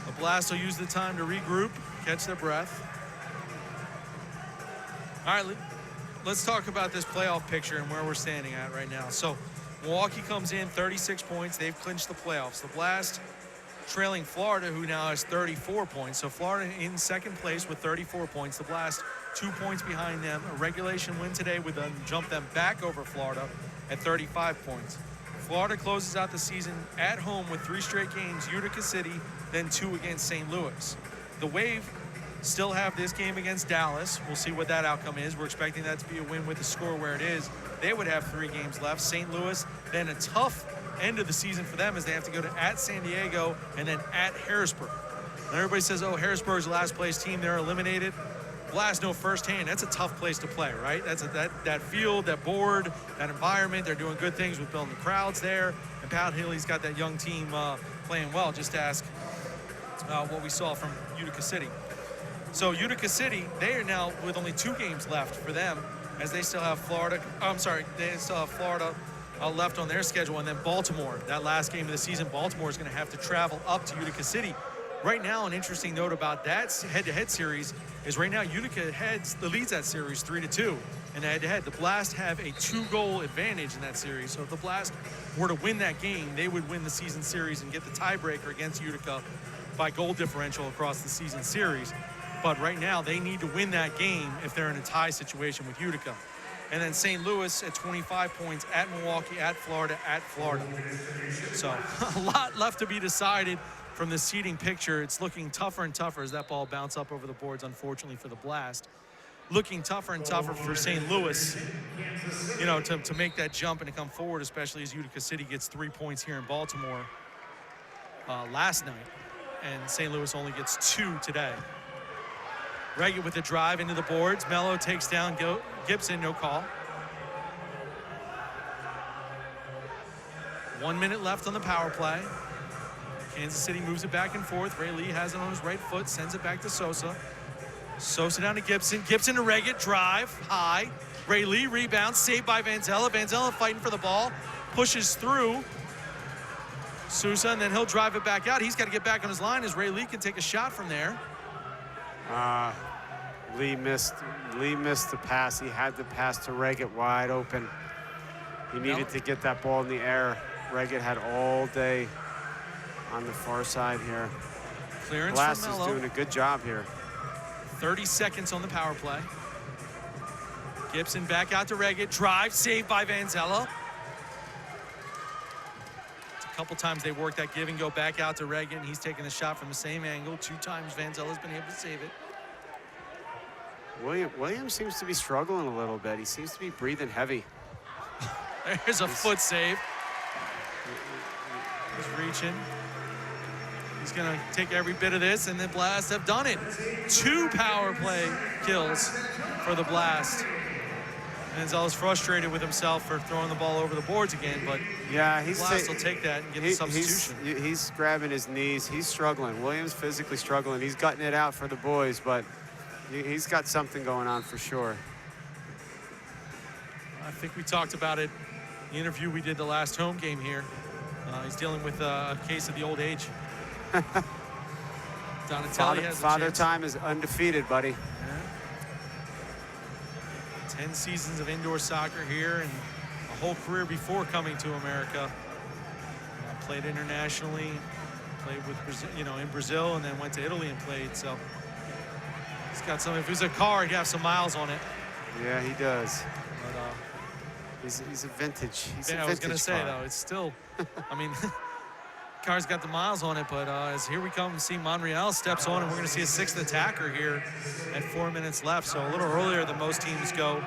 the Blast will use the time to regroup, catch their breath. All right, let's talk about this playoff picture and where we're standing at right now. So Milwaukee comes in 36 points. They've clinched the playoffs. The Blast trailing Florida, who now has 34 points. So Florida in second place with 34 points. The Blast 2 points behind them. A regulation win today would then jump them back over Florida at 35 points. Florida closes out the season at home with 3 straight games, Utica City, then 2 against St. Louis. The Wave still have this game against Dallas. We'll see what that outcome is. We're expecting that to be a win with the score where it is. They would have 3 games left. St. Louis, then a tough end of the season for them as they have to go to at San Diego and then at Harrisburg. And everybody says, oh, Harrisburg's the last place team, they're eliminated. Blast know firsthand, that's a tough place to play, right? That's that field, that board, that environment. They're doing good things with building the crowds there. And Pat Healy's got that young team playing well. Just ask what we saw from Utica City. So Utica City, they are now with only 2 games left for them, as they still have Florida. They still have Florida left on their schedule, and then Baltimore. That last game of the season, Baltimore is going to have to travel up to Utica City. Right now, an interesting note about that head-to-head series is right now Utica leads that series 3-2 in the head-to-head. The Blast have a 2-goal advantage in that series. So if the Blast were to win that game, they would win the season series and get the tiebreaker against Utica by goal differential across the season series. But right now, they need to win that game if they're in a tie situation with Utica. And then St. Louis at 25 points, at Milwaukee, at Florida, at Florida. So a lot left to be decided from the seating picture, it's looking tougher and tougher as that ball bounced up over the boards, unfortunately for the Blast. Looking tougher and tougher for St. Louis, you know, to make that jump and to come forward, especially as Utica City gets 3 points here in Baltimore last night, and St. Louis only gets 2 today. Reggett with the drive into the boards. Mello takes down Gibson, no call. 1 minute left on the power play. Kansas City moves it back and forth. Ray Lee has it on his right foot, sends it back to Sosa. Sosa down to Gibson. Gibson to Reggett, drive, high. Ray Lee rebounds, saved by Vanzella. Vanzella fighting for the ball, pushes through Sousa, and then he'll drive it back out. He's got to get back on his line as Ray Lee can take a shot from there. Lee missed the pass. He had the pass to Reggett wide open. He needed to get that ball in the air. Reggett had all day on the far side here. Clearance Blast from is Mello. doing a good job here. 30 seconds on the power play. Gibson back out to Reggett. Drive, saved by Vanzella. A couple times they worked that give and go back out to Reggett, and he's taking the shot from the same angle. 2 times Vanzella's been able to save it. Williams seems to be struggling a little bit. He seems to be breathing heavy. There's a foot save. He's reaching. He's going to take every bit of this, and the Blast have done it. 2 power play kills for the Blast. Vanzella's frustrated with himself for throwing the ball over the boards again, but yeah, Blast will take that and get the substitution. He's grabbing his knees. He's struggling. Williams physically struggling. He's gutting it out for the boys, but he's got something going on for sure. I think we talked about it in the interview we did the last home game here. He's dealing with a case of the old age. Donatelli has a Father chance. Time is undefeated, buddy. Yeah. 10 seasons of indoor soccer here and a whole career before coming to America. Played internationally, played with Brazil, in Brazil, and then went to Italy and played. So he's got some. If it was a car, he'd have some miles on it. Yeah, he does. But he's a vintage. I was gonna say though, it's still. I mean. Car's got the miles on it, but as here we come, see Monreal steps on, and we're going to see a 6th attacker here at 4 minutes left. So a little earlier than most teams go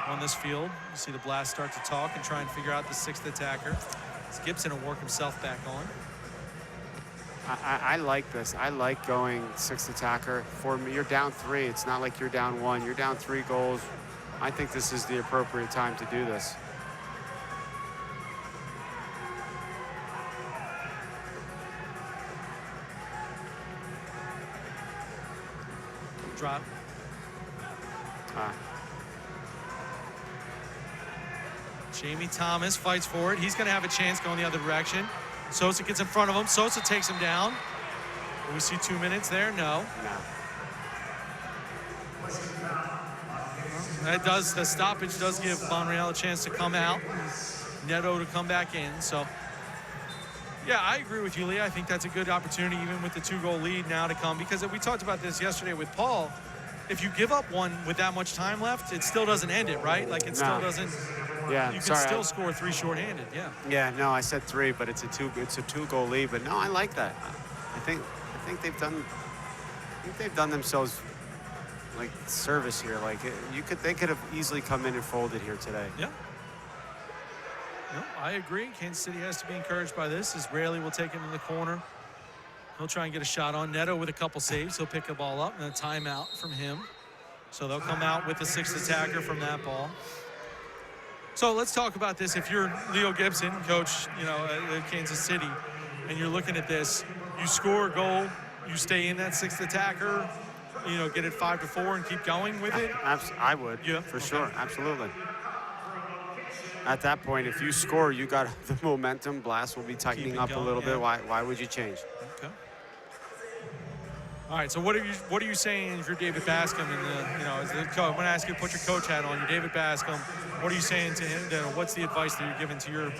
on this field. You see the Blast start to talk and try and figure out the 6th attacker. As Gibson will work himself back on. I like this. I like going 6th attacker. For me, you're down 3. It's not like you're down 1. You're down 3 goals. I think this is the appropriate time to do this. Drop. Jamie Thomas fights for it. He's going to have a chance going the other direction. Sosa gets in front of him. Sosa takes him down. Will we see 2 minutes there? No. That does, the stoppage does give Monreal a chance to come out. Neto to come back in. So, yeah, I agree with you, Lee. I think that's a good opportunity, even with the 2-goal lead now to come. Because we talked about this yesterday with Paul. If you give up one with that much time left, it still doesn't end it, right? Like it still doesn't. Yeah, you can still score 3 shorthanded. Yeah. Yeah, no, I said 3, but it's a 2-goal lead. But no, I like that. I think they've done themselves like service here. Like they could have easily come in and folded here today. Yeah. No, I agree. Kansas City has to be encouraged by this, as Raley will take him in the corner. He'll try and get a shot on Neto with a couple saves. He'll pick the ball up, and a timeout from him. So they'll come out with the 6th attacker from that ball. So let's talk about this. If you're Leo Gibson, coach, at Kansas City, and you're looking at this, you score a goal, you stay in that 6th attacker, get it 5-4 and keep going with it? I would, yeah, for sure, absolutely. At that point, if you score, you got the momentum. Blast will be tightening up a little bit. Why would you change? Okay. All right. So what are you saying if you're David Bascom as the coach? I'm going to ask you to put your coach hat on. You're David Bascom. What are you saying to him? What's the advice that you're giving to your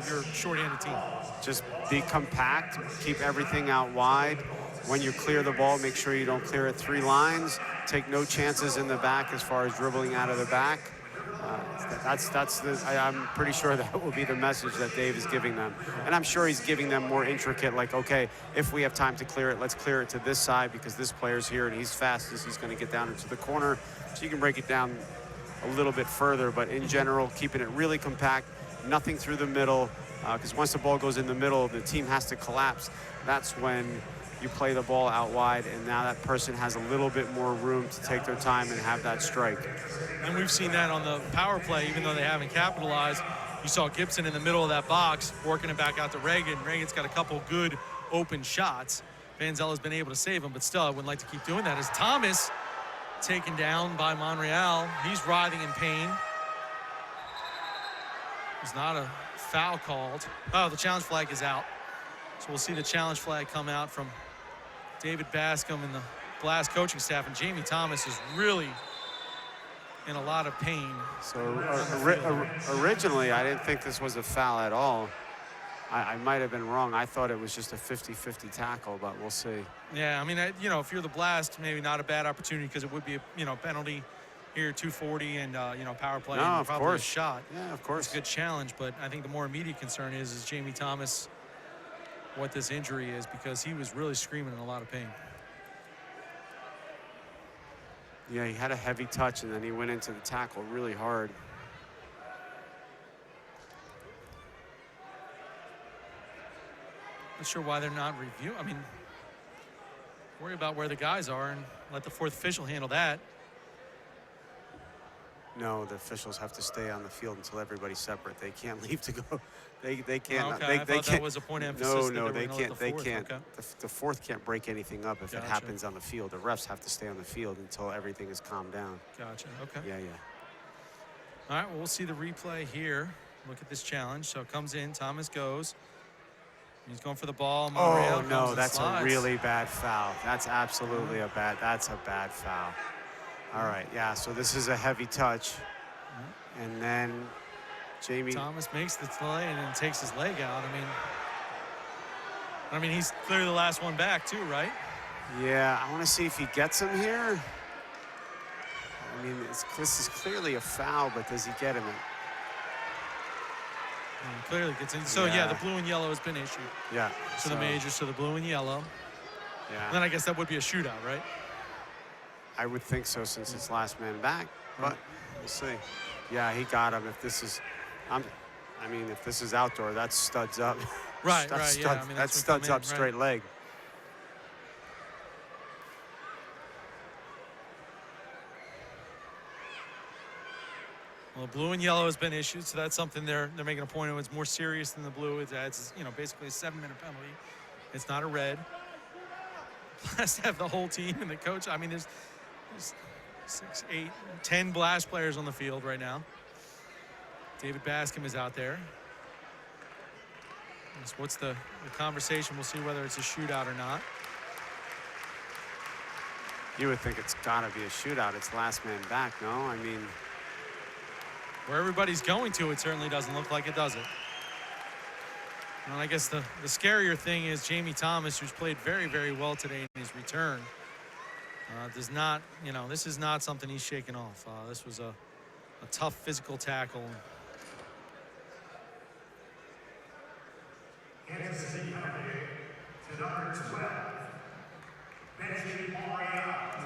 your shorthanded team? Just be compact. Keep everything out wide. When you clear the ball, make sure you don't clear it 3 lines. Take no chances in the back as far as dribbling out of the back. I'm pretty sure that will be the message that Dave is giving them. And I'm sure he's giving them more intricate, like, okay, if we have time to clear it, let's clear it to this side because this player's here and he's fastest. He's going to get down into the corner. So you can break it down a little bit further. But in general, keeping it really compact, nothing through the middle, because once the ball goes in the middle, the team has to collapse. That's when you play the ball out wide, and now that person has a little bit more room to take their time and have that strike. And we've seen that on the power play, even though they haven't capitalized. You saw Gibson in the middle of that box, working it back out to Reagan. Reagan's got a couple good open shots. Vanzella's been able to save him, but still, I wouldn't like to keep doing that. As Thomas taken down by Monreal, he's writhing in pain. There's not a foul called. Oh, the challenge flag is out. So we'll see the challenge flag come out from David Bascom and the Blast coaching staff, and Jamie Thomas is really in a lot of pain. So originally, I didn't think this was a foul at all. I might have been wrong. I thought it was just a 50-50 tackle, but we'll see. Yeah, I mean, if you're the Blast, maybe not a bad opportunity because it would be a, penalty here, 240 and, power play. No, and of probably course. A shot. Yeah, of course. It's a good challenge, but I think the more immediate concern is Jamie Thomas, what this injury is, because he was really screaming in a lot of pain. Yeah, he had a heavy touch, and then he went into the tackle really hard. Not sure why they're not reviewing. I mean, worry about where the guys are and let the fourth official handle that. No, the officials have to stay on the field until everybody's separate. They can't leave to go. They can't. Okay, they I thought can't. that was a point of emphasis. No, that they were gonna let can't. the They fourth, can't. okay. The fourth can't break anything up if it Gotcha. happens on the field. The refs have to stay on the field until everything is calmed down. Gotcha. Okay. Yeah. All right. Well, we'll see the replay here. Look at this challenge. So it comes in. Thomas goes. He's going for the ball. Monreal Oh no, comes that's and slides. a really bad foul. That's absolutely a bad. That's a bad foul. All right. Yeah. So this is a heavy touch, and then Jamie Thomas makes the play and then takes his leg out. I mean, he's clearly the last one back too, right? Yeah, I want to see if he gets him here. I mean, this is clearly a foul, but does he get him? And clearly gets in. So yeah, the blue and yellow has been issued. Yeah. So the majors, so the blue and yellow. Yeah. And then I guess that would be a shootout, right? I would think so, since it's last man back, but we'll see. Yeah, he got him. If this is, if this is outdoor, that's studs up. Right, That's right, yeah. that's studs up, straight leg. Well, the blue and yellow has been issued, so that's something they're making a point of. It's more serious than the blue. It adds, basically a 7-minute penalty. It's not a red. Blast have the whole team and the coach. I mean, there's 6, 8, 10 Blast players on the field right now. David Bascom is out there. So what's the conversation? We'll see whether it's a shootout or not. You would think it's got to be a shootout. It's last man back, no? I mean, where everybody's going to, it certainly doesn't look like it, does it? And I guess the scarier thing is Jamie Thomas, who's played very, very well today in his return, does not, this is not something he's shaking off. This was a tough physical tackle.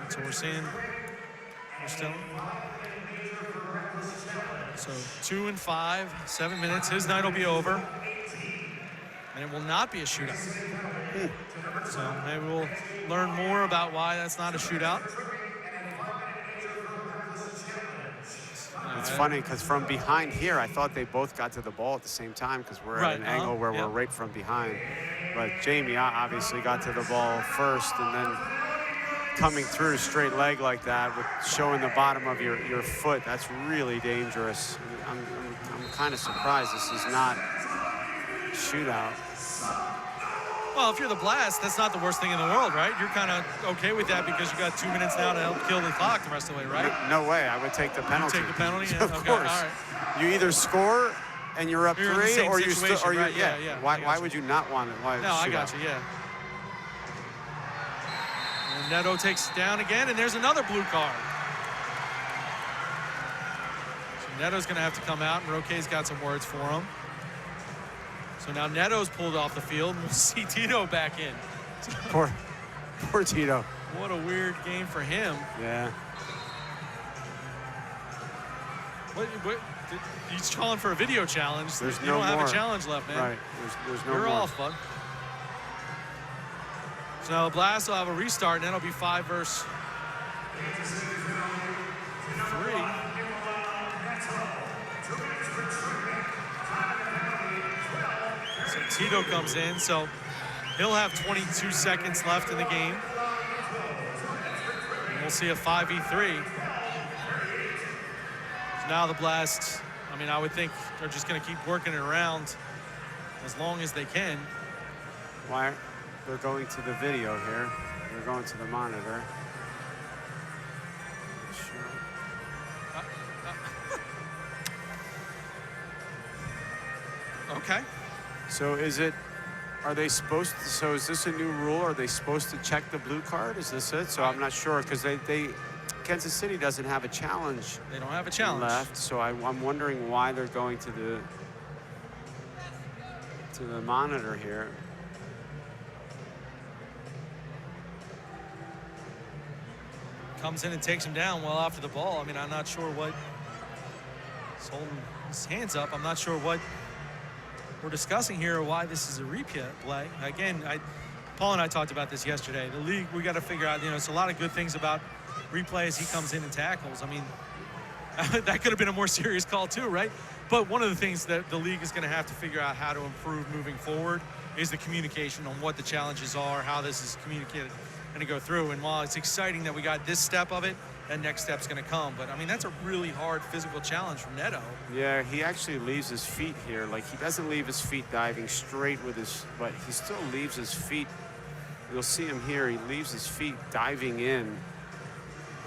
So we're seeing, we're still. So 2 and 5, 7 minutes. His night will be over. And it will not be a shootout. So maybe we'll learn more about why that's not a shootout. it's funny because from behind here, I thought they both got to the ball at the same time because we're at an angle where we're right from behind. But Jamie obviously got to the ball first, and then coming through straight leg like that with showing the bottom of your foot, that's really dangerous. I'm kind of surprised this is not a shootout. Well, if you're the Blast, that's not the worst thing in the world, right? You're kind of okay with that because you got 2 minutes now to help kill the clock the rest of the way, right? No way. I would take the penalty. You take the penalty? Yeah, of okay, course. all right. You either score and you're up You're in the 3, same or you situation, or you right? Yeah, yeah. Why would you not want it? Why No, I got you, yeah. And Neto takes it down again, and there's another blue card. So Neto's going to have to come out, and Roque's got some words for him. So now Neto's pulled off the field, and we'll see Tito back in. Poor Tito. What a weird game for him. Yeah. What, he's calling for a video challenge. There's you no don't have more. a challenge left, man. Right. There's no You're more. off, bud. So now the Blast will have a restart, and then it'll be 5 versus 3. So Tito comes in, so he'll have 22 seconds left in the game. And we'll see a 5v3. So now the Blast, I mean, I would think they're just going to keep working it around as long as they can. Why? They're going to the video here. They're going to the monitor. Okay. So are they supposed to, so is this a new rule? Are they supposed to check the blue card? Is this it? So I'm not sure, because Kansas City doesn't have a challenge. They don't have a challenge left. So I'm wondering why they're going to the monitor here. Comes in and takes him down well after the ball. I mean, I'm not sure what. He's holding his hands up. I'm not sure what we're discussing here or why this is a replay. Again, Paul and I talked about this yesterday. The league, we got to figure out, it's a lot of good things about replay as he comes in and tackles. I mean, that could have been a more serious call too, right? But one of the things that the league is going to have to figure out how to improve moving forward is the communication on what the challenges are, how this is communicated and to go through. And while it's exciting that we got this step of it, that next step's going to come. But I mean, that's a really hard physical challenge from Neto. Yeah, he actually leaves his feet here. Like, he doesn't leave his feet diving straight with his, but he still leaves his feet. You'll see him here. He leaves his feet diving in.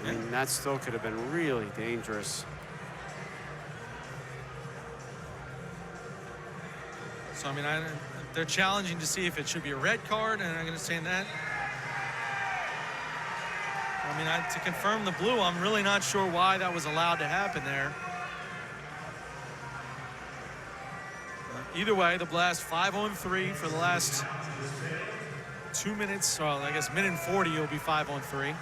I mean, that still could have been really dangerous. So, I mean, they're challenging to see if it should be a red card, and I'm going to say that. I mean, to confirm the blue, I'm really not sure why that was allowed to happen there. Either way, the Blast 5-on-3 for the last 2 minutes. Well, I guess minute and 40 will be 5-on-3.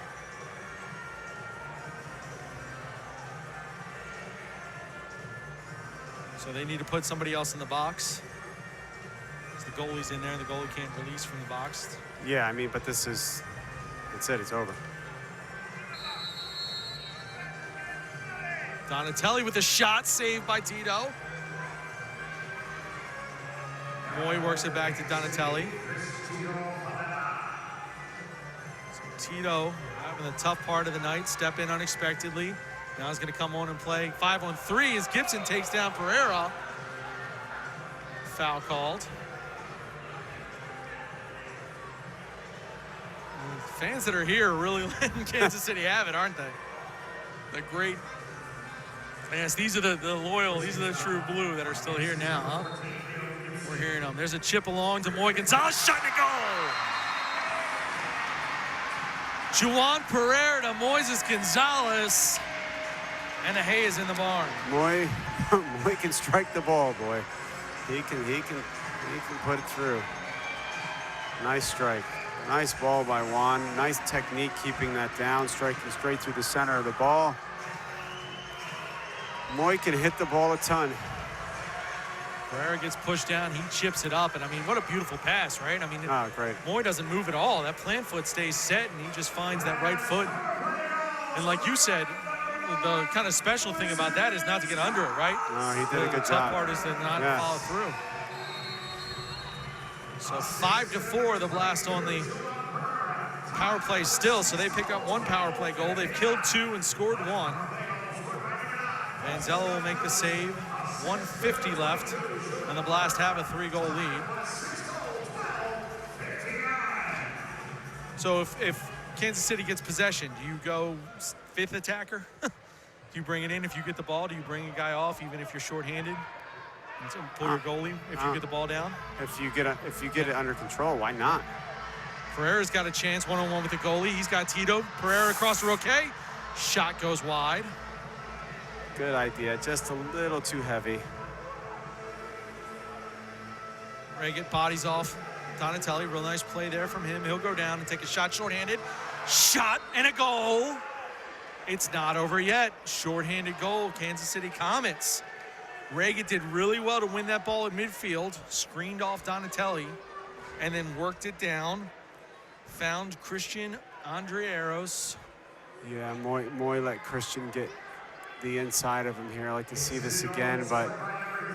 So they need to put somebody else in the box. The goalie's in there. The goalie can't release from the box. Yeah, I mean, but that's it. It's over. Donatelli with a shot saved by Tito. Moy works it back to Donatelli. So Tito having the tough part of the night, step in unexpectedly. Now he's going to come on and play 5-on-3 as Gibson takes down Pereira. Foul called. Fans that are here are really letting Kansas City have it, aren't they? The great fans. These are the loyal, these are the true blue that are still here now, huh? We're hearing them. There's a chip along to Moy Gonzalez, shot to goal! Juan Pereira to Moises Gonzalez, and the hay is in the barn. Moy can strike the ball, boy. He can put it through. Nice strike. Nice ball by Juan. Nice technique keeping that down, striking straight through the center of the ball. Moy can hit the ball a ton. Pereira gets pushed down, he chips it up, and I mean, what a beautiful pass, right? I mean, great. Moy doesn't move at all. That plant foot stays set, and he just finds that right foot. And like you said, the kind of special thing about that is not to get under it, right? No, he did a good job. The tough part is to not follow through. So 5-4, the Blast on the power play still. So they pick up 1 power play goal. They've killed 2 and scored 1. Manzello will make the save. 1:50 left, and the Blast have a 3-goal lead. So if Kansas City gets possession, do you go 5th attacker? Do you bring it in if you get the ball? Do you bring a guy off even if you're shorthanded? And pull your goalie if you get the ball down? If you get it under control, why not? Pereira's got a chance one-on-one with the goalie. He's got Tito. Pereira across the Roque. Shot goes wide. Good idea. Just a little too heavy. Reagan bodies off Donatelli. Real nice play there from him. He'll go down and take a shot shorthanded. Shot and a goal. It's not over yet. Shorthanded goal, Kansas City Comets. Reagan did really well to win that ball at midfield, screened off Donatelli, and then worked it down. Found Christian Andrearos. Yeah, Moy let Christian get the inside of him here. I like to see this again, but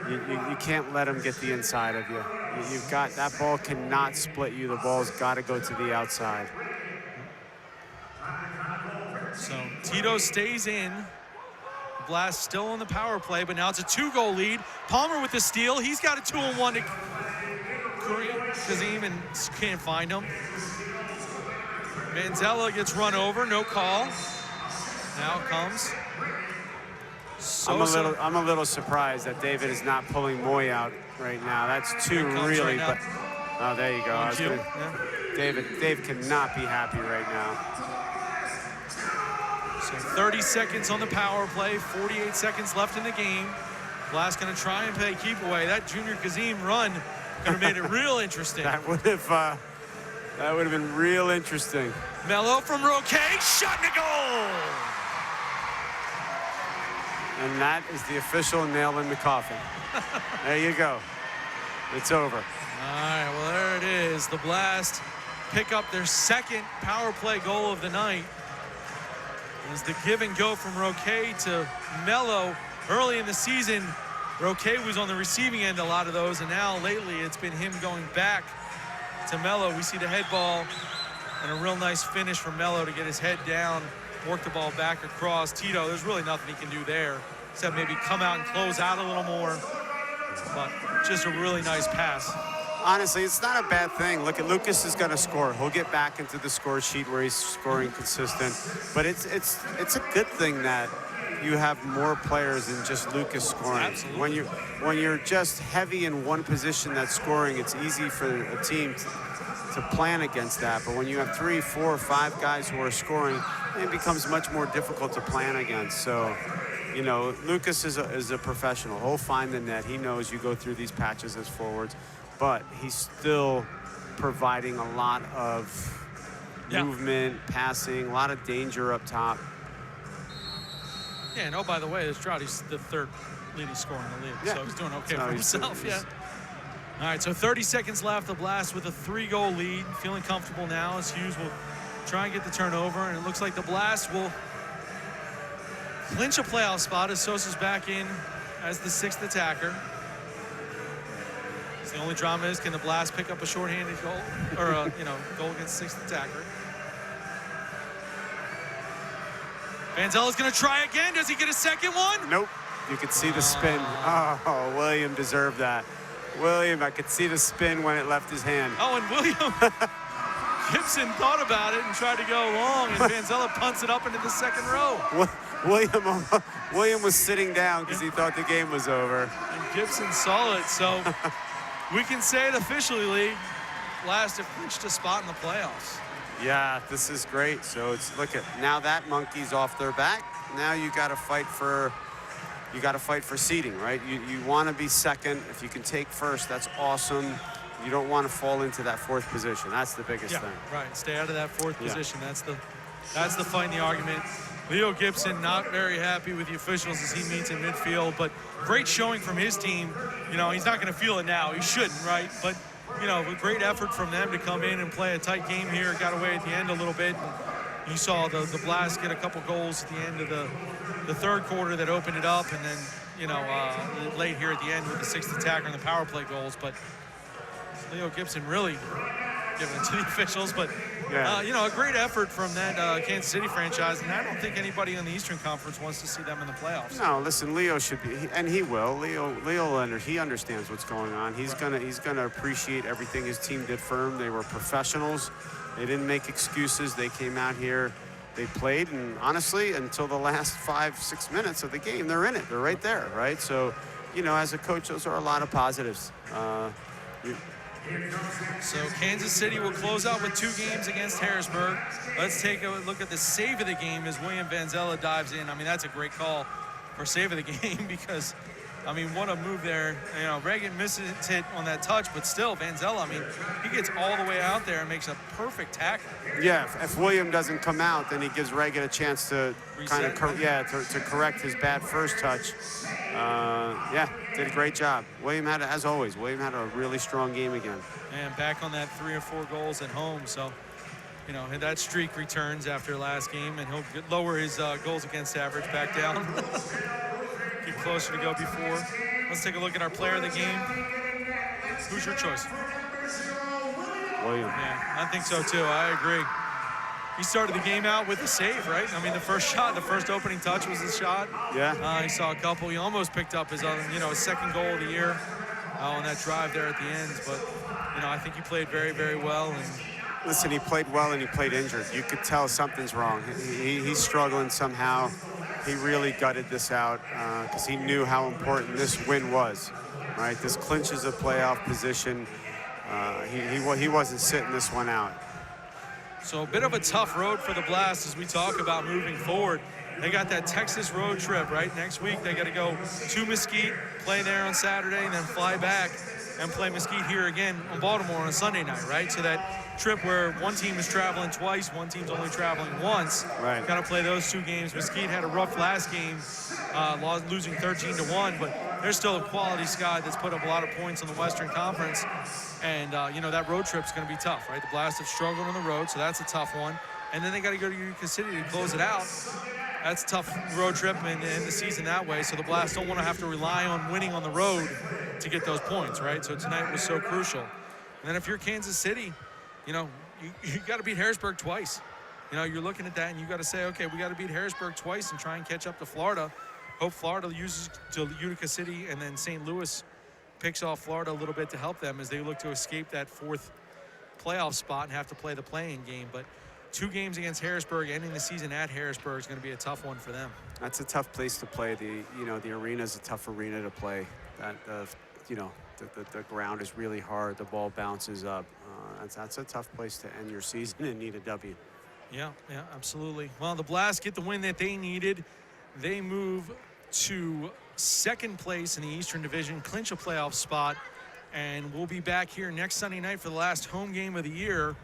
you can't let him get the inside of you. You've got, that ball cannot split you. The ball's got to go to the outside. So Tito stays in. Blast still on the power play, but now it's a 2-goal lead. Palmer with the steal. He's got a 2-on-1 to Kazim and can't find him. Vanzella gets run over, no call. Now comes Sosa. I'm a little surprised that David is not pulling Moy out right now. That's two really, right but oh, there you go. Dave cannot be happy right now. So 30 seconds on the power play, 48 seconds left in the game. Blast gonna try and play keep away. That Junior Kazim run could have made it real interesting. That would have been real interesting. Mello from Roquet, shot and a goal! And that is the official nail in the coffin. There you go. It's over. All right, well, there it is. The Blast pick up their second power play goal of the night. It was the give and go from Roquet to Mello early in the season. Roquet was on the receiving end a lot of those, and now lately it's been him going back to Mello. We see the head ball and a real nice finish from Mello to get his head down, work the ball back across. Tito, there's really nothing he can do there, except maybe come out and close out a little more, but just a really nice pass. Honestly, it's not a bad thing. Look at Lucas is going to score. He'll get back into the score sheet where he's scoring consistent. But it's a good thing that you have more players than just Lucas scoring. Absolutely. When you're just heavy in one position that's scoring, it's easy for a team to plan against that. But when you have 3, 4, 5 guys who are scoring, it becomes much more difficult to plan against. So, you know, Lucas is a professional. He'll find the net. He knows you go through these patches as forwards. But he's still providing a lot of movement, passing, a lot of danger up top. Yeah, and oh, by the way, this drought, he's the third leading scorer in the league, so he's doing okay for himself. Yeah. All right, so 30 seconds left. The Blast with a 3-goal lead, feeling comfortable now as Hughes will try and get the turnover, and it looks like the Blast will clinch a playoff spot as Sosa's back in as the 6th attacker. The only drama is, can the Blast pick up a shorthanded goal or a goal against 6th attacker? Vanzella's going to try again. Does he get a second one? Nope. You could see the spin. Oh, William deserved that. William, I could see the spin when it left his hand. Oh, and William Gibson thought about it and tried to go long, and Vanzella punts it up into the second row. William was sitting down because he thought the game was over. And Gibson saw it, so we can say it officially, Lee. Blast have clinched a spot in the playoffs. Yeah, this is great. So it's look at now that monkey's off their back. Now you got to fight for seeding, right? You want to be second. If you can take first, that's awesome. You don't want to fall into that 4th position. That's the biggest thing. Right. Stay out of that 4th position. That's the fight in the argument. Leo Gibson not very happy with the officials as he meets in midfield, but great showing from his team. You know, he's not going to feel it now. He shouldn't, right? But, you know, a great effort from them to come in and play a tight game here. Got away at the end a little bit. You saw the Blast get a couple goals at the end of the third quarter that opened it up, and then, you know, late here at the end with the 6th attacker and the power play goals. But Leo Gibson really giving it to the officials, but you know, a great effort from that Kansas City franchise, and I don't think anybody in the Eastern Conference wants to see them in the playoffs. No, listen, Leo should be, and he will. Leo, he understands what's going on. He's gonna appreciate everything his team did for him. They were professionals. They didn't make excuses. They came out here, they played, and honestly, until the last 5-6 minutes of the game, they're in it. They're right there, right? So, you know, as a coach, those are a lot of positives. So Kansas City will close out with 2 games against Harrisburg. Let's take a look at the save of the game as William Vanzella dives in. I mean, that's a great call for save of the game because, I mean, what a move there. You know, Reagan misses his hit on that touch, but still, Vanzella, I mean, he gets all the way out there and makes a perfect tackle. Yeah, if William doesn't come out, then he gives Reagan a chance to kind of, to correct his bad first touch. Yeah, did a great job. William had, as always, William had a really strong game again. And back on that 3 or 4 goals at home, so, you know, that streak returns after last game, and he'll lower his goals against average back down. Get closer to go before. Let's take a look at our player of the game. Who's your choice? William. Yeah, I think so too. I agree. He started the game out with a save, right? I mean, the first shot, the first opening touch was his shot. Yeah. He saw a couple. He almost picked up his other, you know, his second goal of the year on that drive there at the end. But, you know, I think he played very, very well. And listen, he played well and he played injured. You could tell something's wrong. He's struggling somehow. He really gutted this out because he knew how important this win was, right? This clinches a playoff position. He wasn't sitting this one out. So a bit of a tough road for the Blast as we talk about moving forward. They got that Texas road trip, right? Next week, they got to go to Mesquite, play there on Saturday, and then fly back and play Mesquite here again on Baltimore on a Sunday night, right? So that trip where one team is traveling twice, one team's only traveling once. Right. Got to play those 2 games. Mesquite had a rough last game, losing 13-1, but they're still a quality squad that's put up a lot of points in the Western Conference. And, you know, that road trip's going to be tough, right? The Blast have struggled on the road, so that's a tough one. And then they got to go to Utica City to close it out. That's a tough road trip and end the season that way. So the Blast don't want to have to rely on winning on the road to get those points, right? So tonight was so crucial. And then if you're Kansas City, you know, you got to beat Harrisburg twice. You know, you're looking at that and you got to say, okay, we got to beat Harrisburg twice and try and catch up to Florida. Hope Florida uses to Utica City, and then St. Louis picks off Florida a little bit to help them as they look to escape that 4th playoff spot and have to play the play-in game. But 2 games against Harrisburg, ending the season at Harrisburg, is going to be a tough one for them. That's a tough place to play. The arena is a tough arena to play. The ground is really hard. The ball bounces up. That's a tough place to end your season and need a W. Yeah, absolutely. Well, the Blast get the win that they needed. They move to 2nd place in the Eastern Division, clinch a playoff spot, and we'll be back here next Sunday night for the last home game of the year.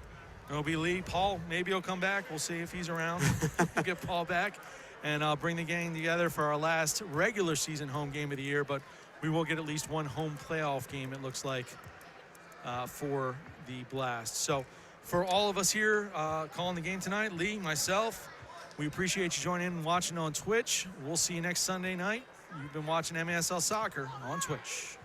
It'll be Lee. Paul, maybe he'll come back. We'll see if he's around. We'll get Paul back and bring the gang together for our last regular season home game of the year, but we will get at least one home playoff game, it looks like, for the Blast. So for all of us here calling the game tonight, Lee, myself, we appreciate you joining in and watching on Twitch. We'll see you next Sunday night. You've been watching MASL Soccer on Twitch.